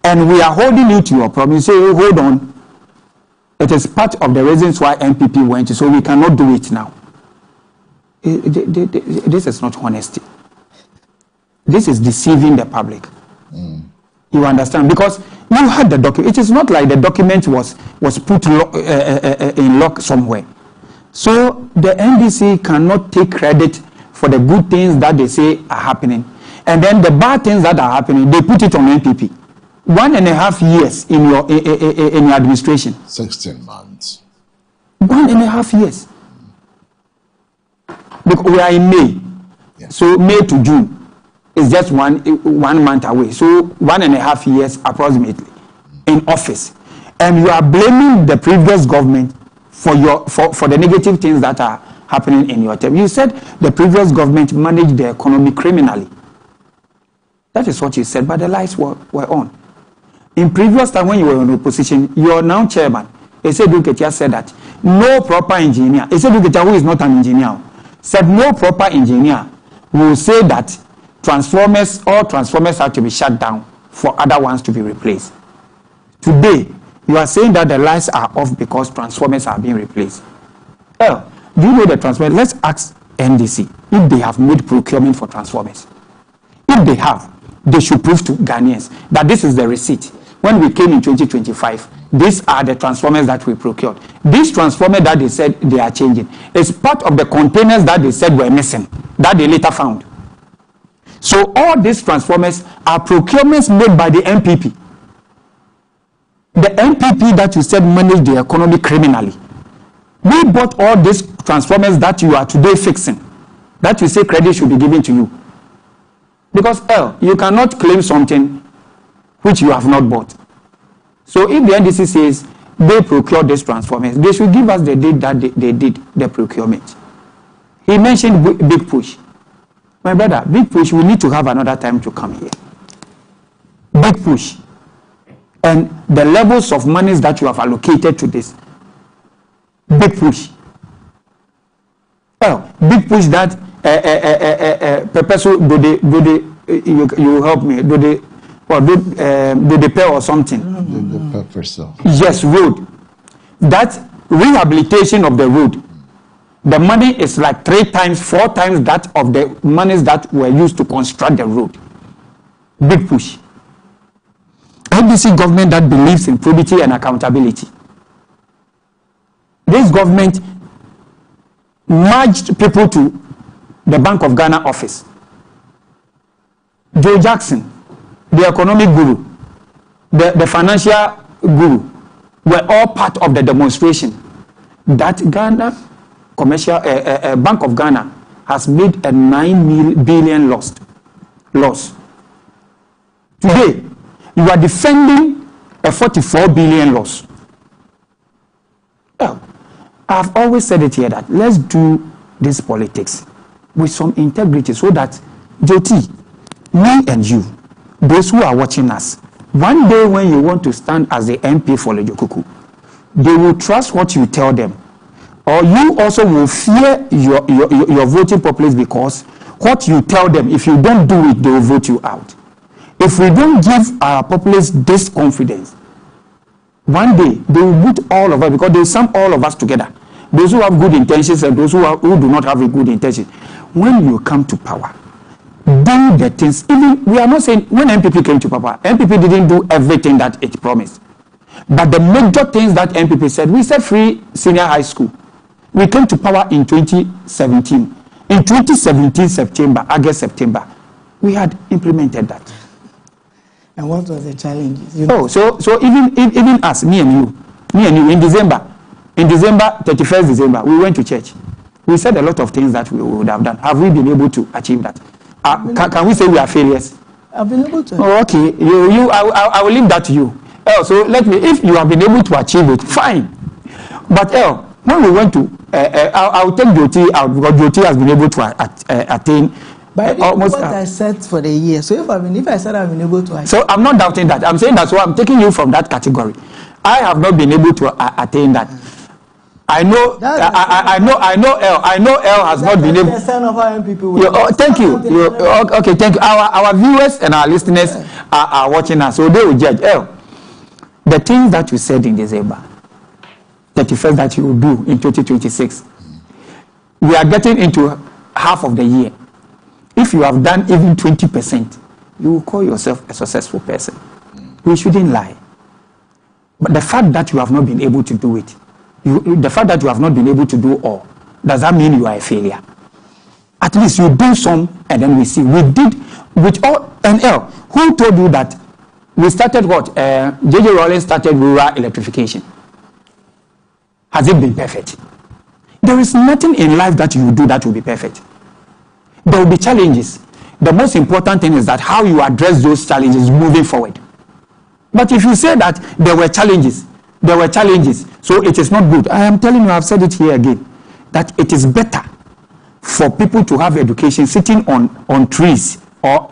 and we are holding you to your promise, you say, oh, hold on. It is part of the reasons why MPP went, so we cannot do it now. This is not honesty. This is deceiving the public. You understand? Because you had the document. It is not like the document was put in lock somewhere. So the NDC cannot take credit for the good things that they say are happening. And then the bad things that are happening, they put it on MPP. 1.5 years in your administration. 16 months. 1.5 years. Because we are in May. Yeah. So May to June is just one month away. So 1.5 years approximately in office. And you are blaming the previous government for the negative things that are happening in your term. You said the previous government managed the economy criminally. That is what you said, but the lights were on. In previous time when you were in opposition, your now chairman, Esedu Ketia, said that no proper engineer, Esedu Ketia, who is not an engineer, said no proper engineer will say that all transformers have to be shut down for other ones to be replaced. Today, you are saying that the lights are off because transformers are being replaced. Well, do you know the transformers? Let's ask NDC if they have made procurement for transformers. If they have, they should prove to Ghanaians that this is the receipt. When we came in 2025, these are the transformers that we procured. These transformers that they said they are changing is part of the containers that they said were missing, that they later found. So all these transformers are procurements made by the NPP. The NPP that you said managed the economy criminally. We bought all these transformers that you are today fixing, that you say credit should be given to you. Because you cannot claim something which you have not bought. So if the NDC says they procured these transformers, they should give us the date that they did the procurement. He mentioned Big Push. My brother, Big Push, we need to have another time to come here. Big Push. And the levels of monies that you have allocated to this. Big Push. Big Push that you help me, do they pay or something? The purpose of. Yes, road. That rehabilitation of the road, the money is like 3 times, 4 times that of the monies that were used to construct the road. Big Push. NDC government that believes in probity and accountability. This government merged people to the Bank of Ghana office. Joe Jackson, the economic guru, the financial guru, were all part of the demonstration that Ghana commercial Bank of Ghana has made a 9 billion loss. Today, you are defending a 44 billion loss. Well, I've always said it here that let's do this politics with some integrity so that Joti, me and you, those who are watching us, one day when you want to stand as the MP for Lejokuku, they will trust what you tell them. Or you also will fear your voting populace because what you tell them, if you don't do it, they will vote you out. If we don't give our populace this confidence, one day they will put all of us, because they sum all of us together. Those who have good intentions and those who do not have a good intention. When you come to power, do the things. Even we are not saying when MPP came to power, MPP didn't do everything that it promised. But the major things that MPP said, we said free senior high school. We came to power in 2017. In 2017, August-September, we had implemented that. And what was the challenges? So even us, me and you, in December 31st December, we went to church. We said a lot of things that we would have done. Have we been able to achieve that? Can we say we are failures? I've been able to. Oh, okay. I will leave that to you. So let me, if you have been able to achieve it, fine. But when we went to, I will take Joti out because Joti has been able to attain. But almost what I said for the year. So if I said I've been able to achieve. So I'm not doubting that. I'm saying that. So I'm taking you from that category. I have not been able to attain that. I know L has not been able. Thank you. Okay, thank you. Our viewers and our listeners are watching us, so they will judge. L, the things that you said in December 31st that you will do in 2026, we are getting into half of the year. If you have done even 20%, you will call yourself a successful person. We shouldn't lie. But the fact that you have not been able to do it, the fact that you have not been able to do all, does that mean you are a failure? At least you do some, and then we see. We did with all. And L, who told you that we started what? J.J. Rawlings started rural electrification. Has it been perfect? There is nothing in life that you do that will be perfect. There will be challenges. The most important thing is that how you address those challenges moving forward. But if you say that there were challenges, so it is not good. I am telling you, I've said it here again, that it is better for people to have education sitting on trees or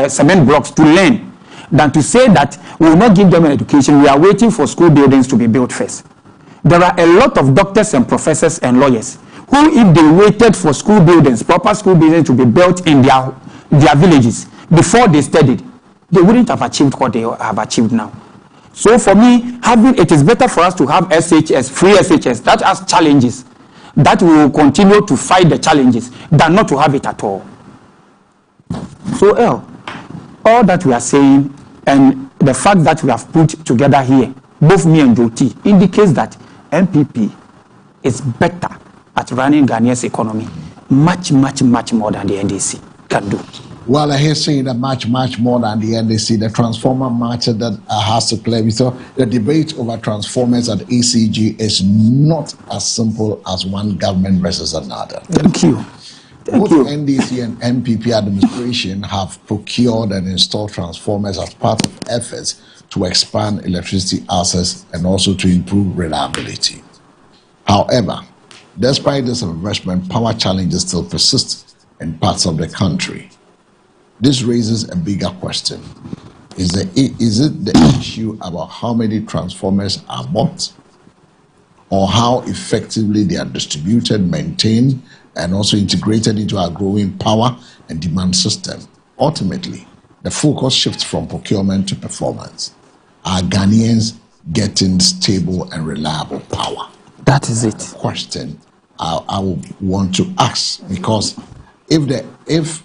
cement blocks to learn than to say that we will not give them an education. We are waiting for school buildings to be built first. There are a lot of doctors and professors and lawyers who, if they waited for school buildings, proper school buildings to be built in their villages before they studied, they wouldn't have achieved what they have achieved now. So for me, it is better for us to have SHS, free SHS, that has challenges, that we will continue to fight the challenges, than not to have it at all. So all that we are saying, and the fact that we have put together here, both me and Joti, indicates that MPP is better at running Ghanaia's economy much, much, much more than the NDC can do. Well, I hear saying that much more than the NDC, the transformer matter that has to play with. So the debate over transformers at ECG is not as simple as one government versus another. Thank you. Both NDC and MPP administration have procured and installed transformers as part of efforts to expand electricity access and also to improve reliability. However, despite this investment, power challenges still persist in parts of the country. This raises a bigger question. Is it the issue about how many transformers are bought, or how effectively they are distributed, maintained, and also integrated into our growing power and demand system? Ultimately, the focus shifts from procurement to performance. Are Ghanaians getting stable and reliable power? That is it. The question I would want to ask, because if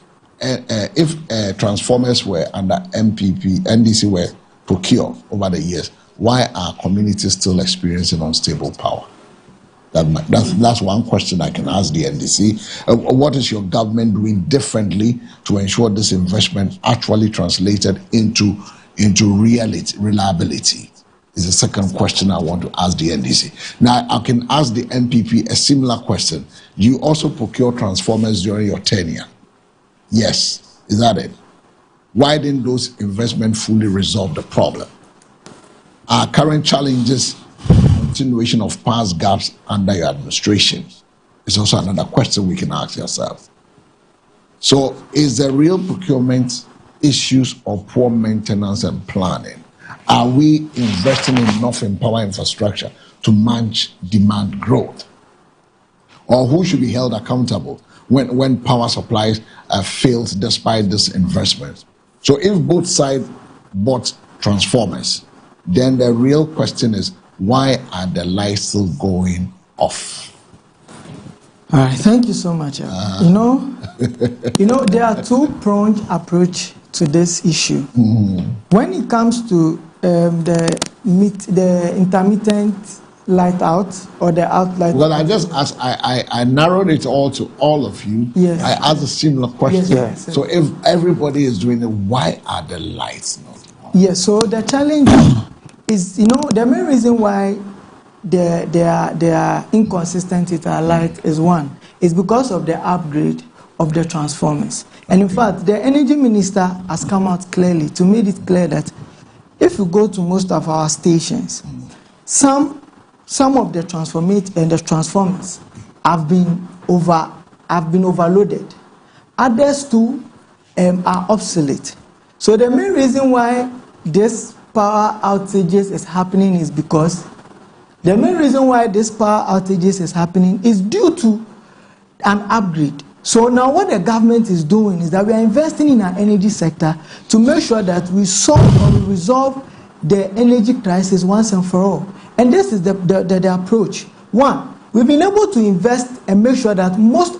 transformers were under NDC were procured over the years, why are communities still experiencing unstable power? That's one question I can ask the NDC. What is your government doing differently to ensure this investment actually translated into reliability? Is the second question I want to ask the NDC. Now, I can ask the MPP a similar question. Do you also procure transformers during your tenure? Yes. Is that it? Why didn't those investments fully resolve the problem? Our current challenges, continuation of past gaps under your administration, is also another question we can ask ourselves. So, is the real procurement issues of poor maintenance and planning? Are we investing enough in power infrastructure to match demand growth? Or who should be held accountable when power supplies failed despite this investment? So if both sides bought transformers, then the real question is, why are the lights still going off? All right, thank you so much. You know, there are two-pronged approach to this issue. When it comes to the intermittent light out or the outlight. Well, I just asked, I narrowed it all to all of you. Yes. I asked a similar question. Yes. So if everybody is doing it, why are the lights not on? Yes, so the challenge is, the main reason why they are inconsistent with our light is because of the upgrade of the transformers. And in fact, the energy minister has come out clearly to make it clear that if you go to most of our stations, some of the transformers have been overloaded. Others too are obsolete. So the main reason why this power outages is happening is because the main reason why this power outages is happening is due to an upgrade. So now what the government is doing is that we are investing in our energy sector to make sure that we solve or resolve the energy crisis once and for all. And this is the approach. One, we've been able to invest and make sure that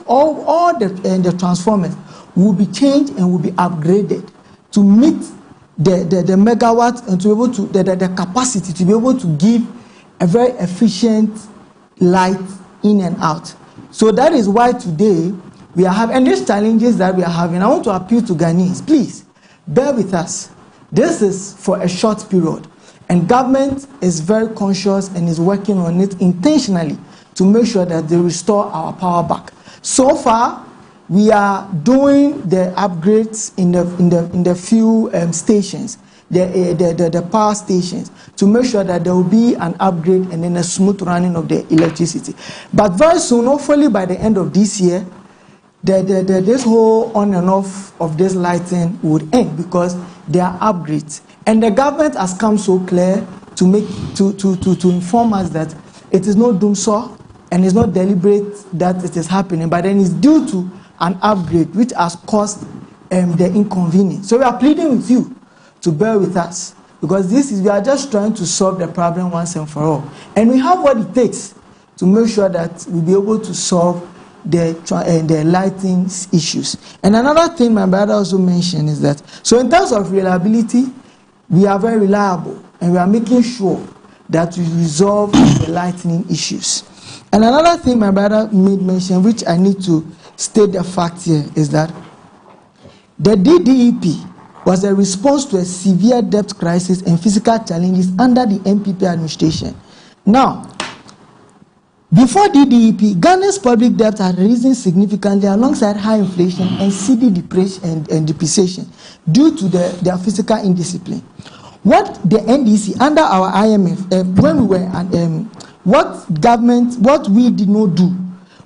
all the transformers will be changed and will be upgraded to meet the megawatts and to be able to the capacity to be able to give a very efficient light in and out. So that is why today we are having, and these challenges that we are having, I want to appeal to Ghanaians, please bear with us. This is for a short period, and government is very conscious and is working on it intentionally to make sure that they restore our power back. So far, we are doing the upgrades in the few stations, the power stations, to make sure that there will be an upgrade and then a smooth running of the electricity. But very soon, hopefully by the end of this year, this whole on and off of this lighting would end because there are upgrades. And the government has come so clear to inform us that it is not doomsaw and it's not deliberate that it is happening, but then it's due to an upgrade which has caused the inconvenience. So we are pleading with you to bear with us, because we are just trying to solve the problem once and for all. And we have what it takes to make sure that we'll be able to solve the lighting issues. And another thing my brother also mentioned is that, so in terms of reliability, we are very reliable and we are making sure that we resolve the lighting issues. And another thing my brother made mention, which I need to state the fact here, is that the DDEP was a response to a severe debt crisis and physical challenges under the NPP administration. Now, before DDEP, Ghana's public debt had risen significantly alongside high inflation and steady depreciation due to their fiscal indiscipline. What the NDC under our IMF, when we were what we did not do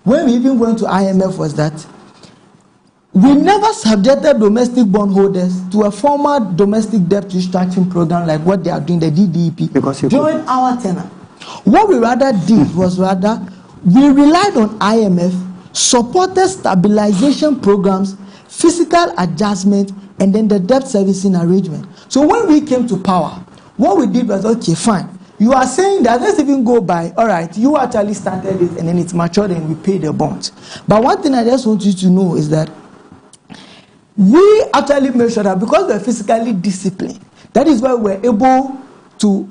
when we even went to IMF was that we never subjected domestic bondholders to a formal domestic debt restructuring program like what they are doing, the DDEP, during our tenure. What we rather did was we relied on IMF, supported stabilization programs, fiscal adjustment, and then the debt servicing arrangement. So when we came to power, what we did was, okay, fine. You are saying that, let's even go by, all right, you actually started it and then it's matured and we pay the bonds. But one thing I just want you to know is that we actually made sure that because we're physically disciplined, that is why we're able to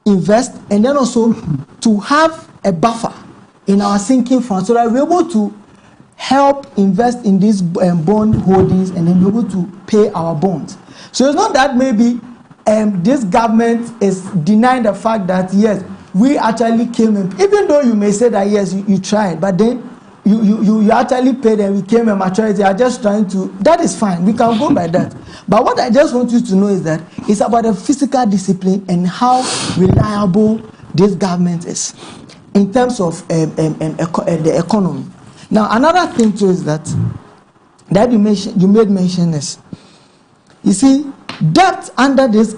invest and then also to have a buffer in our sinking fund so that we're able to help invest in these bond holdings and then be able to pay our bonds. So it's not that maybe this government is denying the fact that yes, we actually came in, even though you may say that yes, you tried, but then you actually paid and we came in maturity. Are just trying to, that is fine, we can go by that. But what I just want you to know is that it's about the physical discipline and how reliable this government is in terms of the economy. Now another thing too is that you made mention is, you see, debt under this,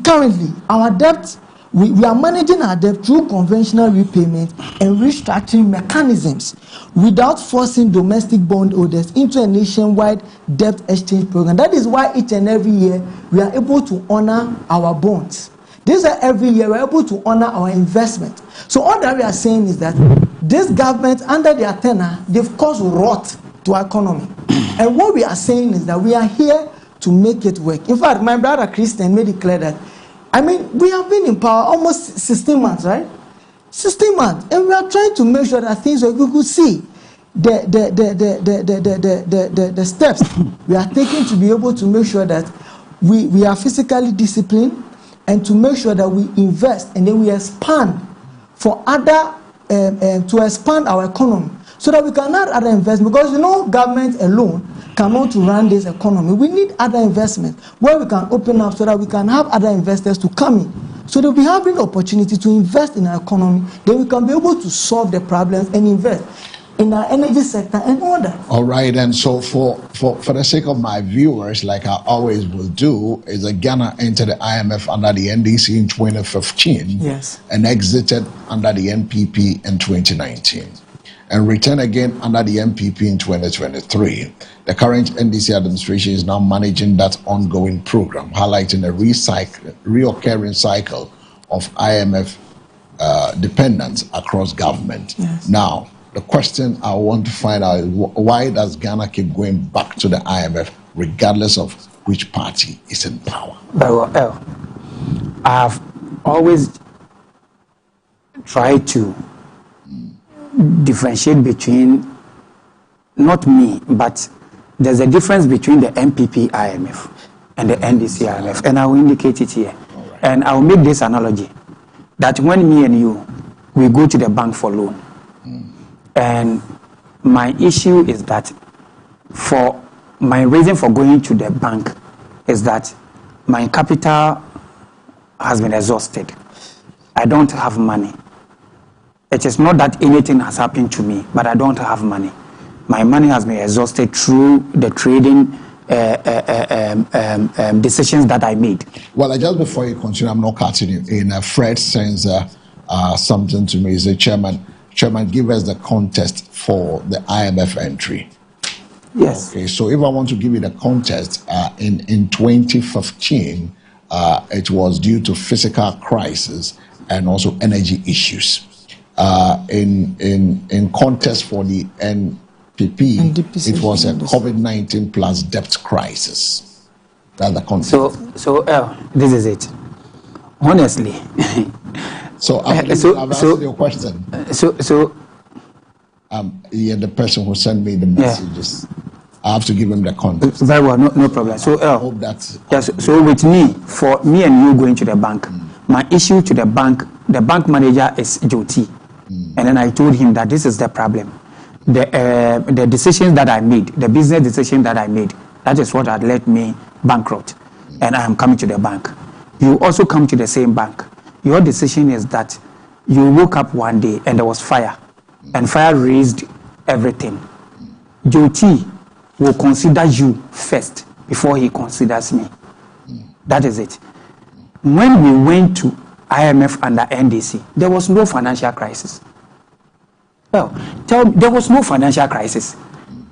currently, our debt, we are managing our debt through conventional repayment and restructuring mechanisms without forcing domestic bondholders into a nationwide debt exchange program. That is why each and every year we are able to honor our bonds. This is every year we are able to honor our investment. So all that we are saying is that this government, under their tenure, they've caused rot to our economy. And what we are saying is that we are here to make it work. In fact, my brother Christian made it clear that, I mean, we have been in power almost 16 months, right? 16 months. And we are trying to make sure that things we could see the steps we are taking to be able to make sure that we are physically disciplined and to make sure that we invest and then we expand for other, to expand our economy so that we can add other investment. Because, you know, government alone cannot run this economy. We need other investment where we can open up so that we can have other investors to come in. So that we have an opportunity to invest in our economy, then we can be able to solve the problems and invest in our energy sector and all that. All right, and so for the sake of my viewers, like I always will do, is that Ghana entered the IMF under the NDC in 2015, yes, and exited under the NPP in 2019. And returned again under the NPP in 2023. The current NDC administration is now managing that ongoing program, highlighting a reoccurring cycle of IMF dependence across government. Yes. Now, the question I want to find out is why does Ghana keep going back to the IMF regardless of which party is in power? Well, I've always tried to differentiate between, not me, but there's a difference between the NPP IMF and the NDC IMF, and I will indicate it here. Right. And I will make this analogy, that when me and you, we go to the bank for loan, and my issue is that for my reason for going to the bank is that my capital has been exhausted. I don't have money. It is not that anything has happened to me, but I don't have money. My money has been exhausted through the trading decisions that I made. Well, just before you continue, I'm not cutting you. In Fred sends something to me. He said, Chairman, give us the context for the IMF entry. Yes. Okay, so if I want to give you the context, in 2015, it was due to physical crisis and also energy issues. In context for the NPP, it was a COVID-19 plus debt crisis. That's the context. So this is it. Honestly. So I've answered your question. Yeah, the person who sent me the messages, I have to give him the context. Very well, no problem. So I hope that's so with me, for me and you going to the bank, my issue to the bank manager is Joti. And then I told him that this is the problem. The decisions that I made, the business decision that I made, that is what had led me bankrupt. And I am coming to the bank. You also come to the same bank. Your decision is that you woke up one day and there was fire. And fire raised everything. Joti will consider you first before he considers me. That is it. When we went to IMF under NDC, there was no financial crisis. Well, there was no financial crisis.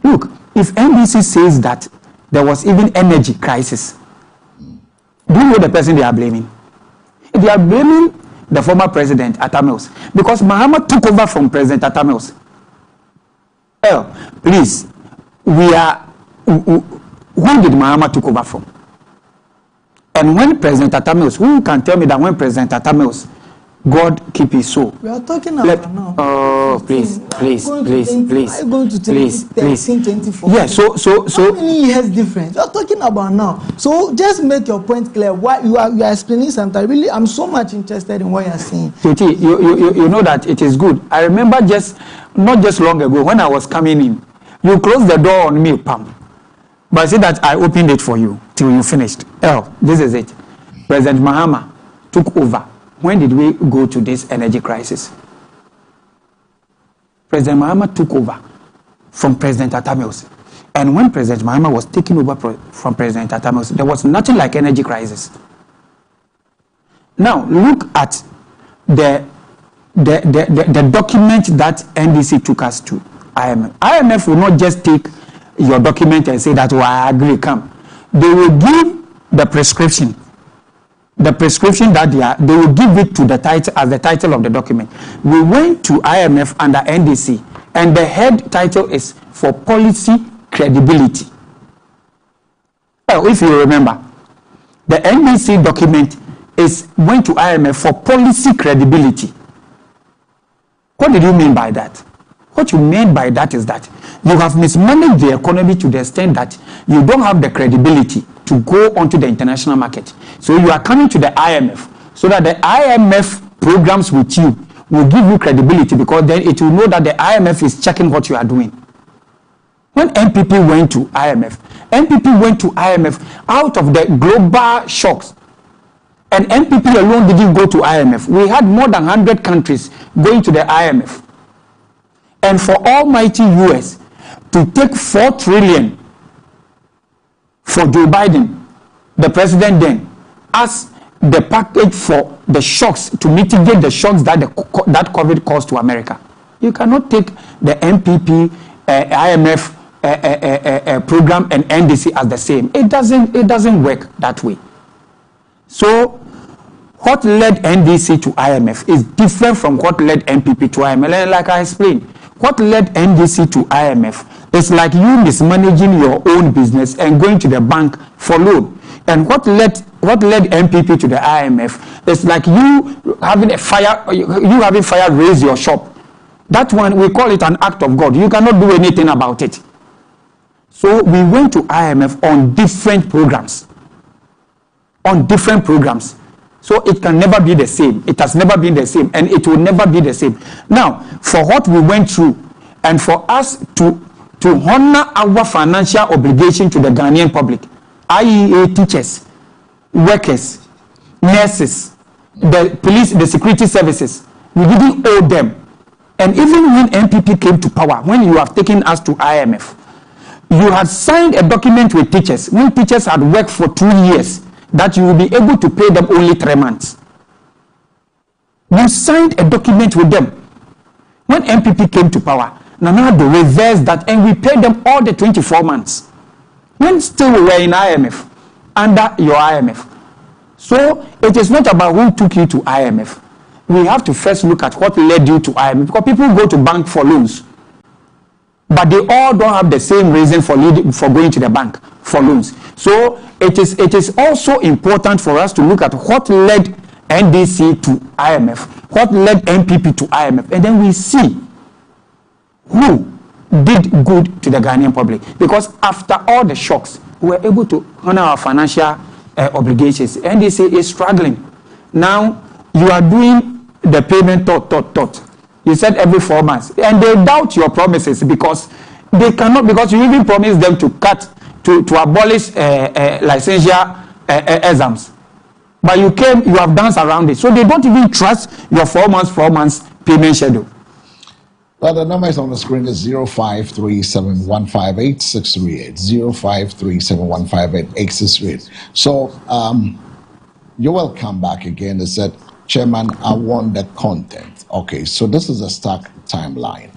Look, if NDC says that there was even energy crisis, do you know the person they are blaming? They are blaming the former president, Atta Mills, because Mahama took over from President Atta Mills. Well, please, who did Mahama took over from? And when President Atta Mills, who can tell me that when President Atta Mills, God keep his soul. We are talking about now. Oh, please. Are you going to 13, 24? Yeah, so how many years difference? You are talking about now. So just make your point clear. Why you are explaining something. Really, I'm so much interested in what you are saying. Toti, you know that it is good. I remember not just long ago when I was coming in, you closed the door on me, Pam. But I said that I opened it for you till you finished. This is it. President Mahama took over. When did we go to this energy crisis? President Mahama took over from President Atta Mills. And when President Mahama was taking over from President Atta Mills, there was nothing like energy crisis. Now, look at the document that NDC took us to IMF. IMF will not just take your document and say that, oh, I agree, come. They will give the prescription. The prescription that they will give it to the title as the title of the document. We went to IMF under NDC, and the head title is for policy credibility. Well, if you remember, the NDC document went to IMF for policy credibility. What did you mean by that? What you mean by that is that you have mismanaged the economy to the extent that you don't have the credibility to go onto the international market. So you are coming to the IMF so that the IMF programs with you will give you credibility, because then it will know that the IMF is checking what you are doing. When NPP went to IMF out of the global shocks. And NPP alone didn't go to IMF. We had more than 100 countries going to the IMF. And for almighty US to take $4 trillion for Joe Biden, the president then, as the package for the shocks, to mitigate the shocks that that COVID caused to America. You cannot take the NPP, IMF program and NDC as the same. It doesn't work that way. So what led NDC to IMF is different from what led NPP to IMF. And like I explained, what led NDC to IMF is like you mismanaging your own business and going to the bank for loan. And what led NPP to the IMF is like you having fire raise your shop. That one, we call it an act of God. You cannot do anything about it. So we went to IMF on different programs. So it can never be the same. It has never been the same, and it will never be the same. Now, for what we went through, and for us to honor our financial obligation to the Ghanaian public, IEA teachers, workers, nurses, the police, the security services, we didn't owe them. And even when NPP came to power, when you have taken us to IMF, you had signed a document with teachers when teachers had worked for 2 years that you will be able to pay them only 3 months. You signed a document with them. When MPP came to power, Nana Addo reversed that and we paid them all the 24 months. When still we were in IMF, under your IMF. So it is not about who took you to IMF. We have to first look at what led you to IMF, because people go to bank for loans, but they all don't have the same reason for going to the bank for loans. So it is also important for us to look at what led NDC to IMF, what led MPP to IMF, and then we see who did good to the Ghanaian public. Because after all the shocks, we were able to honor our financial obligations. NDC is struggling. Now you are doing the payment tot. You said every 4 months, and they doubt your promises because they cannot, because you even promised them to abolish licensure exams, but you have danced around it, so they don't even trust your 4 months payment schedule. Well, the number is on the screen is 0537158638. 0537158638. So you will come back again and said, Chairman, I want the content. Okay, so this is a stack timeline.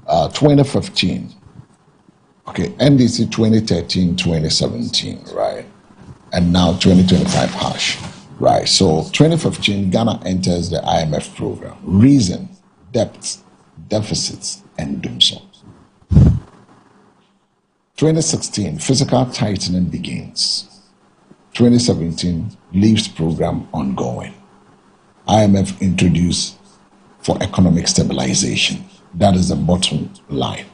2015. Okay, NDC 2013, 2017, right? And now 2025 hash, right? So 2015, Ghana enters the IMF program. Reason, debts, deficits, and doom sums. 2016, fiscal tightening begins. 2017, leaves program ongoing. IMF introduced for economic stabilization. That is the bottom line.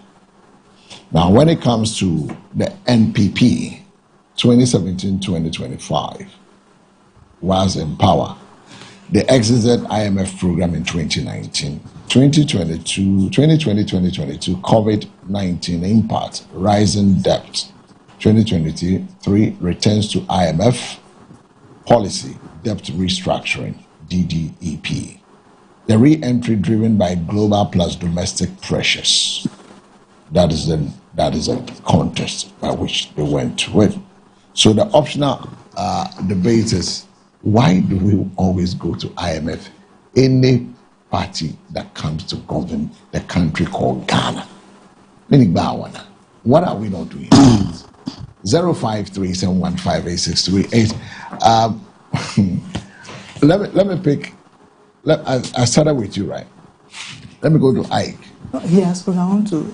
Now, when it comes to the NPP, 2017-2025 was in power. They exited IMF program in 2019. 2020-2022, COVID-19 impact, rising debt. 2023 returns to IMF policy, debt restructuring, DDEP. The re-entry driven by global plus domestic pressures. That is a contest by which they went to it. So the optional debate is, why do we always go to IMF? Any party that comes to govern the country called Ghana. What are we not doing? 0537158638. Let me pick. I started with you, right? Let me go to Ike. Yes, but I want to.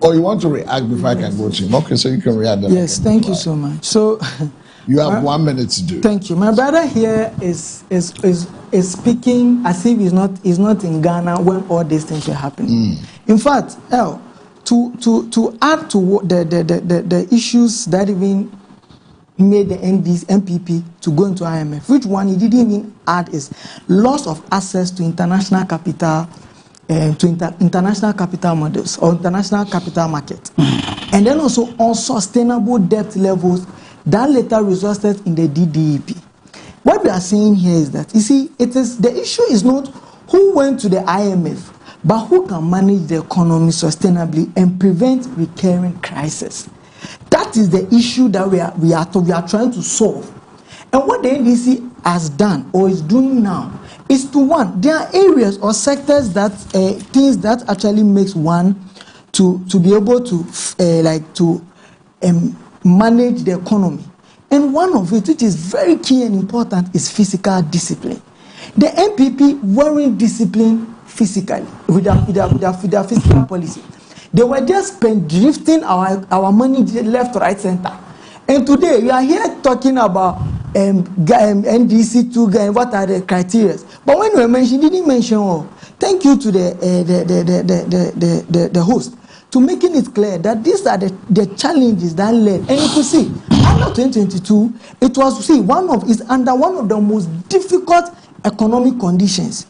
Oh, you want to react before I can go to him? Okay, so you can react. Yes, thank you so much. So you have 1 minute to do. Thank you. My brother here is speaking as if he's not in Ghana when all these things were happening. In fact, to add to the issues that even made the MPP to go into IMF, which one he didn't even add is loss of access to international capital, international capital models or international capital market, and then also unsustainable debt levels that later resulted in the DDEP. What we are saying here is that, you see, the issue is not who went to the IMF, but who can manage the economy sustainably and prevent recurring crisis. That is the issue that we are trying to solve. And what the NDC has done or is doing now is to, one, there are areas or sectors that things that actually makes one to be able to manage the economy. And one of it, which is very key and important, is physical discipline. The MPP weren't disciplined physically with their fiscal policy. They were just drifting our money left, right, center. And today we are here talking about NDC2 and what are the criteria. But when we mentioned, didn't mention all. Thank you to the host to making it clear that these are the challenges that led. And you could see, under 2022, it was under one of the most difficult economic conditions,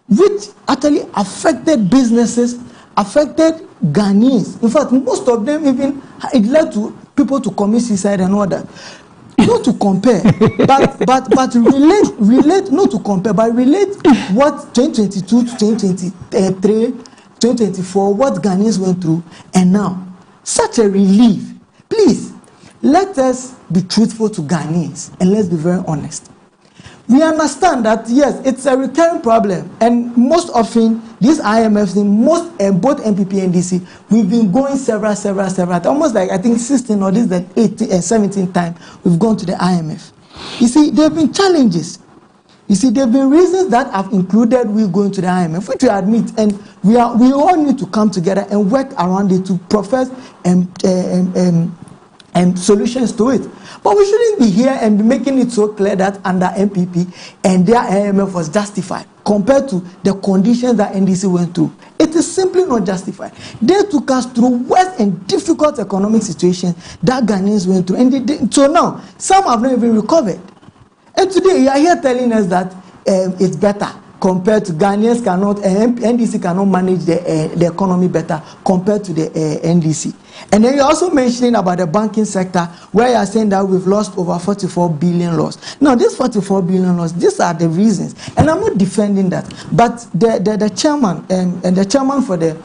which actually affected businesses, affected Ghanaians. In fact, most of them even, it led to people to commit suicide and all that. Not to compare, but relate, not to compare, but relate what 2022 to 2023, 2024, what Ghanaians went through, and now. such a relief. Please, let us be truthful to Ghanaians and let's be very honest. We understand that, yes, it's a recurring problem, and most often, these IMFs, both MPP and DC, we've been going several, almost like, I think 16 or this is the 18 and 17th time we've gone to the IMF. You see, there have been challenges. You see, there have been reasons that have included we going to the IMF, which we admit, and we all need to come together and work around it to profess and solutions to it. But we shouldn't be here and be making it so clear that under MPP and their IMF was justified compared to the conditions that NDC went through. It is simply not justified. They took us through worse and difficult economic situations that Ghanaians went through. And so now, some have not even recovered. And today, you are here telling us that it's better compared to Ghanaians cannot, NDC cannot manage the economy better compared to the NDC. And then you're also mentioning about the banking sector, where you're saying that we've lost over 44 billion loss. Now, this 44 billion loss, these are the reasons. And I'm not defending that. But the chairman and the chairman for the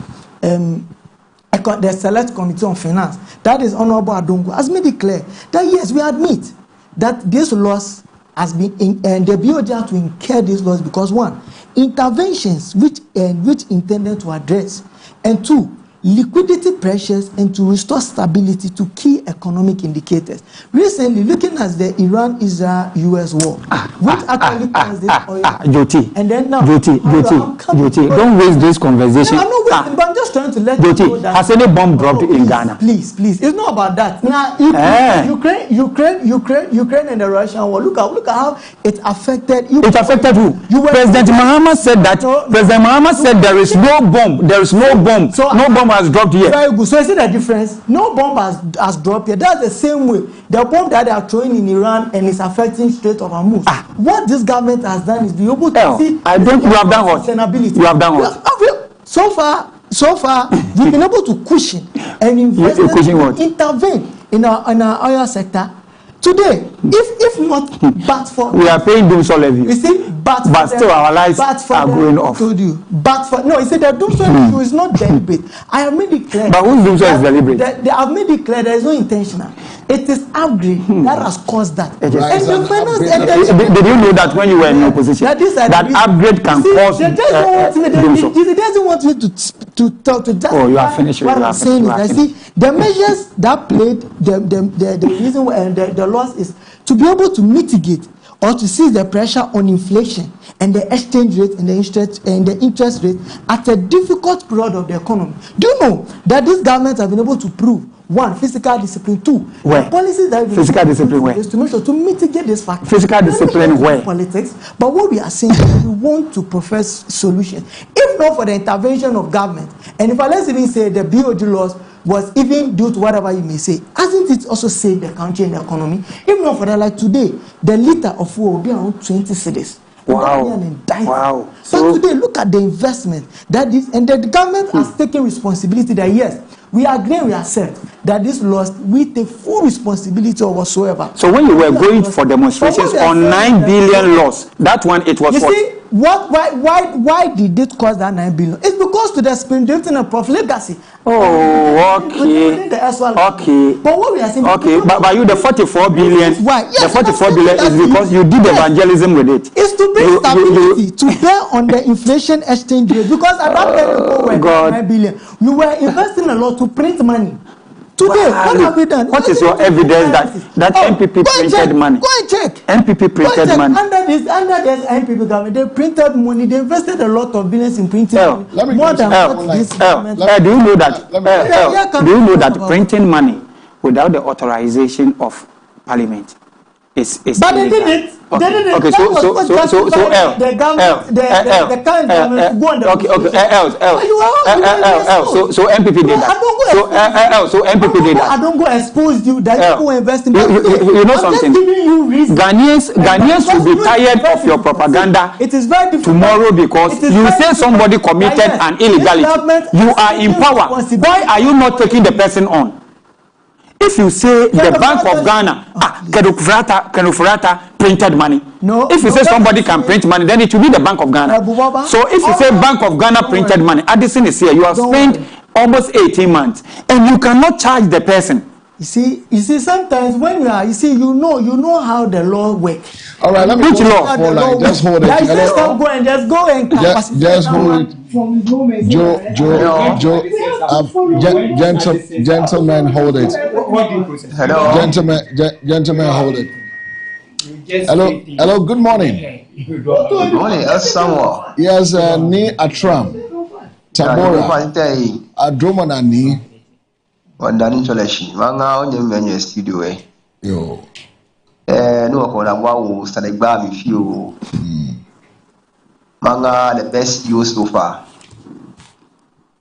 Select Committee on Finance, that is Honorable Adongo, has made it clear that, yes, we admit that this loss has been, and the BOJ has to incur this loss because, one, interventions which intended to address, and two, liquidity pressures and to restore stability to key economic indicators. Recently, looking at the Iran-Israel-US war, which actually caused this oil. Jyoti, and then now, Jyoti, don't waste this conversation. No, I'm not wasting, but I'm just trying to let you know that. Has any bomb dropped in Ghana? Please, it's not about that. Now, Ukraine and the Russian war. Look at how it affected you. It affected who? President Mahama said that. President Mahama said there is no bomb. There is no bomb. So no bomb has dropped here. Very good. So you see the difference? No bomb has dropped here. That's the same way. The bomb that they are throwing in Iran and is affecting Strait of Hormuz. What this government has done is be able to see. You have done what? You have done what? So far, we've been able to cushion and intervene in our oil sector. Today, if not, but for we are paying Dumsor levy. You see, but still our lives are going off. Told you, but for no, you see, the Dumsor issue is not deliberate. I have made it clear. But whose Dumsor is deliberate? They have made it clear there is no intentional. It is upgrade that has caused that. Did you know that when you were in opposition, that upgrade can cause Dumsor? They doesn't want me to talk to just. Oh, you are finished. What I'm saying is, I see the measures that played the reason and the loss is to be able to mitigate or to seize the pressure on inflation and the exchange rate and the interest rate at a difficult period of the economy. Do you know that this government have been able to prove, one, fiscal discipline, two, where? Policies that physical discipline where? Is to make sure to mitigate this factor. Physical discipline where? Politics, but what we are saying is we want to profess solutions. If not for the intervention of government, and if let's even say the BOG laws was even due to whatever you may say, hasn't it also saved the country and the economy? If not for that, like today, the liter of fuel will be around 20 cedis. Wow. Wow. But today, look at the investment that is, and the government has taken responsibility that yes, we agree, we accept that this loss, we take full responsibility or whatsoever. So when you were going for demonstrations on 9 billion loss, that one it was you see, why did it cause that 9 billion? It's because to the spin drifting and prof legacy. Oh, okay. Okay. But what we are saying, okay, but you the 44 billion. Why? Yes, the 44 billion is because you did evangelism with it. It's to bring stability to bear on the inflation exchange rate, because at that time we were 9 billion. We were investing a lot to print money. Today, what have we done? What is your evidence that MPP printed money? Go and check. MPP printed money. Under this MPP government, they printed money. They invested a lot of billions in printing money. More than what this government. Do you know that? Do you know that printing money without the authorization of Parliament is but they did it. Okay. They did it. Okay. So the current government go on the So MPP did that. So MPP did that. I don't go expose you that you invest in. You know something? Ghanaians will be tired of your propaganda. It is very difficult tomorrow because you say somebody committed an illegality. You are in power. Why are you not taking the person on? If you say the Bank of Ghana, Kenufurata printed money. No. If you say somebody can print money, then it will be the Bank of Ghana. So if you say Bank of Ghana printed money, Addison is here. You have spent almost 18 months, and you cannot charge the person. You see, sometimes when you are, you know how the law works. All right, let me Which law? Just hold it. Just don't go and just go and just hold it. Gentlemen, hold it. Hello. Gentlemen, hold it. Hello. Good morning. Good morning, Samuel. Yes, ni Atram. Tabora. Adromana ni. Wandani Toleshi. Manga onye mwenye studio Yo. No ko na wa Sanegba mi fio. Manga the best CEO so far.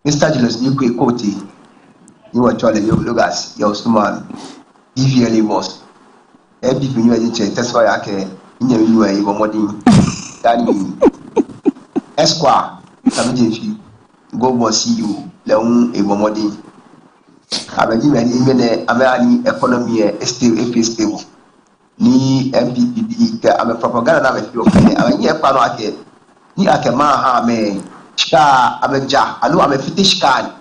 Mr. Julius Nukwe Koti. You are Charlie Logas, your Suman. DVLA boss. Every people you are that's why I can in your way one more thing. Danny Esquire. Sabi go boss see you. Leon a one more thing. Even economy is stable. Ni MPPD, I'm a propaganda with your friend. I'm here, Pano. Ni Akema, me, Ska, Abeja, I know I'm a fetish card.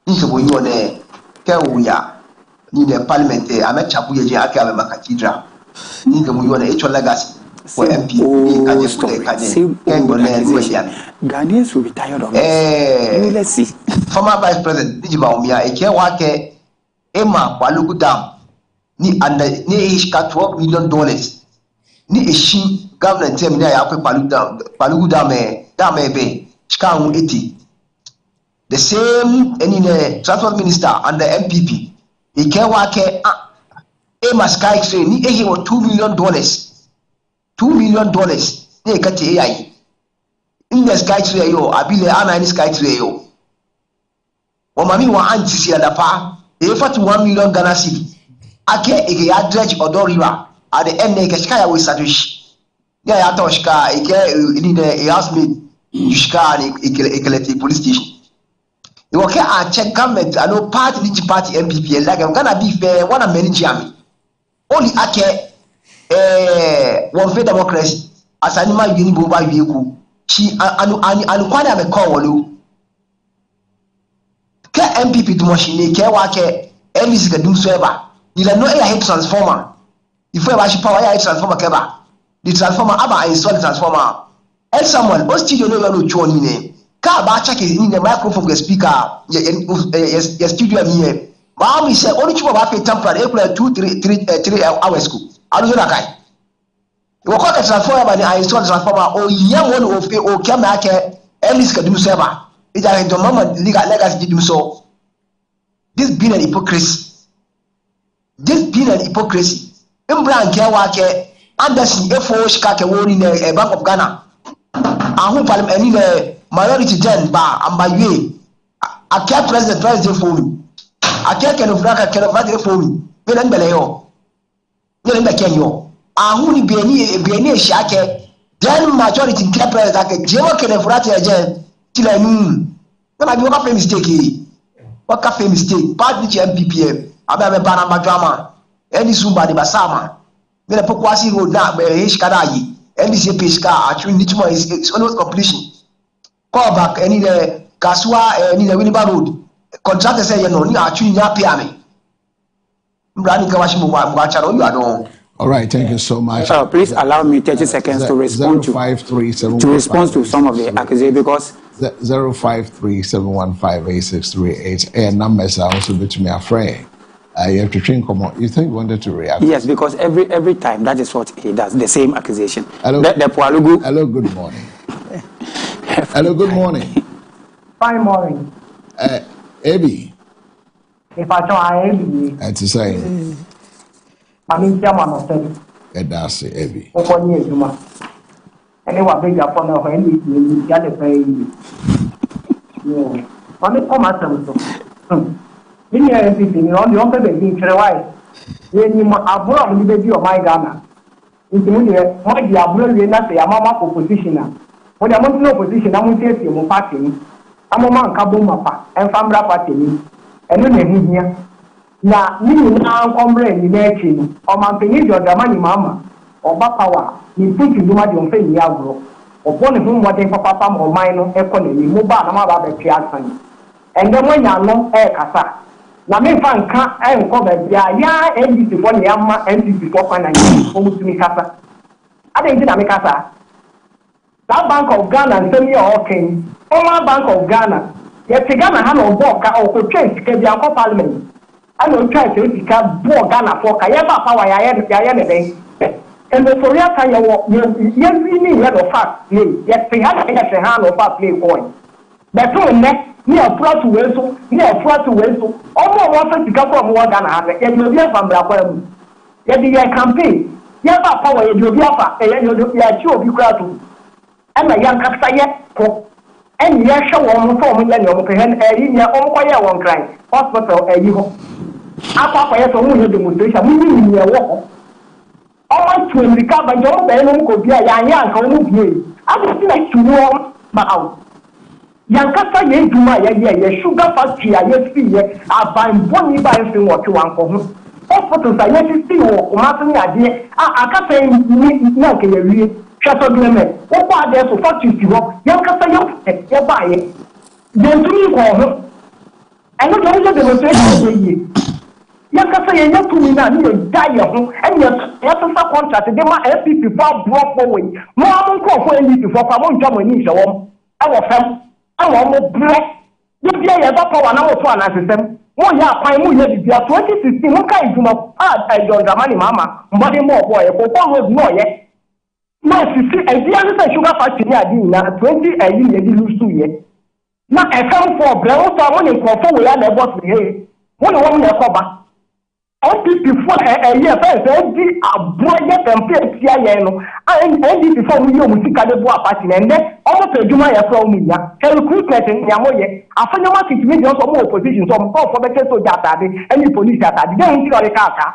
Into you on a Kawuya, ni the parliament, I'm a Chapuya, Akama Cathedral. Ni the Muyon H. legacy for MP. Ghanaians will be tired of it. Let's see. Former Vice President Dijibaumia, Ekewake, Emma, Walugu Dam, ni ishka $12 million. Ni ishi government term ya Palugu Dam be, shka 80. The same any transport minister under MPP, Ekewake, Emma Sky Train, ni ehi $2 million. $2 million. Ni ekati AI. In the Sky Train yo, abile ana ni Sky Train yo. Omami wa anti da pa e fati 1 million Ghana cedi ake ege address Odo River at the end ke shika ya we satush ya ya to shika eke ni the housemate shika ni ekelete police station e wo ke a check government ano party MPP like Ghana be fair one manage am only ake one fair democracy asanima yini bo ba wieku chi anu kwani ame call wolu ke MPP to machine ke wa ke MPC ka dum so eba ila no e hit transformer ifo eba shi power ya transformer ke ba the transformer aba install transformer el Samuel o studio no no chuo ni ne ka ba check ni the microphone the speaker ya studio mi e ma mi say only chuo ba pay temporary e 3 hours school anu so na kai wo ko ka transformer ba ni install transformer o yam one o ke ma ke MPC ka dum so eba. This being an hypocrisy. Imbran Kewake, Anderson, F.O. Shikake, in a Bank of Ghana. I hope I'm any minority then, and by way. I can't president for me. I can't of for me. Then Beleo. Then the Kenyo. I won't be any shake. Then majority can't president like a Jemo can have rat again. Till I knew. Then I do not make mistake. What cafe mistake? Part which MPPM. I have a banana drama. Any Zumba de Basama. Then a Pokwasi road now by Hishkadayi. Any Zepiska, actually, Nichmo is almost completion. Call back any the Kaswa, any the Winniba road. Contractor say, you know, you actually not pay me. Running Kawashimu, you are done. All right, thank you so much. Please allow me 30 seconds to respond to some of the accusations because 0537158638 and numbers are also between me afraid. You have to think. You think you wanted to react? Yes, because every time that is what he does. The same accusation. Hello. Hello. Good morning. Hello. Good morning. Fine morning. Ebi. If I try Ebi. That's the same. I mean, Chairman of Senate. That's it, Ebi. Open Juma. Anyone big upon a hand, you got to pay. I mean, come at them. In your everything, on the other being Trewai. When you are born, you baby of my Ghana. Into what you are blowing, not say a mama oppositioner. When I'm not in opposition, I'm going to say you're party. I'm a man, Kabumapa, and Fambra party. And then here. Na mimi na kombre ni mechi o mampenyi joda mani mama oba power ni put nduma di onfe ni agro obo ne hu modern papa mo man no e ko ni mo ba na ma ba be twa san and then when you know kasa na me fan ka enko ba bia ya NDC for na ma NDC for kwana ni o mutumi kasa ade nti na me kasa that Bank of Ghana nsemi okay Oman Bank of Ghana yet Ghana ha no bo ka o ko trace ka bia ko parliament and on try to ka bo Ghana for ka ya ba power ya ne den and the Korea can you really head of fact play yet they had a hand of fact play coin but so next ni afura to weso omo wa fa sika from wa Ghana ha ya di obi afa mbra kwa mu ya di ya campaign ya ba power ya di obi afa ya chi obi kura to e na ya nkata ye ko en ya hwe wo mo fo mo ya ni omo pe hen eri ya omo kwa ya won cry hospital eyi ho akwa ya so mo ye demonstration mo ni ye wo omo to America ba jo be no ko bia ya nka mo bie abi na tuwo ba out yankasa ye duma ye sugar factory ye fi ye aban boni ba en fi wo twa nko ho hospital sa ye fi wo o ma tun ade akasa ni na ke ye wie chato gleme o kwa de so factory fi wo yankasa ye ba ye den tuni ko ho eno jo de demonstration ye yankasa ye tuni na ni ye da ye ho en ye to sa contract de ma FPP for block we mo am ko fo ni for kwa mo ntwa mo ni hye wo e wo fam àwọn mo break bí ẹ bá power na mo to ana system mo ya kwan mo ye bibia 2016 mo ka ijuma John Dramani mama mbode mo obo ye ko road no ye na sisi idea ni say sugar factory ni adi na 20 ayi ye di lusu ye na FM for bre o so mo ni ko we ya na boss ye mo ni wo na ko ba NDP for ye first di aboye campaign tia ye no NDP for mo ye mo sika de bo apart na nde omo peduma ye from mu ya recruitment ya mo ye afanya ma kitimi de so mo opposition so mo for be so jata de any police atade de nti ore ka aka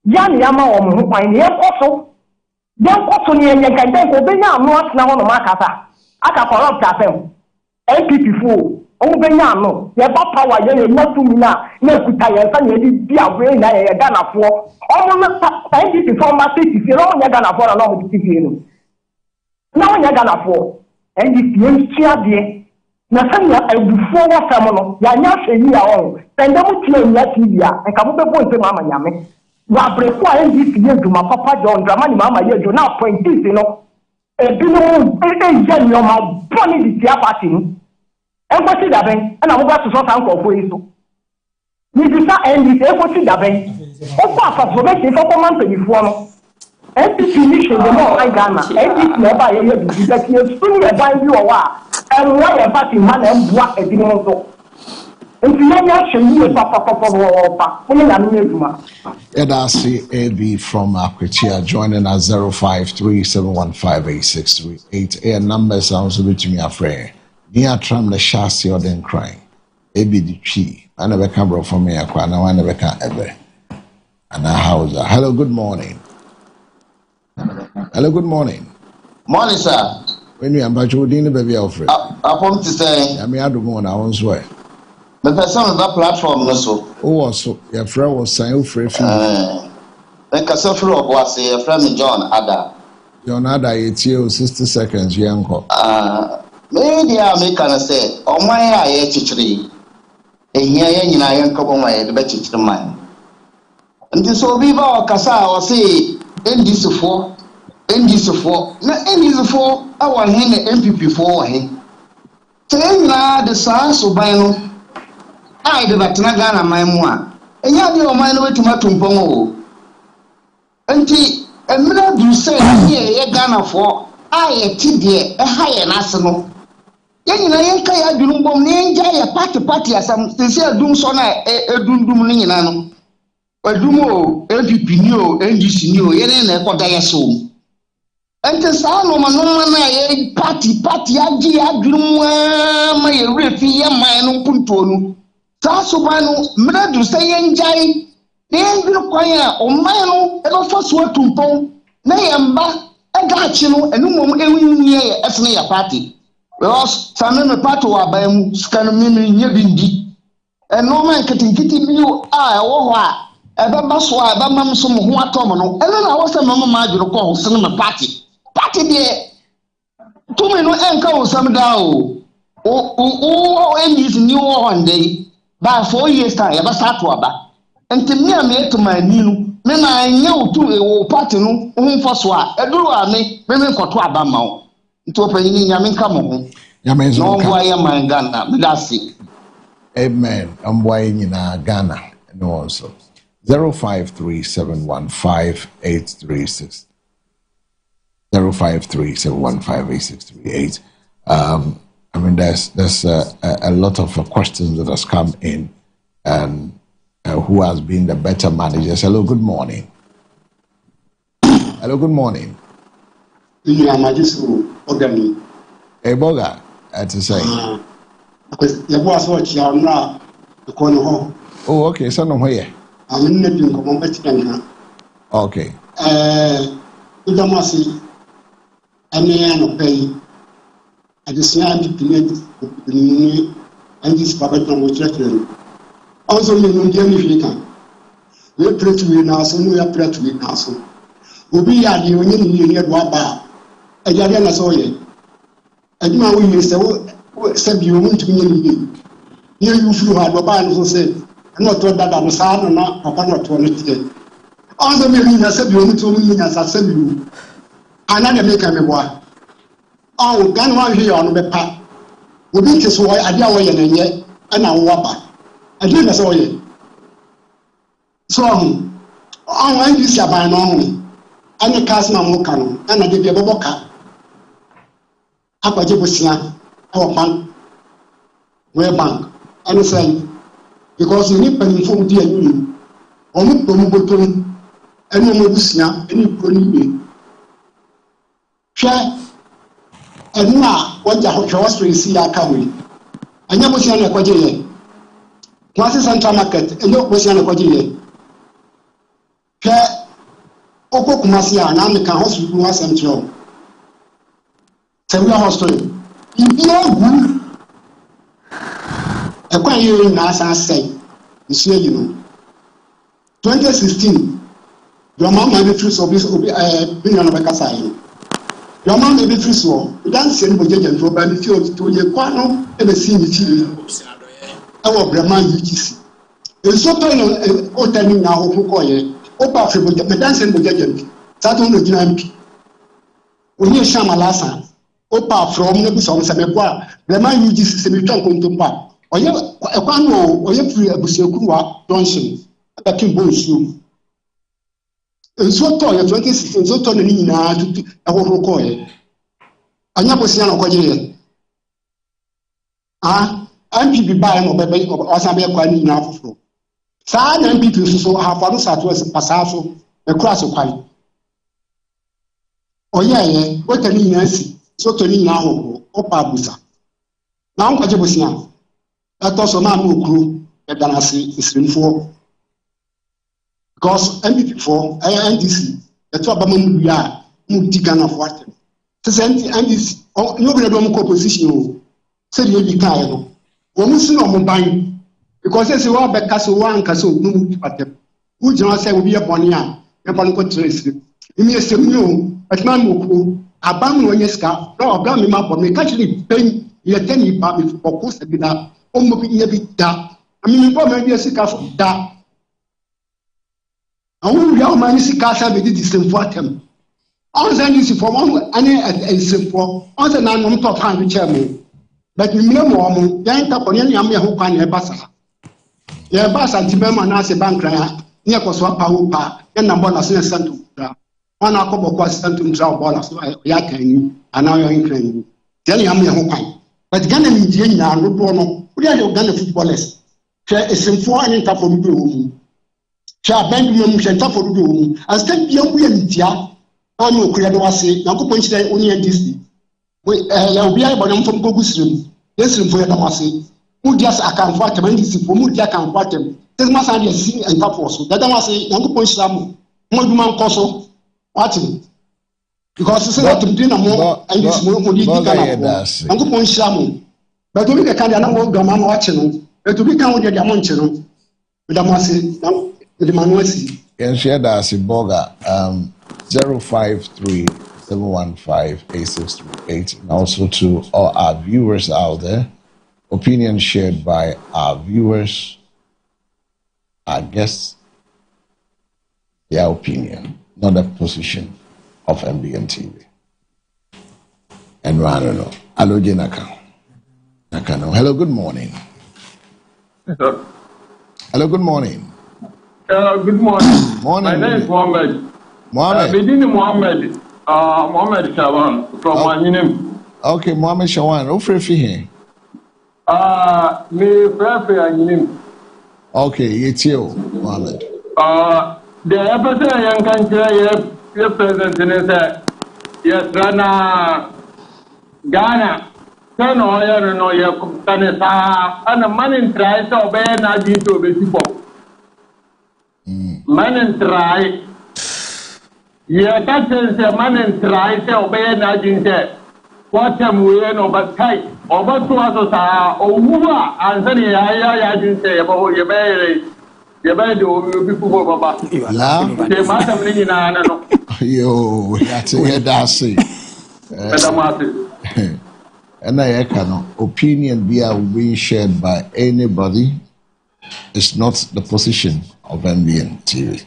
ya ni ama wo mo kwan ni e koso de koso ni enye kan de ko be nya anu atna ho no makasa aka corrupt afem NDP for omo be nya anu ye ba power ye na tumi na kuta ye nsa na di bi agwe na ye Ghana fo omo na NDP for ma city fi no nya Ghana fo na no mo di fi no na nya Ghana fo NDP ntia de na sanya abufuo wa fam no ya nya hweyi ya won senda mu tie nya TV a enka mo bebo ntem ama nyame wa breko a NDP ye duma papa John Dramani mama ye jo na appointees no ebi no ye ni o ma boni di tia party ni enko ti da ben na mo gba so san ko fo yi so ni bi sa NDP enko ti da ben o ko afa so be ti fo ko man penifuo no NDP ni se de mo ai Ghana NDP na ba ye bi da ki sunu ye ban bi o wa enwo ye party ma na mbua edi no so nti ya hwe papa oni na no eduma Edasi AB from Akwetia joining us 0537158638 air number sounds to me afraid near tram the chassis or then crying AB the tree I never come bro from me akwa na I never can ever and how's that hello good morning. Hello, good morning. Morning, sir. When you are back to the baby Alfred. I want to say, I mean, I don't know, I won't swear. The person on that platform also. Oh, also, your friend was saying, Free. The Casafro was a friend, John Ada. John Ada, it's you, 60 seconds, young. Maybe I make an say, oh, my eye, tree. A year in I am come away, the better to mine. And this will be about Casa or say, NDC for na NDC for our hen MPP for him. Say na the sans of Bino. I the Gatana my moi. And you have your mind away to my tumpongo. Auntie, a minute you say, here, Ghana for I a tiddy, a higher national. Then I can't do no ninja party as some sincere doom sona a doom ninano. Adumo MPP new NDC new yene na ekoda yeso ente sa no manoma na ye party agi adwum ma ye refi ye man no punto no sa so ba no mradu say ye njai ne ndru kwan a o man no e do fa so atumpon na ye mba e ga achi no enu mom enwunye ye esne ya party because samme me party wa ba mu skanu mi nye bindi eno man ketinkiti bi a wo ho a ebe baso a ebe mam so mo ho atom no ele na wo se mama ma adwuro ko ho se no party de to me no enka wo sam da o is new one day, by 4 years time, ever start to about. And to me, I made to my new, men I knew to a party, whom for swat, a do I make women for Twabama. To open in Yamin Kamo. Yamin, no, why am I in Ghana? That's it. Amen. I'm waiting in Ghana. No, also 053715836. 053715838. I mean, there's a lot of questions that has come in, and who has been the better managers? Hello, good morning. Hello, good morning. Hey, Boga, to say. Oh, okay, so no here. Okay. I just say I'm the and this Papa Tom will check them. Also, you know, we pray to you now, so we are pray to you now. So we be at the union here, Waba, a Yadiana Soye. And now we say, you want to be here. You flew hard, Papa, and so said, I'm not told that I'm sad or not, Papa, not to it. Also, I said, you want to me as I said you. Another make a boy. Oh, Gan one here on the path. We beat this way, I dare way and yet, and I wabba. I did as all ye. So, I want this by normally. And the cast my mocano, and I give you a boca. Apa Jibusia, our bank, where bank, and say, because you need penny for dear you, or not promoting, and no Busia, any pony. Share. And now, what the house will see our coming. I never see a quadrille. Once is Central Market, and no question a quadrille. Care Oko Kumasia, and I'm the hospital was central. Several hospital. If you are good, a quite year in Nasa say, you see, you know. 2016, your mom may be free of this opinion of a Casai. Your mom may be free so. You don't send Bojan for Banfield to your quano and a scene. Our Brahman UGC. It's so kind of opening now who call it. Opa for Madame Bojan. That on the Jampi. When you sham a lassa, Opa from the Buson Samebois, Brahman UGC semi-trunk to Pap. Or you a quano or you free a Busia Johnson. A king bones you. And so tall, 2016, so tall, and a whole coil. I never see an occasion. I'm people buying or something quite enough. Sad and people so have found such as a passasso, a cross of quite. Oh, yeah, what can you see? So to me now, Opa Busa. Now, what you was now. That also now no crew that I see is in for. Because MP4, NDC, the two Abaman we are, Mutigana of water. Says NDC, nobody don't composition, said you be kind. When we see no buying, because there's a war back castle one castle, no pattern. Who do not say will be a bonia, a banco trace. You may say, no, but Mamuku, a bam when you scarf, no, a blam him up, or may actually pay your 10 year for cost a bit that, almost be a bit that. I mean, maybe a scarf of that. And we are managing to catch up with this same for them. All the news for one any simple, all the non top hand chairman. But we know more, young Taponian Yamia who can a bassa. Your bass and Timberman as a bank near Coswapa, and number of Santo. One couple was sent to draw ballers, Yakan, and now you're in Crane. Tell Yamia who can. But Ghana in Jania, no Bono, we are your Ghana footballers. Share a simple and Tapo. Shall bend you for you, and stand young William. I know Credo say, Uncle Punch only and Disney. We are able from Gogus room. Listen for your Damasi. Who just account for them and this for Mudia can what them. This must have seen and top also. That I must say, Uncle Punch Sam, Modman Coso, watching. Because it's not to dinner more and this more Uncle Punch Sam. But to be the kind of Gaman watching, but to become with the Diamonchino. With the Masi. And share that Boga 053-715-8638, and also to all our viewers out there opinions shared by our viewers, our guests, their opinion, not the position of MBN TV. And Rano, hello, Nakano. Hello, good morning. Hello, good morning. Good morning. Morning. My name is Mohammed. Mohammed. Mohammed. Mohammed Shawan from Maninem. Okay, Mohammed Shawan. Who free here? Me prefer Maninem. Okay, it's you, Mohammed. The episode young country, your president is yes, Rana Ghana. Turn oil no your Tanisa and a man in try to obey Naji to be people. Man in try. Yeah, that is a man in try to obey Naji. What am we in over tight? Over to us, or who are Anthony? I didn't say about your baby. Your baby will be people over. They must have been in an yo, that's it. That's it. And I cannot opinion being shared by anybody. It's not the position of MBN TV.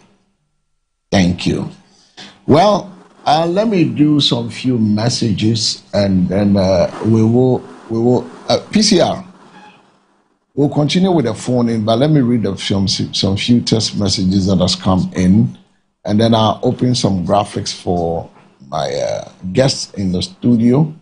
Thank you. Well, let me do some few messages, and then we will PCR. We'll continue with the phone in, but let me read some few text messages that has come in, and then I'll open some graphics for my guests in the studio.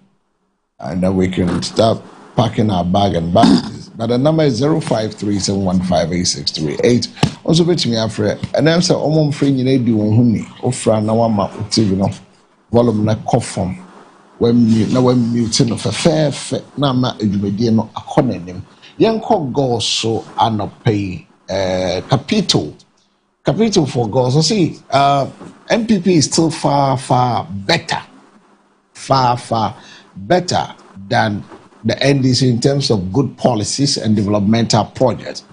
And then we can start packing our bag and bags. But the number is 0537158638. Also, bet me after, and I'm saying, "Omom free you need do huni." Ofra na wama uti no volume na kofom. When muting of a fair na ma edumedie no akonenim. Yanko go so anopay capital for God. So see, MPP is still far better than the NDC in terms of good policies and developmental projects.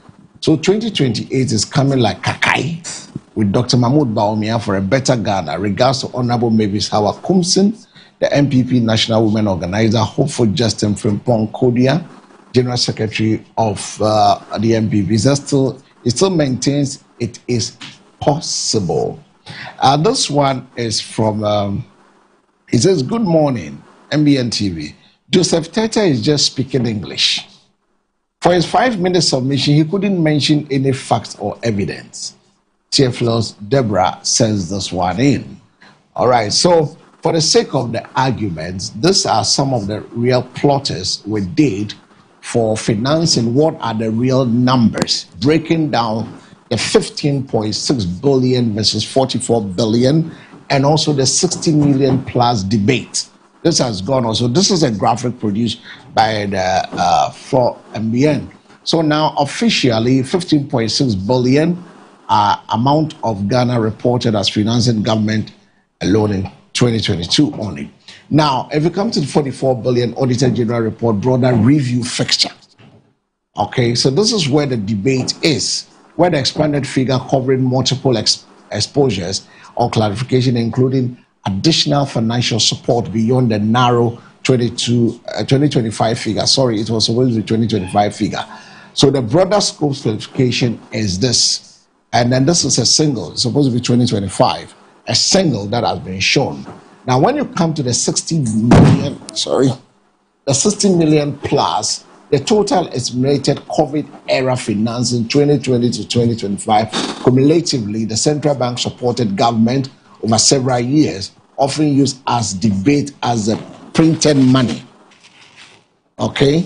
So 2028 is coming like Kakai with Dr. Mahmoud Bawumia for a better Ghana. Regards to Honorable Mavis Hawa Kumsin, the MPP National Women Organizer, Hopeful Justin Frimpong Kodia, General Secretary of the MPP. It still maintains it is possible. This one is from, it says, "Good morning, MBN TV. Joseph Teta is just speaking English. For his 5-minute submission, he couldn't mention any facts or evidence." TFLO's Deborah sends this one in. All right, so for the sake of the arguments, these are some of the real plotters we did for financing. What are the real numbers? Breaking down the 15.6 billion versus 44 billion, and also the 60 million plus debate. This has gone also. This is a graphic produced by the for MBN. So now officially 15.6 billion amount of Ghana reported as financing government alone in 2022 only. Now, if you come to the 44 billion Auditor General Report broader review fixture, okay, so this is where the debate is, where the expanded figure covering multiple exposures or clarification, including additional financial support beyond the narrow 2025 figure. Sorry, it was supposed to be 2025 figure. So the broader scope clarification is this. And then this is a single, it's supposed to be 2025, a single that has been shown. Now, when you come to the 60 million plus, the total estimated COVID-era financing 2020 to 2025, cumulatively, the central bank supported government over several years, often used as debate as a printed money. Okay?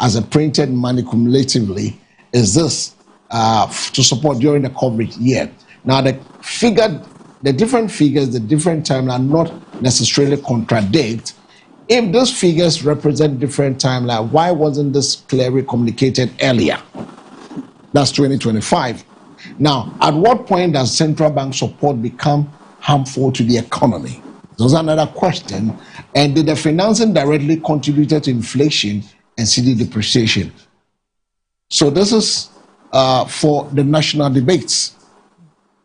As a printed money cumulatively, is this to support during the COVID year. Now, the different figures, the different timelines are not necessarily contradict. If those figures represent different timeline, why wasn't this clearly communicated earlier? That's 2025. Now, at what point does central bank support become harmful to the economy? There's another question. And did the financing directly contribute to inflation and cedi depreciation? So this is for the national debates.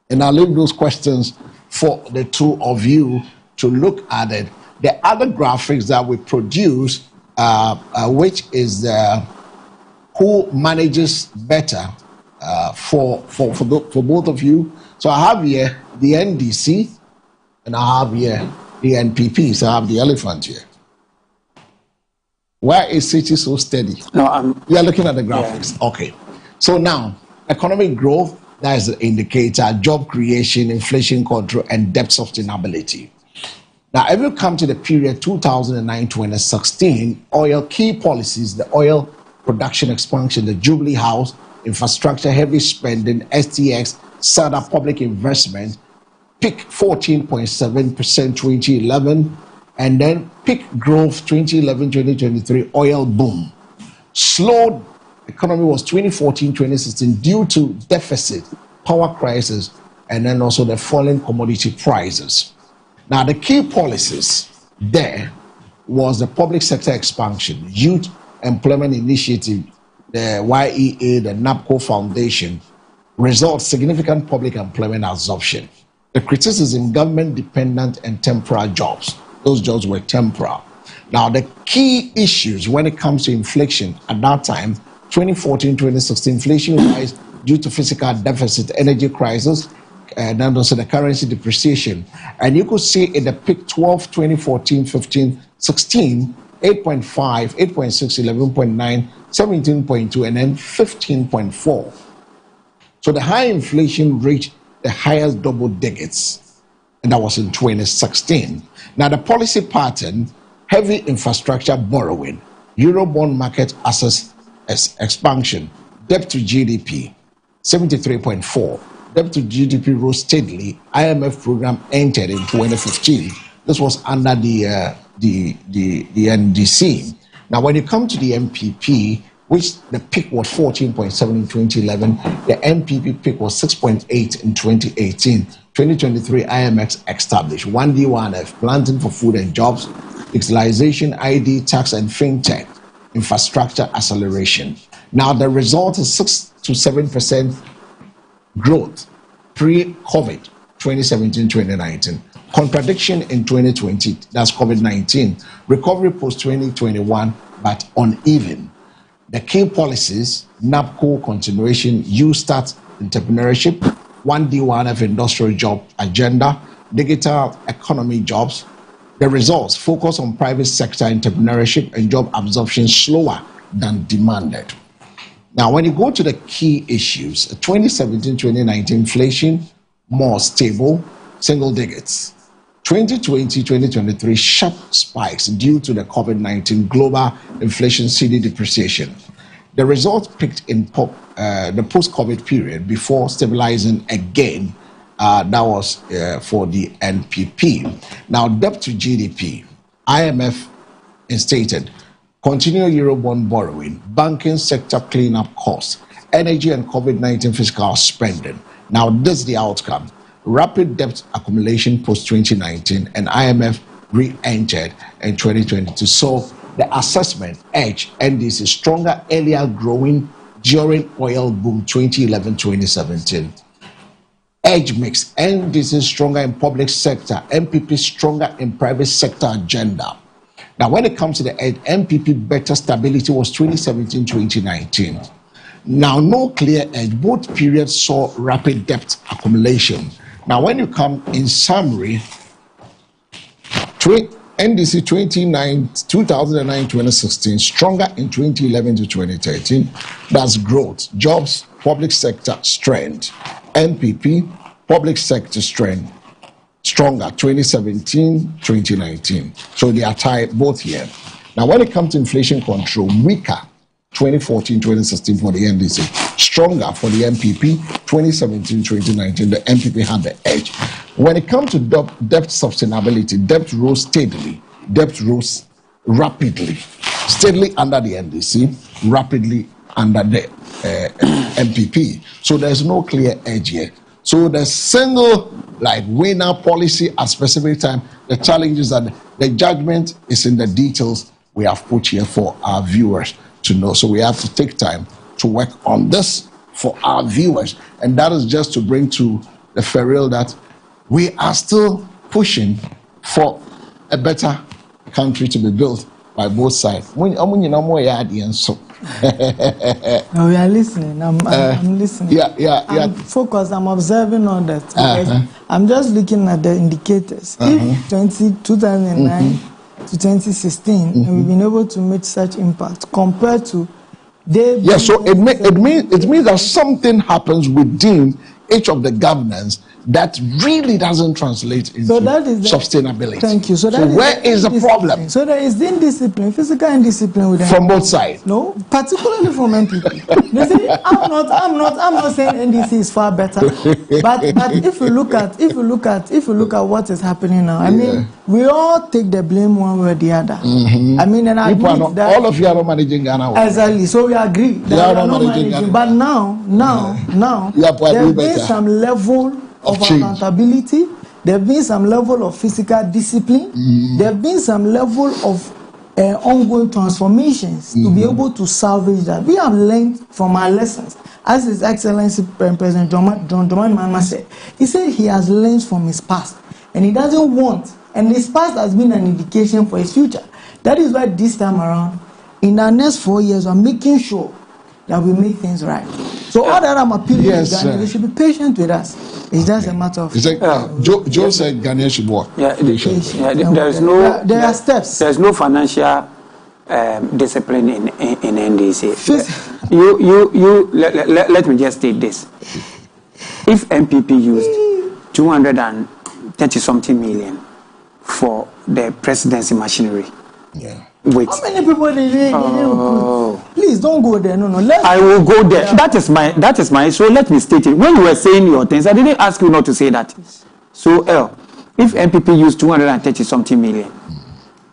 And I'll leave those questions for the two of you to look at it. The other graphics that we produce, which is the who manages better for both of you. So I have here the NDC and I have here the NPP. So I have the elephant here. Why is City so steady? No, we are looking at the graphics. Yeah. Okay. So now, economic growth, that is the indicator, job creation, inflation control, and debt sustainability. Now, if you come to the period 2009-2016, oil key policies, the oil production expansion, the Jubilee House, infrastructure, heavy spending, STX, set up public investment, peak 14.7% 2011, and then peak growth 2011-2023, oil boom. Slowed economy was 2014-2016 due to deficit, power crisis, and then also the falling commodity prices. Now, the key policies there was the public sector expansion, youth employment initiative, the YEA, the NAPCO Foundation, results significant public employment absorption. The criticism, government-dependent and temporary jobs. Those jobs were temporary. Now, the key issues when it comes to inflation at that time, 2014-2016, inflation rise due to fiscal deficit, energy crisis, and then also the currency depreciation. And you could see in the peak 12, 2014, 15, 16, 8.5, 8.6, 11.9, 17.2, and then 15.4. So the high inflation reached the highest double digits, and that was in 2016. Now the policy pattern, heavy infrastructure borrowing, Eurobond market access expansion, debt to GDP, 73.4. Debt to GDP rose steadily. IMF program entered in 2015. This was under the NDC. Now, when you come to the MPP, which the peak was 14.7 in 2011, the MPP peak was 6.8 in 2018. 2023, IMF established 1D1F, planting for food and jobs, digitalization, ID, tax, and fintech, infrastructure acceleration. Now, the result is 6 to 7% growth pre-COVID 2017-2019. Contradiction in 2020, that's COVID-19. Recovery post-2021, but uneven. The key policies, NAPCO continuation, U-Start entrepreneurship, 1D1F industrial job agenda, digital economy jobs. The results focus on private sector entrepreneurship and job absorption slower than demanded. Now, when you go to the key issues, 2017-2019 inflation, more stable, single digits. 2020-2023 sharp spikes due to the COVID-19 global inflation CD depreciation. The results peaked in the post-COVID period before stabilizing again. That was for the NPP. Now, debt to GDP, IMF instated continue Eurobond borrowing, banking sector cleanup costs, energy and COVID-19 fiscal spending. Now, this is the outcome. Rapid debt accumulation post-2019 and IMF re-entered in 2022. So the assessment edge NDC stronger, earlier growing during oil boom 2011-2017. Edge mix NDC stronger in public sector, MPP stronger in private sector agenda. Now, when it comes to the edge, MPP better stability was 2017-2019. Now, no clear edge. Both periods saw rapid debt accumulation. Now, when you come in summary, NDC 2009-2016, stronger in 2011-2013. That's growth, jobs, public sector strength. MPP, public sector strength, stronger 2017-2019. So they are tied both here. Now, when it comes to inflation control, weaker 2014-2016 for the NDC, stronger for the MPP 2017-2019. The MPP had the edge. When it comes to debt sustainability, debt rose steadily, debt rose rapidly, steadily under the NDC, rapidly under the MPP. So there's no clear edge here. So the single winner policy at specific time, the challenge is that the judgment is in the details we have put here for our viewers to know. So we have to take time to work on this for our viewers. And that is just to bring to the ferrule that we are still pushing for a better country to be built by both sides. No, we are listening. I'm listening. I'm focused. I'm observing all that. I'm just looking at the indicators. If 2009 to 2016, and we've been able to make such impact compared to so it means that something happens within each of the governance that really doesn't translate into sustainability. Thank you. So where is the problem? So there is indiscipline, physical indiscipline with from both sides. No, particularly from NPP. You see, I'm not saying NDC is far better, but if you look at what is happening now, I mean, we all take the blame one way or the other. I mean, and I admit that all of you are not managing Ghana. Exactly. So we agree that we are not managing. But now, there's been some level of accountability. There have been some level of physical discipline. There have been some level of ongoing transformations to be able to salvage that. We have learned from our lessons. As His Excellency President John Dramani Mahama said, he said he has learned from his past and he doesn't want, and his past has been an indication for his future. That is why this time around, in our next 4 years, we're making sure that we make things right. So all that I'm appealing to Ghana, they should be patient with us. It's just a matter of... Joe said Ghana should work. There are steps. There's no financial discipline in NDC. Let me just state this. If MPP used 230-something million for the presidency machinery, how many people they please don't go there. No. I will go there. That is my. So let me state it. When you were saying your things, I didn't ask you not to say that. So if MPP used 230-something million,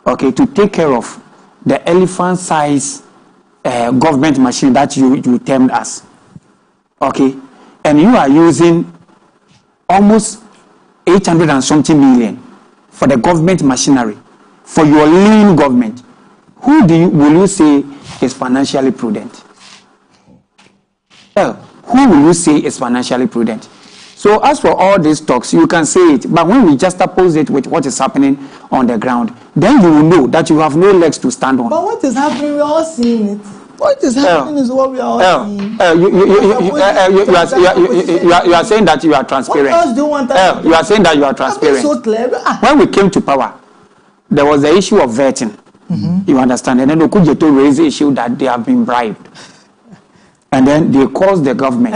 okay, to take care of the elephant-size government machine that you termed us, okay, and you are using almost 800-something million for the government machinery for your lean government, who will you say is financially prudent? Who will you say is financially prudent? So as for all these talks, you can say it, but when we just oppose it with what is happening on the ground, then you will know that you have no legs to stand on. But what is happening, we are all seeing it. What is happening is what we are all seeing. You are saying that you are transparent. What else do you want us to do? You are saying that you are transparent. So clear. When we came to power, there was the issue of vetting. You understand? And then Okujeto raised the issue that they have been bribed. And then they caused the government.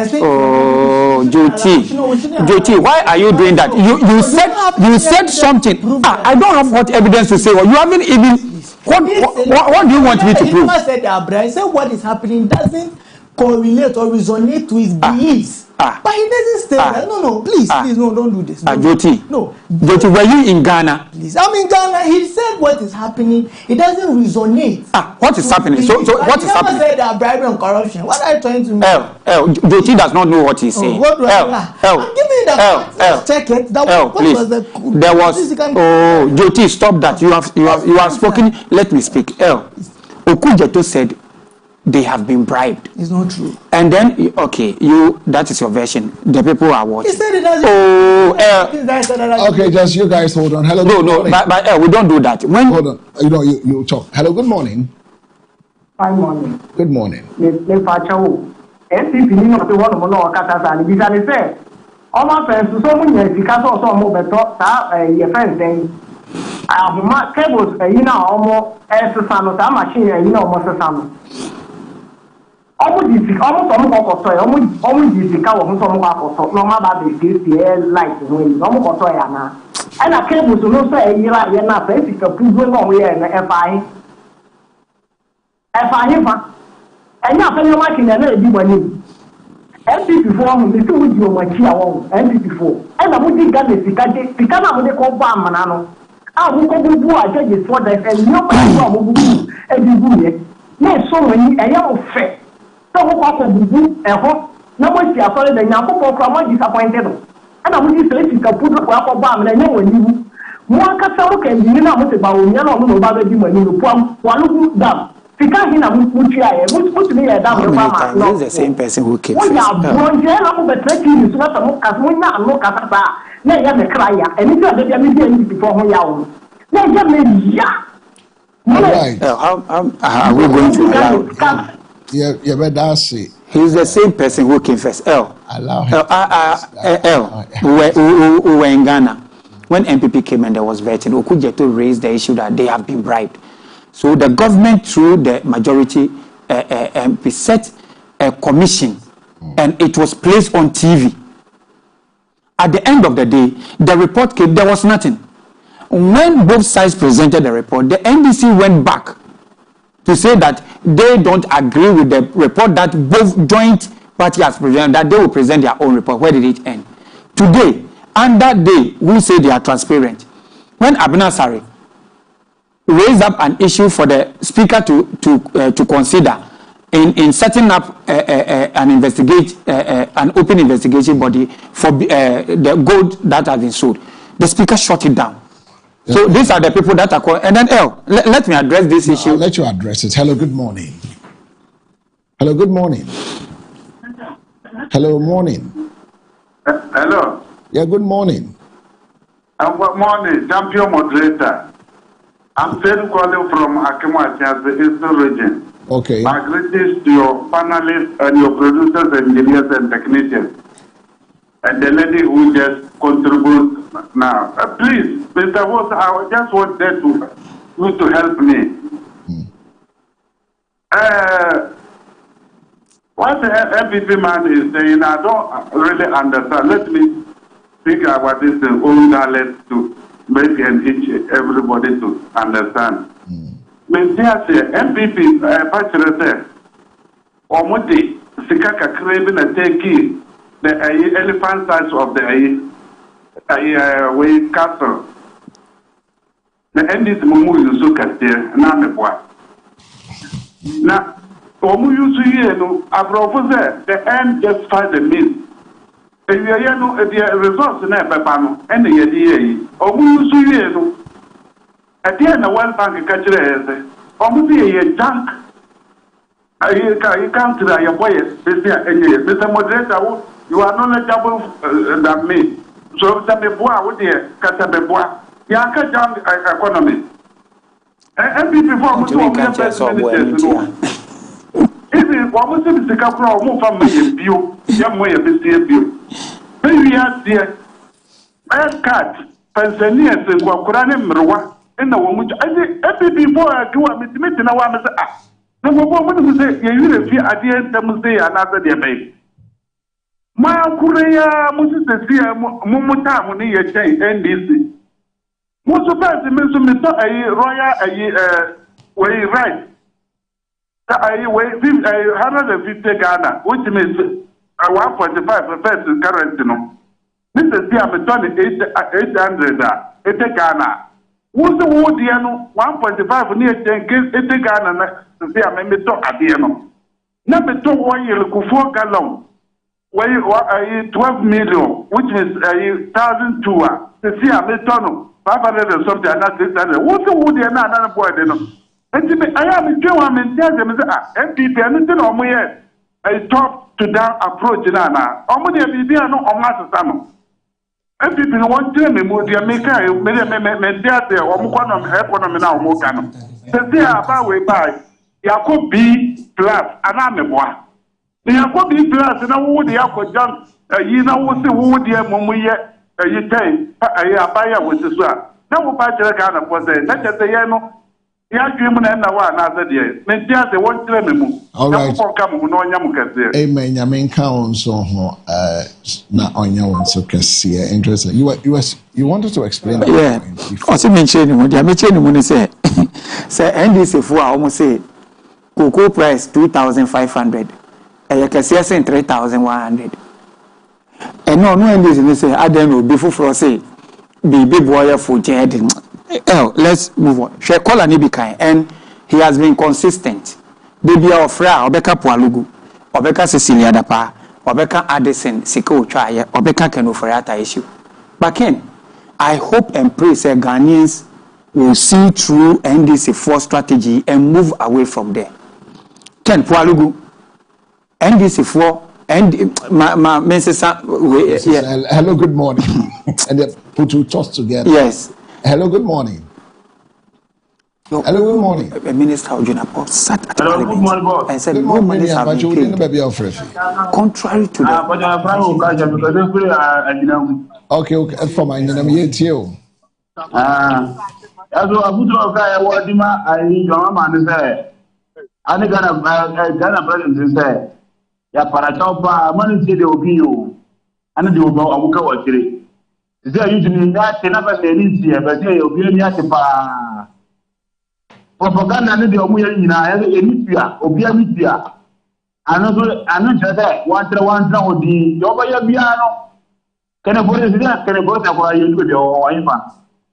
Joti, why are you doing that? You said something. I don't have what evidence to say. You haven't even. What do you want me to prove? I said what is happening doesn't correlate or resonate to his beliefs. But he doesn't say that. No, please, no, don't do this. Joti. No. Joti, were you in Ghana? Please. I'm in Ghana. He said what is happening. It doesn't resonate. What is happening? So what is happening? He never said that bribery and corruption. What are you trying to mean? Joti does not know what he's saying. What do I give me the check it. Please. There was. Joti, stop that. You have spoken. Let me speak. Okujeto said they have been bribed. It's not true. And then, that is your version. The people are watching. He said it doesn't. Okay, just you guys hold on. Hello. No, but we don't do that. Hold on. You talk. Hello, good morning. Fine morning. Good morning. Almost light when almost and I came to no say you like you're not basic of people on here and FI. And now when you're watching another be money. MP before him, the two with you my chia won't MP before. And I wouldn't get the Picana with the call Bam Manano. I will go to I tell you for that and nobody and you do no so many a young fair. So who got to do a hot nobody are sorry the Yako from disappointed. And I would say you can put up Bam and I know when you one castle can be not about Yano about the demon in the palm, one down. Because he now put me a down the the same person who keeps it. Is not a mock as we now look at that. Nay, I'm a crier, and if you are the media before me, nay, I'm a How are we going to allow? Yeah, but that's it. He's the same person who came first. Allow him. We were in Ghana. When MPP came and there was vetting, Okujeto raised the issue that they have been bribed. So the government, through the majority MP, set a commission and it was placed on TV. At the end of the day, the report came, there was nothing. When both sides presented the report, the NDC went back to say that they don't agree with the report that both joint parties has presented, that they will present their own report. Where did it end? Today, and that day, we say they are transparent. When Abena Sari raised up an issue for the speaker to consider in setting up an open investigation body for the gold that has been sold, the speaker shut it down. Yeah. So these are the people that are called. And then, let me address this issue. I'll let you address it. Hello, good morning. Hello, good morning. Hello, morning. Hello. Yeah, good morning. Good morning, champion moderator. I'm still calling from Akimwachi, the Eastern region. Okay. My greetings to your panelists and your producers, engineers, and technicians. And the lady who just contributes now. Please, Mr. Wood, I just want you to help me. What the MPP man is saying, I don't really understand. Let me speak about this in own dialect to make and teach everybody to understand. Mr. MPP, Pachire, Omuti, Sikaka Kraven, and take the elephant size of the way castle. The end is Mumu Yusuka there, Namepwa. Now, Omu Yusu, I propose the end justify the means. And we are the results in Epano, and the Yadi, Omu Yusu, at the end of one bank catcher, Omu a junk. You can't try your boy, Mr. Moderator. You are knowledgeable than me. So, Sabeboa, what dear, Catabeboa, Yanka Jam economy. And before we do even what was the Capra move from me, view, young way of this view. Maybe ask the air cat, Pennsylvania, and Wakurane Mrua, and the woman. I think every before I do a meeting, I want to say, no one will say, you fear at the end of the day another day, baby. Ma kureya musitesia mumuta muni yeche NDC. Musupa simensu mito royal way right. Way 150 Ghana, which means 1.5 percent currency no. This is the Ametoni 800 Ghana. Who's the wood yano 1.5 near 10 Ghana the Amemito Adiano. Number 2 1 year Kufu Galong. 12 million, which is 1,002. To see a meton, 500 or something, and not 600. What's the wood and another boy? I am a German and tell them that MPP and the normal a top to down approach in Anna. Omni be no on Master MPP won't tell me, Moody, make a mediate or Mukanum economy now, Mokano. They are about way by Yacob B plus an army. The Yakobi plus and a wood Yakojam, you know what the wood Yamuya, you say, a buyer with the swap. Now, Pacha was there. That's at the Yano. Yakim and one other day. Then just the one tremble. All right. Amen. Yamin council, not on your own, so can see interesting. You wanted to explain that? Yeah. Also, mentioned what you mentioned when you say, NDC for almost say, cocoa price 2,500. I can see 3,100. And no NDC say, I don't know, before for say, be big boy for Jed. Let's move on. She call an Ibikai, and he has been consistent. Baby of Fra, Obeka Pualugu, Obeka Cecilia Dapa, Obeka Addison, Siko Chaya, Obeka Kenofriata issue. But Ken, I hope and pray that Ghanaians will see through NDC4 strategy and move away from there. Ken Pualugu, NDC4, and hello, good morning. And then put two thoughts together. Yes. Hello, good morning. Hello, good morning. Minister Ojinapo sat at Hello, good morning, boss. and said no money have been paid. Contrary to that. Okay, for my name, yet you. As well, I put up a word in my man say. I think Ghana president say, Ya Paratopa, money to the Obio, and the Obo Abuka was three. Is there usually that never say here, but they will be Yatipa. Propaganda ne de omo yɛ nyinaa yɛ enipia obi anipia ano kyerɛ sɛ wantra odi yɛ ɔbɛyɛ bia no kene bɔre sɛ kene bɔre sɛ kɔ yɛ ndu de wɔn fa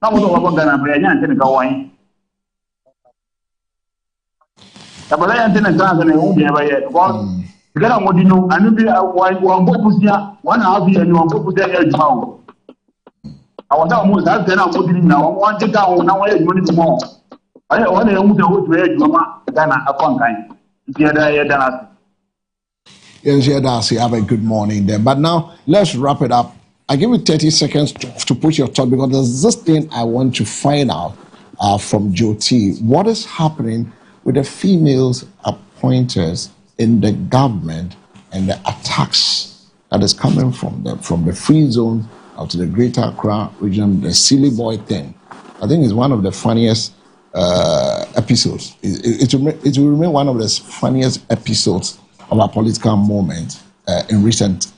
na mo do propaganda bɛ nya ntene ka wɔn ta bɔre yɛ ntene ka sɛ ne wo bi bɛyɛ because gara mo di no anu bi wɔn bɔ pusia wɔn a bi ani wɔn bɔ pusia yɛ adwuma wo awɔ da mo sa tɛ na mo di na wɔn gye ka wo na wɔn yɛ adwuma ni mo yes, have a good morning there. But now let's wrap it up. I give you 30 seconds to put your thought because there's this thing I want to find out from Jyoti. What is happening with the females appointers in the government and the attacks that is coming from them, from the free zone out to the Greater Accra region, the silly boy thing. I think it's one of the funniest episodes. It will remain one of the funniest episodes of our political moment in recent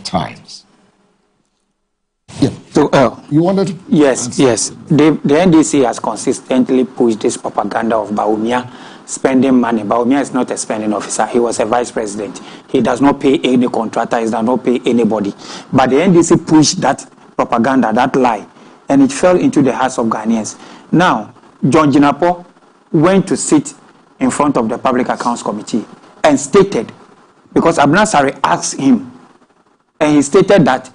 times. Yeah. So, you wanted to? Yes. The NDC has consistently pushed this propaganda of Bawumia spending money. Bawumia is not a spending officer. He was a vice president. He does not pay any contractor. He does not pay anybody. But the NDC pushed that propaganda, that lie, and it fell into the hearts of Ghanaians. Now, John Jinapo went to sit in front of the Public Accounts Committee and stated, because Abna Sari asked him, and he stated that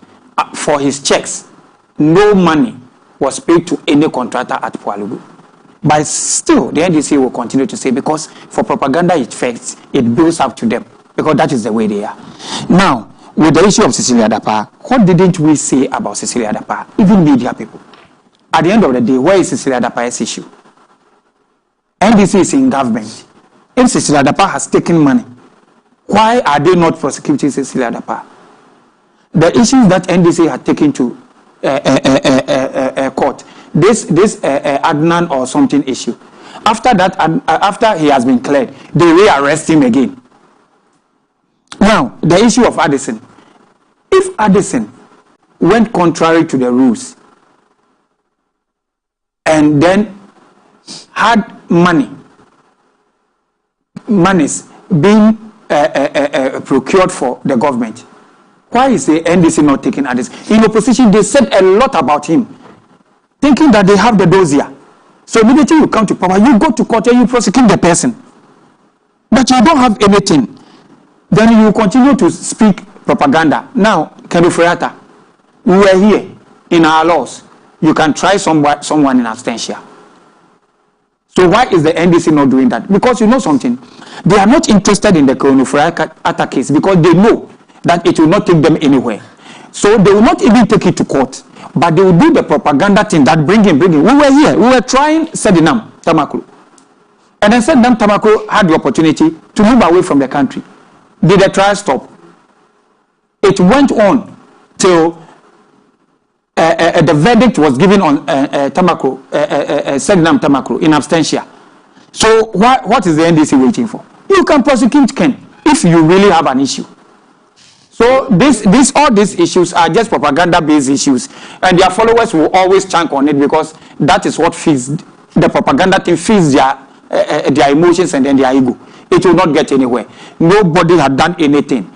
for his checks, no money was paid to any contractor at Pualugu. But still, the NDC will continue to say, because for propaganda effects, it builds up to them, because that is the way they are. Now, with the issue of Cecilia Dapa, what didn't we say about Cecilia Dapa, even media people? At the end of the day, where is Cecilia Dapa's issue? NDC is in government. If Cecilia Dapa has taken money, why are they not prosecuting Cecilia Dapa? The issues that NDC had taken to court, this Adnan or something issue, after that, after he has been cleared, they rearrest him again. Now, the issue of Addison. If Addison went contrary to the rules, and then had monies being procured for the government, why is the NDC not taking Addison? In opposition, they said a lot about him, thinking that they have the dossier. So immediately you come to power, you go to court and you prosecute the person. But you don't have anything. Then you continue to speak propaganda. Now, Kenu Furata, we were here in our laws. You can try someone in absentia. So why is the NDC not doing that? Because you know something, they are not interested in the Kenu Furata case because they know that it will not take them anywhere. So they will not even take it to court, but they will do the propaganda thing that bring him. We were here, we were trying Sedinam Tamakulu. And then Sedinam Tamakulu had the opportunity to move away from the country. Did the trial stop? It went on till the verdict was given on Sedinam Tamakulu in absentia. So what is the NDC waiting for? You can prosecute Ken if you really have an issue. So all these issues are just propaganda-based issues, and their followers will always chunk on it because that is what feeds the propaganda thing, feeds their emotions and then their ego. It will not get anywhere. Nobody had done anything.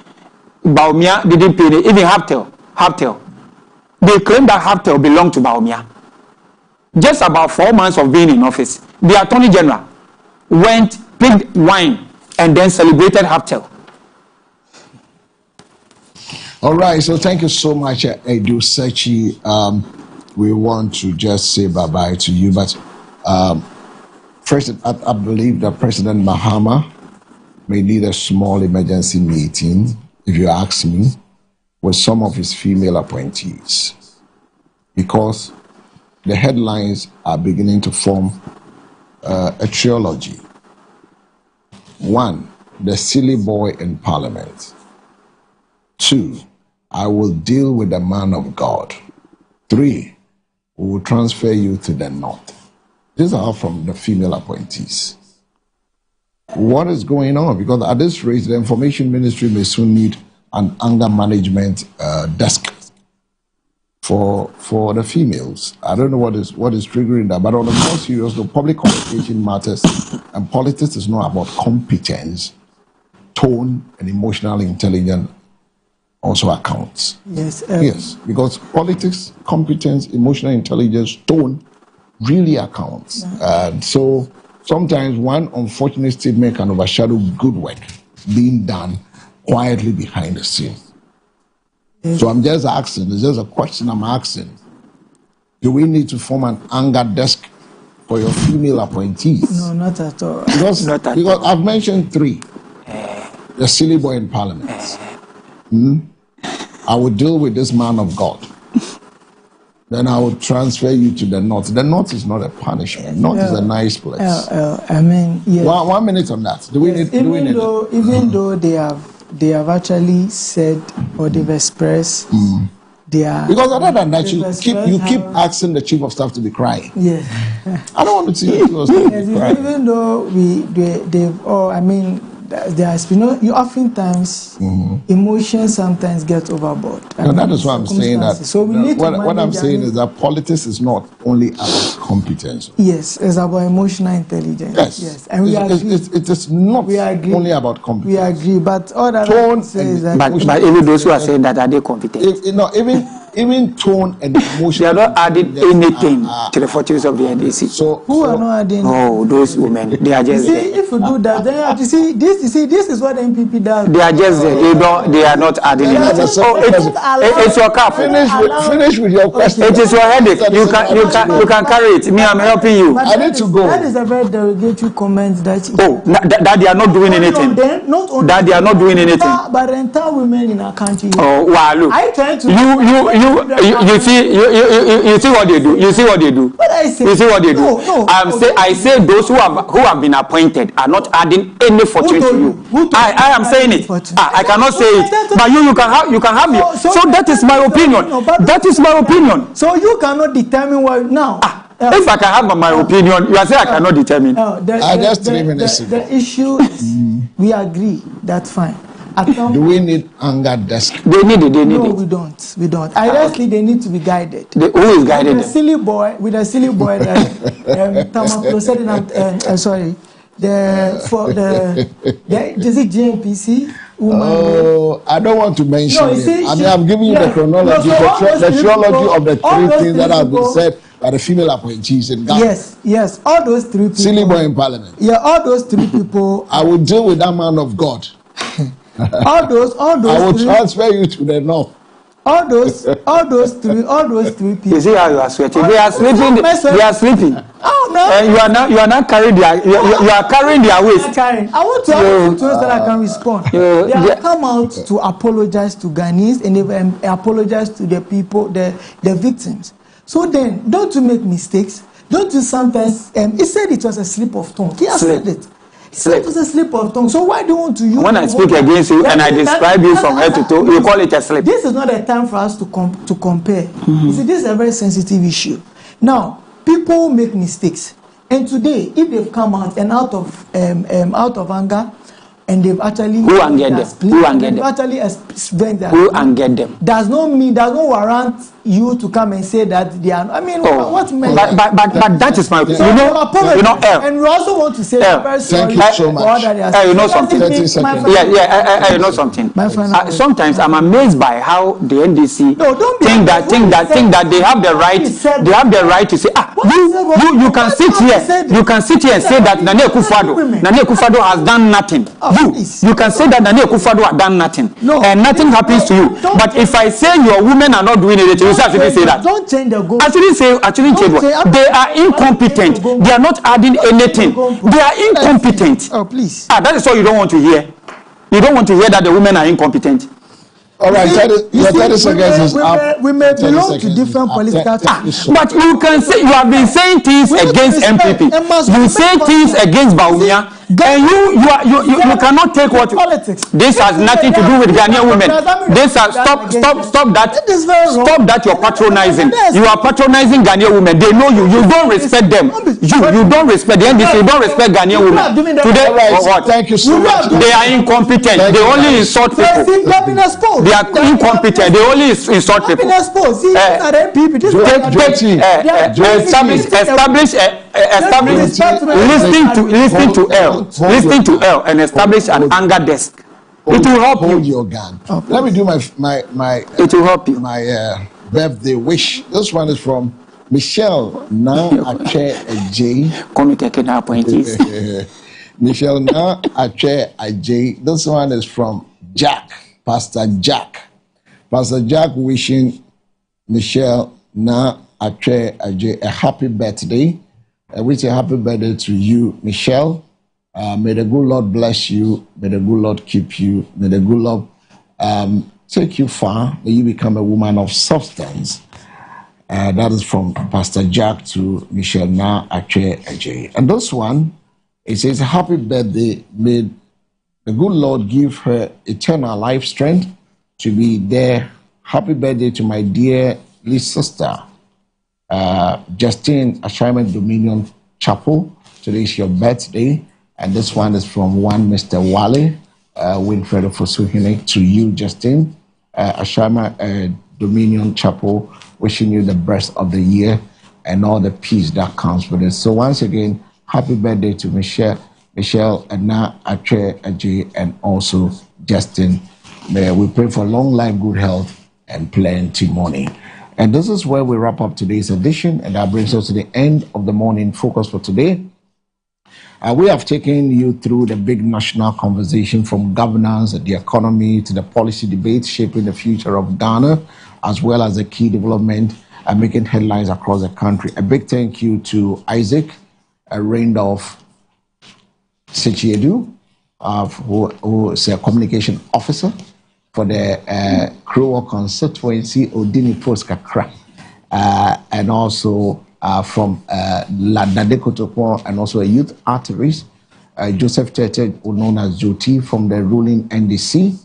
Bawumia didn't pay it. Even Haftel. They claim that Haftel belonged to Bawumia. Just about 4 months of being in office, the Attorney General went, picked wine, and then celebrated Haftel. All right, so thank you so much, Edu Sechi. We want to just say bye-bye to you, but first, I believe that President Mahama may need a small emergency meeting, if you ask me, with some of his female appointees, because the headlines are beginning to form a trilogy. 1, the silly boy in Parliament. 2, I will deal with the man of God. 3, we will transfer you to the north. These are from the female appointees. What is going on? Because at this rate, the information ministry may soon need an anger management desk for the females. I don't know what is triggering that, but on the more serious, the public communication matters, and politics is not about competence, tone, and emotional intelligence also accounts. Yes. Yes, because politics, competence, emotional intelligence, tone really accounts. And so sometimes one unfortunate statement can overshadow good work being done quietly behind the scenes. Yes. So I'm just asking, it's just a question I'm asking. Do we need to form an anger desk for your female appointees? No, not at all. Because I've mentioned 3. The silly boy in Parliament. I will deal with this man of God. Then I will transfer you to the north. The north is not a punishment. North is a nice place. I mean, yes. 1 minute on that. Do we need? Even though they have actually said or they've expressed their. Because other than that, you keep asking the chief of staff to be crying. Yes. I don't want to see you crying. Even though they've I mean. There has been oftentimes emotions sometimes get overboard. No, that is why I'm saying that. So we need what I'm saying is that politics is not only about competence. Yes, it's about emotional intelligence. Yes. And we agree. It is not only about competence. We agree, but all that tone says and that. But even those who are saying that, are they competent? Even tone and emotion. They are not adding anything to the fortunes of the NDC. So who are not adding? Oh, those women, they are just. You see, if you do that, then you have to see this. You see, this is what the MPP does. They are just there. They are not adding anything. It's your cap. Finish with your question. It is your headache. You can carry it. Me, I'm helping you. I need to go. That is a very derogatory comment that. That they are not doing anything. That they are not doing anything. But the entire women in our country. Oh, wow! Look. I trying to. You see what they do. You see what they do. What I say? You see what they do. I say those who have been appointed are not adding any fortune to you. I am saying it. I cannot say it. But you can have it. So that is my opinion. That is my opinion. So you cannot determine what now. If I can have my opinion, you are saying I cannot determine. Just 3 minutes ago. The issue is we agree. That's fine. Do we need anger desk? They need it. No, we don't. We don't. I just think they need to be guided. Who is guiding them? With a silly boy that Tamako said, sorry, is it JMPC? Oh, I don't want to mention it. I mean, I'm giving you the chronology, the theology of the 3 things that have been said by the female appointees in Ghana. Yes, all those 3 people. Silly boy in Parliament. Yeah, all those 3 people. I will deal with that man of God. all those. I will transfer you to the north. All those 3 people. You see how you are sweating? They are sleeping. They are sleeping. Oh no! And you are not carrying their. You are carrying their waist. I want to have so that I can respond. They have come out to apologize to Ghanaians and they apologize to the people, the victims. So then, don't you make mistakes? Don't you sometimes? He said it was a slip of tongue. He has said it. It was a slip of tongue. So why do you want to use? When I speak against you and I describe you from head to toe, you call it a slip. This is not a time for us to compare. You see, this is a very sensitive issue. Now, people make mistakes, and today, if they've come out and out of anger, and they've actually who and get them? Who and get them? Actually explain that. Who and get them? Does not warrant you to come and say that they are. I mean, what meant? But that is my. So and we also want to say very sorry. Thank you so much. You know something? 30 seconds. You know something. Sometimes I'm amazed by how the NDC think that they have the right. They have the right to say, you can sit here. You can sit here and say that Nana Akufo-Addo has done nothing. You can say that Nana Akufo-Addo has done nothing, and nothing happens to you. But if I say your women are not doing anything, you actually say that. Don't change the goal. Actually change what? They are incompetent. They are not adding anything. They are incompetent. Oh, please. That is what you don't want to hear. You don't want to hear that the women are incompetent. All right, 30 seconds is up. We may belong to different political parties. But you can say, you have been saying things against MPP. You say things against Baumia. And you cannot take what politics. This has nothing to do with Ghanaian women. This has stop that. Stop that you're patronizing. You are patronizing Ghanaian women. They know you. You don't respect them. You don't respect the NDC. You don't respect Ghanaian women. Today, what? Thank you so much. They are incompetent. They only insult people. They are incompetent. They only insult people. Listening to L and establish an anger desk. It will help you. Your gun. Let me do my. It will help you. My birthday wish. This one is from Michelle Na Ache Ajay. Michelle Na Ache Ajay. This one is from Jack, Pastor Jack. Pastor Jack wishing Michelle Na Ache Ajay a happy birthday. I wish a happy birthday to you, Michelle. May the good Lord bless you. May the good Lord keep you. May the good Lord take you far. May you become a woman of substance. That is from Pastor Jack to Michelle Na Ache Ajay. And this one, it says, happy birthday. May the good Lord give her eternal life strength to be there. Happy birthday to my dear little sister, Justine Ashaiman Dominion Chapel. Today is your birthday. And this one is from one Mr. Wale, Winfred Fosuhine, to you, Justine. Ashaiman Dominion Chapel, wishing you the best of the year and all the peace that comes with it. So once again, happy birthday to Michelle Na Ache Ajay, and also Justin. We pray for long life, good health, and plenty money. And this is where we wrap up today's edition, and that brings us to the end of the morning focus for today. We have taken you through the big national conversation, from governance and the economy to the policy debate shaping the future of Ghana, as well as the key development making headlines across the country. A big thank you to Isaac Randolph Sechiedu, who is a communication officer for the Krowa constituency, Odini Post Kakra, and also from Ladade Kotoko, and also a youth activist, Joseph Tete, known as Joti, from the ruling NDC,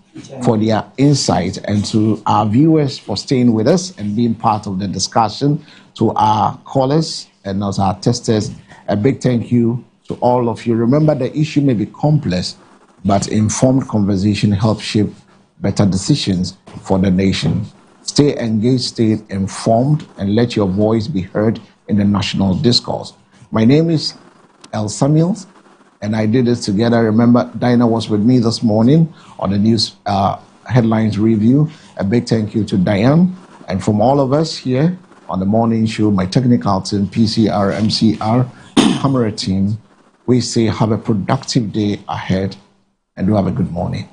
for their insight, and to our viewers for staying with us and being part of the discussion, to our callers and also our testers. A big thank you to all of you. Remember, the issue may be complex, but informed conversation helps shape better decisions for the nation. Stay engaged, stay informed, and let your voice be heard in the national discourse. My name is El Samuels, and I did this together. Remember, Dinah was with me this morning on the news headlines review. A big thank you to Diane. And from all of us here on the morning show, my technical team, PCR, MCR, camera team, we say have a productive day ahead, and do have a good morning.